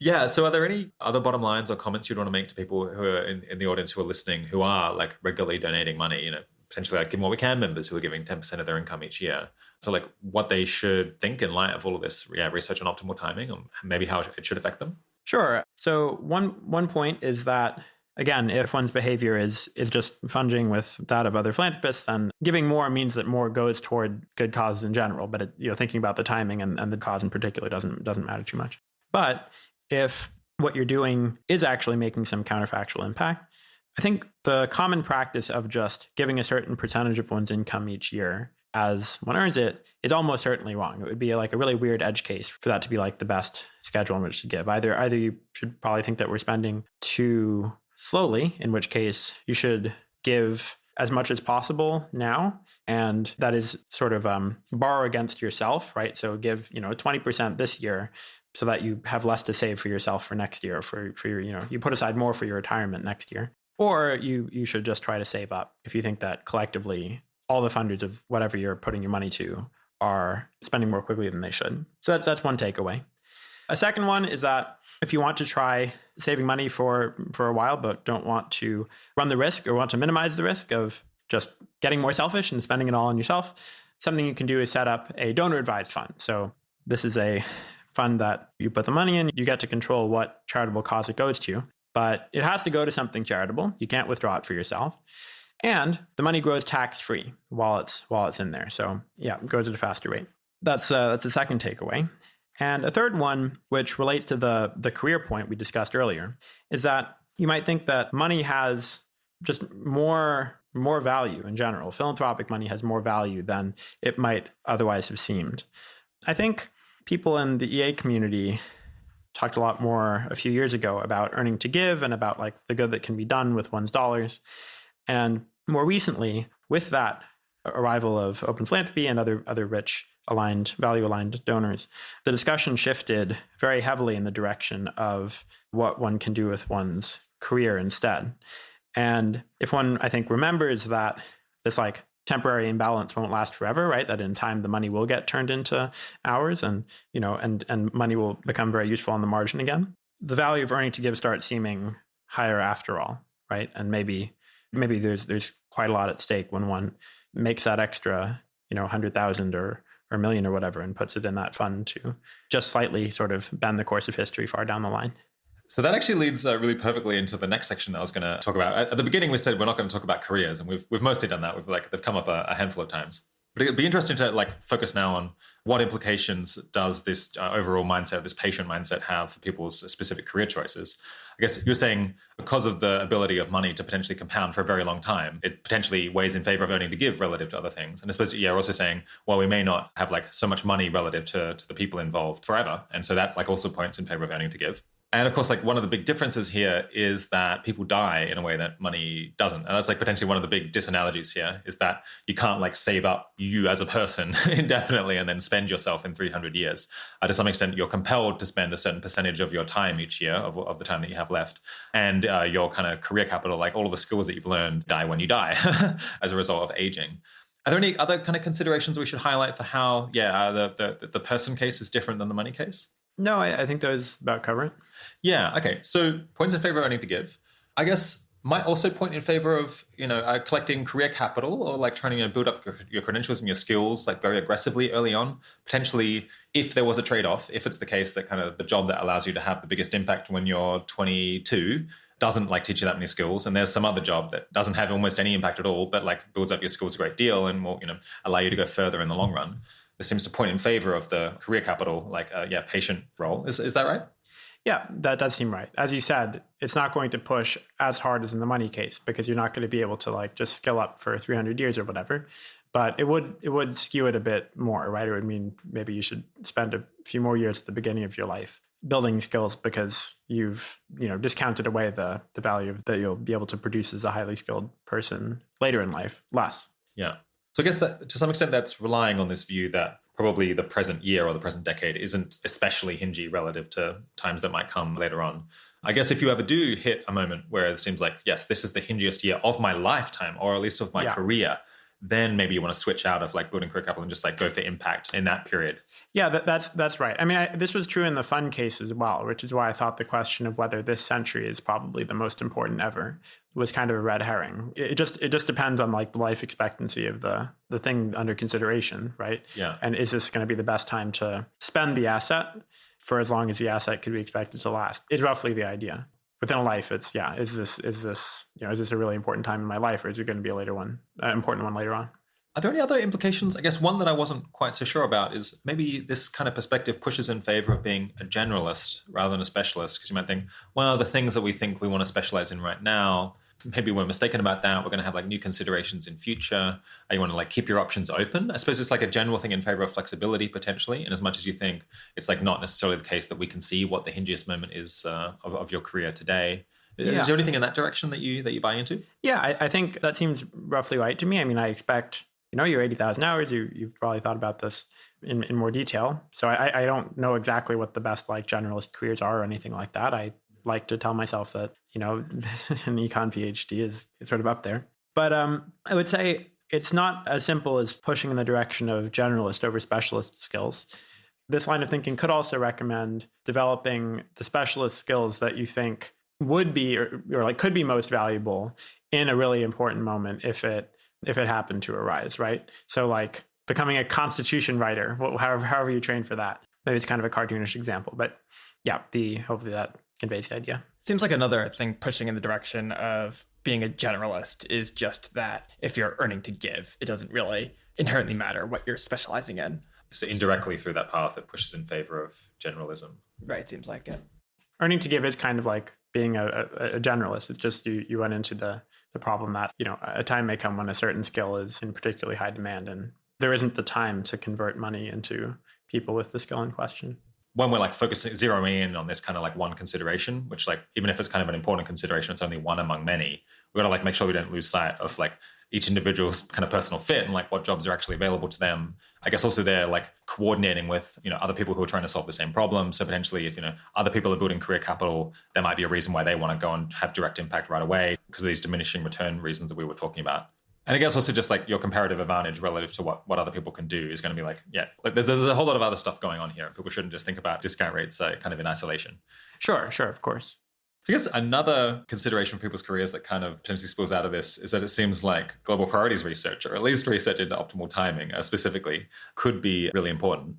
Yeah. So are there any other bottom lines or comments you'd want to make to people who are in the audience who are listening, who are like regularly donating money, potentially like Give What We Can members who are giving 10% of their income each year? So like what they should think in light of all of this research on optimal timing, or maybe how it should affect them? Sure. So one point is that, again, if one's behavior is just funging with that of other philanthropists, then giving more means that more goes toward good causes in general. But thinking about the timing and the cause in particular doesn't matter too much. But if what you're doing is actually making some counterfactual impact, I think the common practice of just giving a certain percentage of one's income each year as one earns it is almost certainly wrong. It would be like a really weird edge case for that to be like the best schedule in which to give. Either you should probably think that we're spending too slowly, in which case you should give as much as possible now. And that is sort of borrow against yourself, right? So give, 20% this year so that you have less to save for yourself for next year, for your, you put aside more for your retirement next year. Or you should just try to save up if you think that collectively all the funders of whatever you're putting your money to are spending more quickly than they should. So that's one takeaway. A second one is that if you want to try saving money for a while, but don't want to run the risk or want to minimize the risk of just getting more selfish and spending it all on yourself, something you can do is set up a donor advised fund. So this is a fund that you put the money in, you get to control what charitable cause it goes to, but it has to go to something charitable. You can't withdraw it for yourself. And the money grows tax-free while it's in there. So yeah, it grows at a faster rate. That's the second takeaway. And a third one, which relates to the career point we discussed earlier, is that you might think that money has just more value in general. Philanthropic money has more value than it might otherwise have seemed. I think people in the EA community talked a lot more a few years ago about earning to give and about like the good that can be done with one's dollars. And more recently, with that arrival of open philanthropy and other rich value-aligned donors, the discussion shifted very heavily in the direction of what one can do with one's career instead. And if one, I think, remembers that this like temporary imbalance won't last forever, right? That in time the money will get turned into hours and money will become very useful on the margin again. The value of earning to give starts seeming higher after all, right? And maybe there's quite a lot at stake when one makes that extra, 100,000 or a million or whatever and puts it in that fund to just slightly sort of bend the course of history far down the line. So that actually leads really perfectly into the next section that I was going to talk about. At the beginning, we said we're not going to talk about careers, and we've mostly done that. They've come up a handful of times. But it'd be interesting to focus now on what implications does this overall mindset, this patient mindset, have for people's specific career choices. I guess you're saying because of the ability of money to potentially compound for a very long time, it potentially weighs in favor of earning to give relative to other things. And I suppose, you're also saying, well, we may not have so much money relative to the people involved forever. And so that also points in favor of earning to give. And of course, one of the big differences here is that people die in a way that money doesn't. And that's potentially one of the big disanalogies here, is that you can't save up you as a person indefinitely and then spend yourself in 300 years. To some extent, you're compelled to spend a certain percentage of your time each year, of the time that you have left. And your kind of career capital, all of the skills that you've learned, die when you die as a result of aging. Are there any other kind of considerations we should highlight for how, the person case is different than the money case? No, I think those about cover it. Yeah. Okay. So points in favor of earning to give, I guess, might also point in favor of, collecting career capital or trying to build up your credentials and your skills very aggressively early on. Potentially, if there was a trade-off, if it's the case that kind of the job that allows you to have the biggest impact when you're 22 doesn't teach you that many skills, and there's some other job that doesn't have almost any impact at all, but builds up your skills a great deal and will, allow you to go further in the long run. This seems to point in favor of the career capital, patient role. Is that right? Yeah, that does seem right. As you said, it's not going to push as hard as in the money case because you're not going to be able to just skill up for 300 years or whatever. But it would skew it a bit more, right? It would mean maybe you should spend a few more years at the beginning of your life building skills because you've discounted away the value that you'll be able to produce as a highly skilled person later in life less. Yeah. So I guess that to some extent that's relying on this view that probably the present year or the present decade isn't especially hingy relative to times that might come later on. I guess if you ever do hit a moment where it seems yes, this is the hingiest year of my lifetime, or at least of my career, then maybe you want to switch out of building career capital and just go for impact in that period. Yeah, that's right. I mean, this was true in the fund case as well, which is why I thought the question of whether this century is probably the most important ever was kind of a red herring. It just depends on the life expectancy of the thing under consideration, right? Yeah. And is this going to be the best time to spend the asset for as long as the asset could be expected to last? Is roughly the idea. Within a life, it's is this a really important time in my life, or is it going to be a important one later on? Are there any other implications? I guess one that I wasn't quite so sure about is maybe this kind of perspective pushes in favor of being a generalist rather than a specialist, because you might think, well, the things that we think we want to specialize in right now, maybe we're mistaken about that. We're going to have new considerations in future. You want to keep your options open. I suppose it's a general thing in favor of flexibility potentially. And as much as you think it's not necessarily the case that we can see what the hingiest moment is of your career today, Is there anything in that direction that you buy into? Yeah, I think that seems roughly right to me. I mean, I expect, your 80,000 hours, you've probably thought about this in more detail. So I don't know exactly what the best like generalist careers are or anything like that. I like to tell myself that, an econ PhD is sort of up there. But I would say it's not as simple as pushing in the direction of generalist over specialist skills. This line of thinking could also recommend developing the specialist skills that you think would be or like could be most valuable in a really important moment if it happened to arise, right? So like becoming a constitution writer, however you train for that. Maybe it's kind of a cartoonish example, but yeah, hopefully that conveys the idea. Seems like another thing pushing in the direction of being a generalist is just that if you're earning to give, it doesn't really inherently matter what you're specializing in. So indirectly through that path, it pushes in favor of generalism. Right, seems like it. Earning to give is kind of like being a generalist. It's just you run into the problem that, a time may come when a certain skill is in particularly high demand and there isn't the time to convert money into people with the skill in question. When we're like zeroing in on this kind of like one consideration, which like, even if it's kind of an important consideration, it's only one among many. We've got to like make sure we don't lose sight of like each individual's kind of personal fit and like what jobs are actually available to them. I guess also they're like coordinating with, other people who are trying to solve the same problem. So potentially if, other people are building career capital, there might be a reason why they want to go and have direct impact right away because of these diminishing return reasons that we were talking about. And I guess also just like your comparative advantage relative to what other people can do is going to be like, like there's a whole lot of other stuff going on here. People shouldn't just think about discount rates kind of in isolation. Sure, of course. So I guess another consideration for people's careers that kind of potentially spills out of this is that it seems like global priorities research, or at least research into optimal timing specifically, could be really important.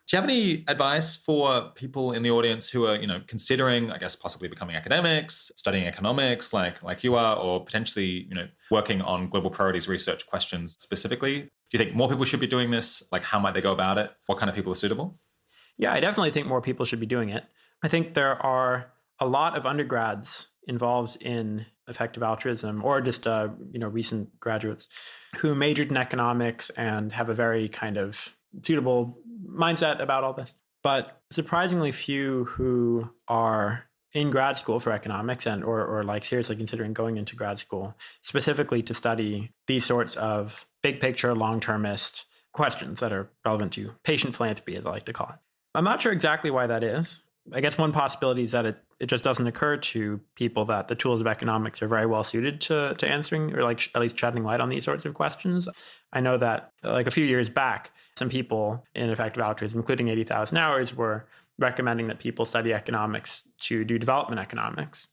Do you have any advice for people in the audience who are, considering, I guess, possibly becoming academics, studying economics like you are, or potentially, working on global priorities research questions specifically? Do you think more people should be doing this? Like, how might they go about it? What kind of people are suitable? Yeah, I definitely think more people should be doing it. I think there are a lot of undergrads involved in effective altruism or just, recent graduates who majored in economics and have a very kind of suitable mindset about all this, but surprisingly few who are in grad school for economics and or like seriously considering going into grad school specifically to study these sorts of big picture, long-termist questions that are relevant to patient philanthropy, as I like to call it. I'm not sure exactly why that is. I guess one possibility is that it just doesn't occur to people that the tools of economics are very well suited to answering or like at least shedding light on these sorts of questions. I know that like a few years back, some people in effective altruism, including 80,000 hours, were recommending that people study economics to do development economics.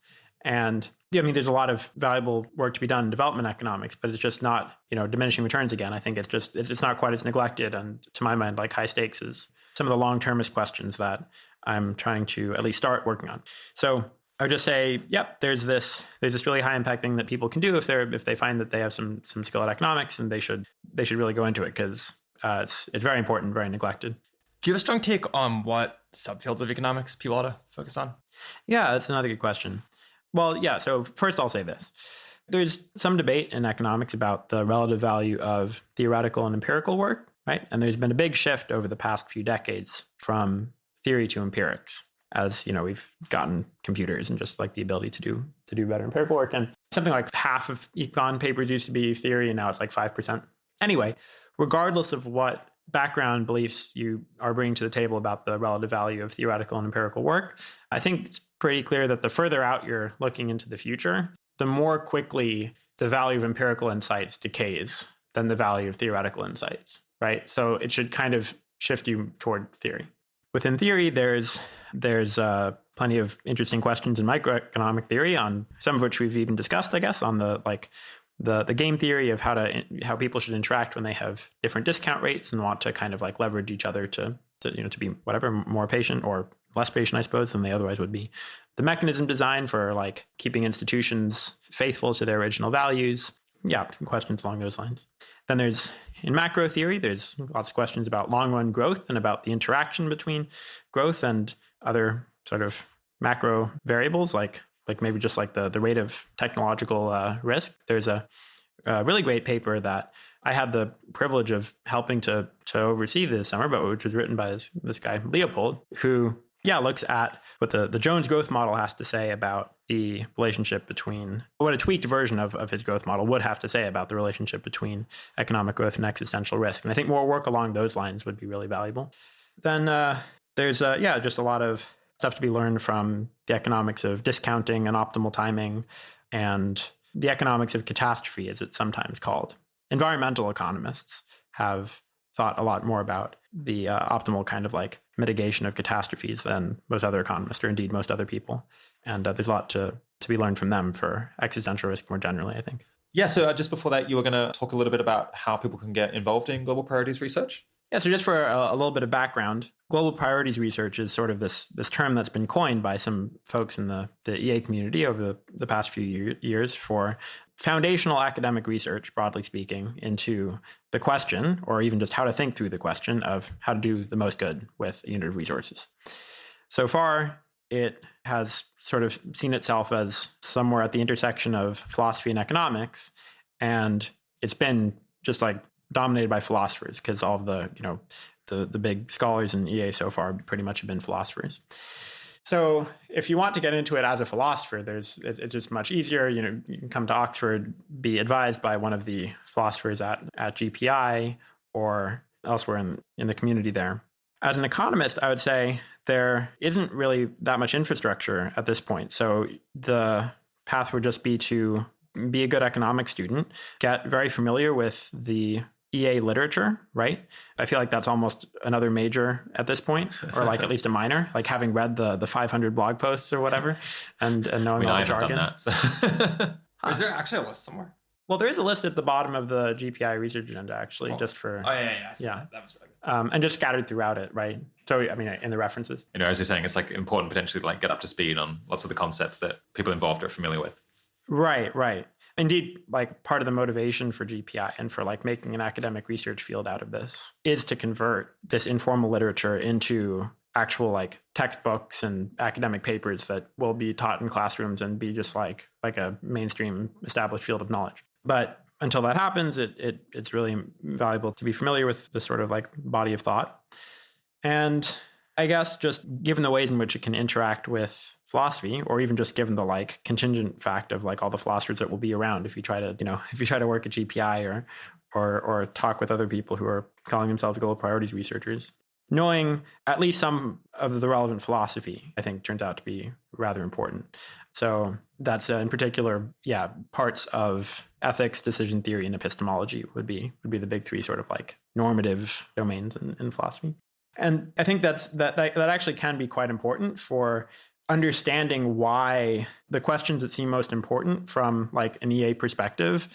And there's a lot of valuable work to be done in development economics, but it's just not, diminishing returns again. I think it's not quite as neglected and to my mind, like high stakes is some of the long-termist questions that I'm trying to at least start working on. So I would just say, there's this really high impact thing that people can do if they find that they have some skill at economics, and they should really go into it because it's very important, very neglected. Do you have a strong take on what subfields of economics people ought to focus on? Yeah, that's another good question. Well, yeah. So first, I'll say this: there's some debate in economics about the relative value of theoretical and empirical work, right? And there's been a big shift over the past few decades from theory to empirics, as we've gotten computers and just like the ability to do better empirical work. And something like half of econ papers used to be theory, and now it's like 5%. Anyway, regardless of what background beliefs you are bringing to the table about the relative value of theoretical and empirical work, I think it's pretty clear that the further out you're looking into the future, the more quickly the value of empirical insights decays than the value of theoretical insights, right? So it should kind of shift you toward theory. Within theory, there's plenty of interesting questions in microeconomic theory, on some of which we've even discussed, I guess, on the game theory of how people should interact when they have different discount rates and want to kind of like leverage each other to be whatever, more patient or less patient, I suppose, than they otherwise would be. The mechanism design for like keeping institutions faithful to their original values. Yeah, some questions along those lines. Then in macro theory, there's lots of questions about long-run growth and about the interaction between growth and other sort of macro variables, like maybe just like the rate of technological risk. There's a really great paper that I had the privilege of helping to oversee this summer, but which was written by this guy, Leopold, who looks at what the Jones growth model has to say about the relationship between, what a tweaked version of his growth model would have to say about the relationship between economic growth and existential risk. And I think more work along those lines would be really valuable. Then there's, just a lot of stuff to be learned from the economics of discounting and optimal timing, and the economics of catastrophe, as it's sometimes called. Environmental economists have thought a lot more about the optimal kind of like mitigation of catastrophes than most other economists, or indeed most other people. And there's a lot to be learned from them for existential risk more generally, I think. Yeah, so just before that, you were going to talk a little bit about how people can get involved in global priorities research? Yeah, so just for a little bit of background, global priorities research is sort of this term that's been coined by some folks in the EA community over the past few years for foundational academic research, broadly speaking, into the question, or even just how to think through the question of how to do the most good with a unit of resources. So far, it has sort of seen itself as somewhere at the intersection of philosophy and economics, and it's been just like dominated by philosophers, because all of the big scholars in EA so far pretty much have been philosophers. So if you want to get into it as a philosopher, it's just much easier. You can come to Oxford, be advised by one of the philosophers at GPI or elsewhere in the community there. As an economist, I would say there isn't really that much infrastructure at this point. So the path would just be to be a good economics student, get very familiar with the EA literature, right? I feel like that's almost another major at this point, or like at least a minor, like having read the 500 blog posts or whatever, and knowing all the jargon. Done that, so. Is there actually a list somewhere? Well, there is a list at the bottom of the GPI research agenda, actually, cool. Just for... Oh, yeah. That was really good. And just scattered throughout it, right? So, I mean, in the references. As you're saying, it's like important potentially to like get up to speed on lots of the concepts that people involved are familiar with. Right. Indeed, like part of the motivation for GPI and for like making an academic research field out of this is to convert this informal literature into actual like textbooks and academic papers that will be taught in classrooms and be just like a mainstream established field of knowledge. But until that happens, it's really valuable to be familiar with this sort of like body of thought. And I guess just given the ways in which it can interact with philosophy, or even just given the like contingent fact of like all the philosophers that will be around if you try to work at GPI or talk with other people who are calling themselves global priorities researchers, knowing at least some of the relevant philosophy, I think, turns out to be rather important. So that's in particular, parts of ethics, decision theory, and epistemology would be the big three sort of like normative domains in philosophy. And I think that actually can be quite important for understanding why the questions that seem most important from like an EA perspective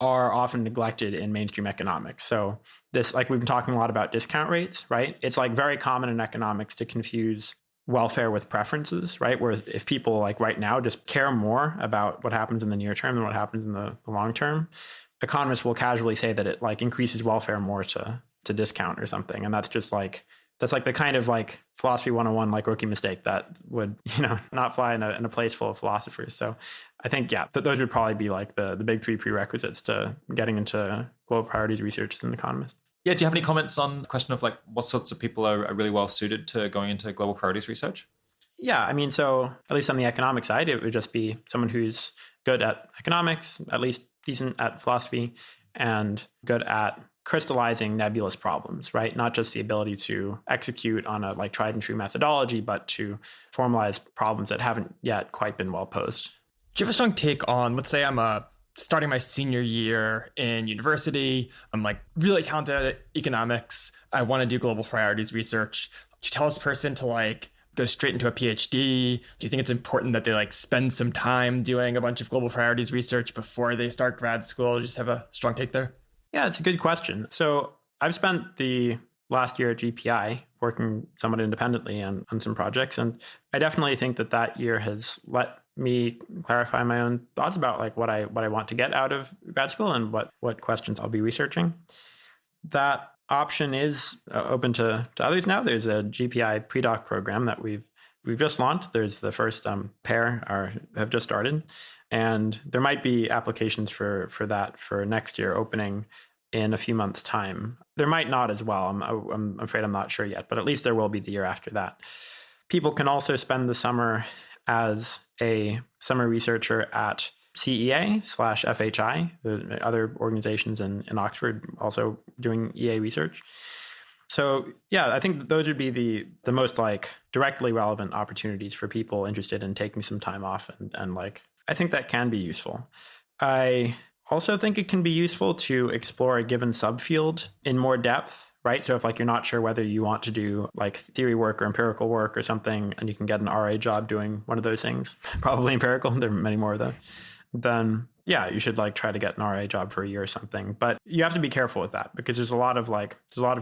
are often neglected in mainstream economics. So this, like we've been talking a lot about discount rates, right? It's like very common in economics to confuse welfare with preferences, right? Where if people like right now just care more about what happens in the near term than what happens in the long term, economists will casually say that it like increases welfare more to discount or something. And that's like the kind of like philosophy 101, like rookie mistake that would, not fly in a place full of philosophers. So I think, those would probably be like the big three prerequisites to getting into global priorities research as an economist. Yeah. Do you have any comments on the question of like what sorts of people are really well suited to going into global priorities research? Yeah. I mean, so at least on the economic side, it would just be someone who's good at economics, at least decent at philosophy, and good at crystallizing nebulous problems, right? Not just the ability to execute on a like tried and true methodology, but to formalize problems that haven't yet quite been well posed. Do you have a strong take on, let's say I'm starting my senior year in university, I'm like really talented at economics, I want to do global priorities research. Do you tell this person to like go straight into a PhD? Do you think it's important that they like spend some time doing a bunch of global priorities research before they start grad school? Do you just have a strong take there? Yeah, it's a good question. So I've spent the last year at GPI working somewhat independently on some projects. And I definitely think that year has let me clarify my own thoughts about like what I want to get out of grad school and what questions I'll be researching. That option is open to others now. There's a GPI pre-doc program that we've just launched. There's the first pair have just started. And there might be applications for that for next year opening in a few months' time. There might not as well. I'm afraid I'm not sure yet, but at least there will be the year after that. people can also spend the summer as a summer researcher at CEA/FHI, the other organizations in Oxford also doing EA research. So yeah, I think those would be the most like directly relevant opportunities for people interested in taking some time off, and like I think that can be useful. I also think it can be useful to explore a given subfield in more depth, right? So if like you're not sure whether you want to do like theory work or empirical work or something, and you can get an RA job doing one of those things, probably empirical, there are many more of those, then yeah, you should like try to get an RA job for a year or something. But you have to be careful with that, because there's a lot of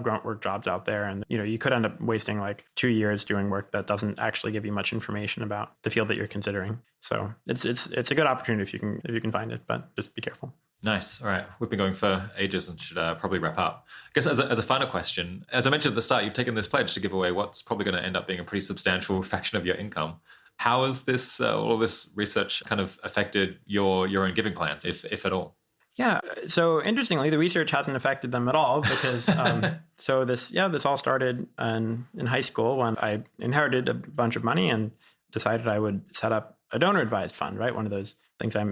grunt work jobs out there, and you could end up wasting like 2 years doing work that doesn't actually give you much information about the field that you're considering. So it's a good opportunity if you can find it, but just be careful. Nice. All right. We've been going for ages and should probably wrap up. I guess as a final question, as I mentioned at the start, you've taken this pledge to give away what's probably going to end up being a pretty substantial fraction of your income. How has this all this research kind of affected your own giving plans, if at all? Yeah. So interestingly, the research hasn't affected them at all, because this all started in high school when I inherited a bunch of money and decided I would set up a donor advised fund, right? One of those things I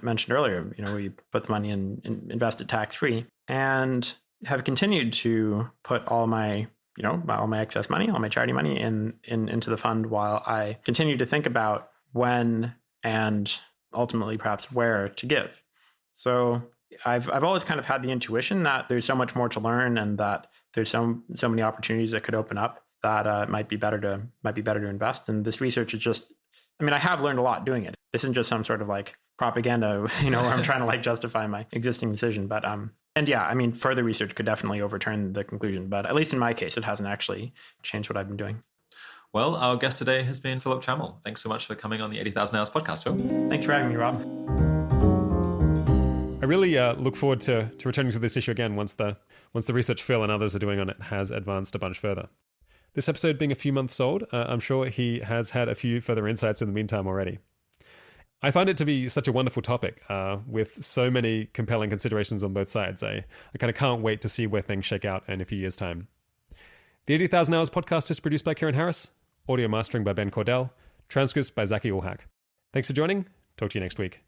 mentioned earlier, where you put the money in and invest it tax free, and have continued to put all my excess money, all my charity money into the fund, while I continue to think about when and ultimately perhaps where to give. So I've always kind of had the intuition that there's so much more to learn, and that there's so many opportunities that could open up that it might be better to invest. And this research is just, I have learned a lot doing it. This isn't just some sort of like propaganda, where I'm trying to like justify my existing decision. But and yeah, further research could definitely overturn the conclusion, but at least in my case, it hasn't actually changed what I've been doing. Well, our guest today has been Philip Trammell. Thanks so much for coming on the 80,000 Hours podcast, Phil. Thanks for having me, Rob. I really look forward to returning to this issue again once the research Phil and others are doing on it has advanced a bunch further. This episode being a few months old, I'm sure he has had a few further insights in the meantime already. I find it to be such a wonderful topic with so many compelling considerations on both sides. I kind of can't wait to see where things shake out in a few years' time. The 80,000 Hours podcast is produced by Kieran Harris, audio mastering by Ben Cordell, transcripts by Zaki Ulhak. Thanks for joining. Talk to you next week.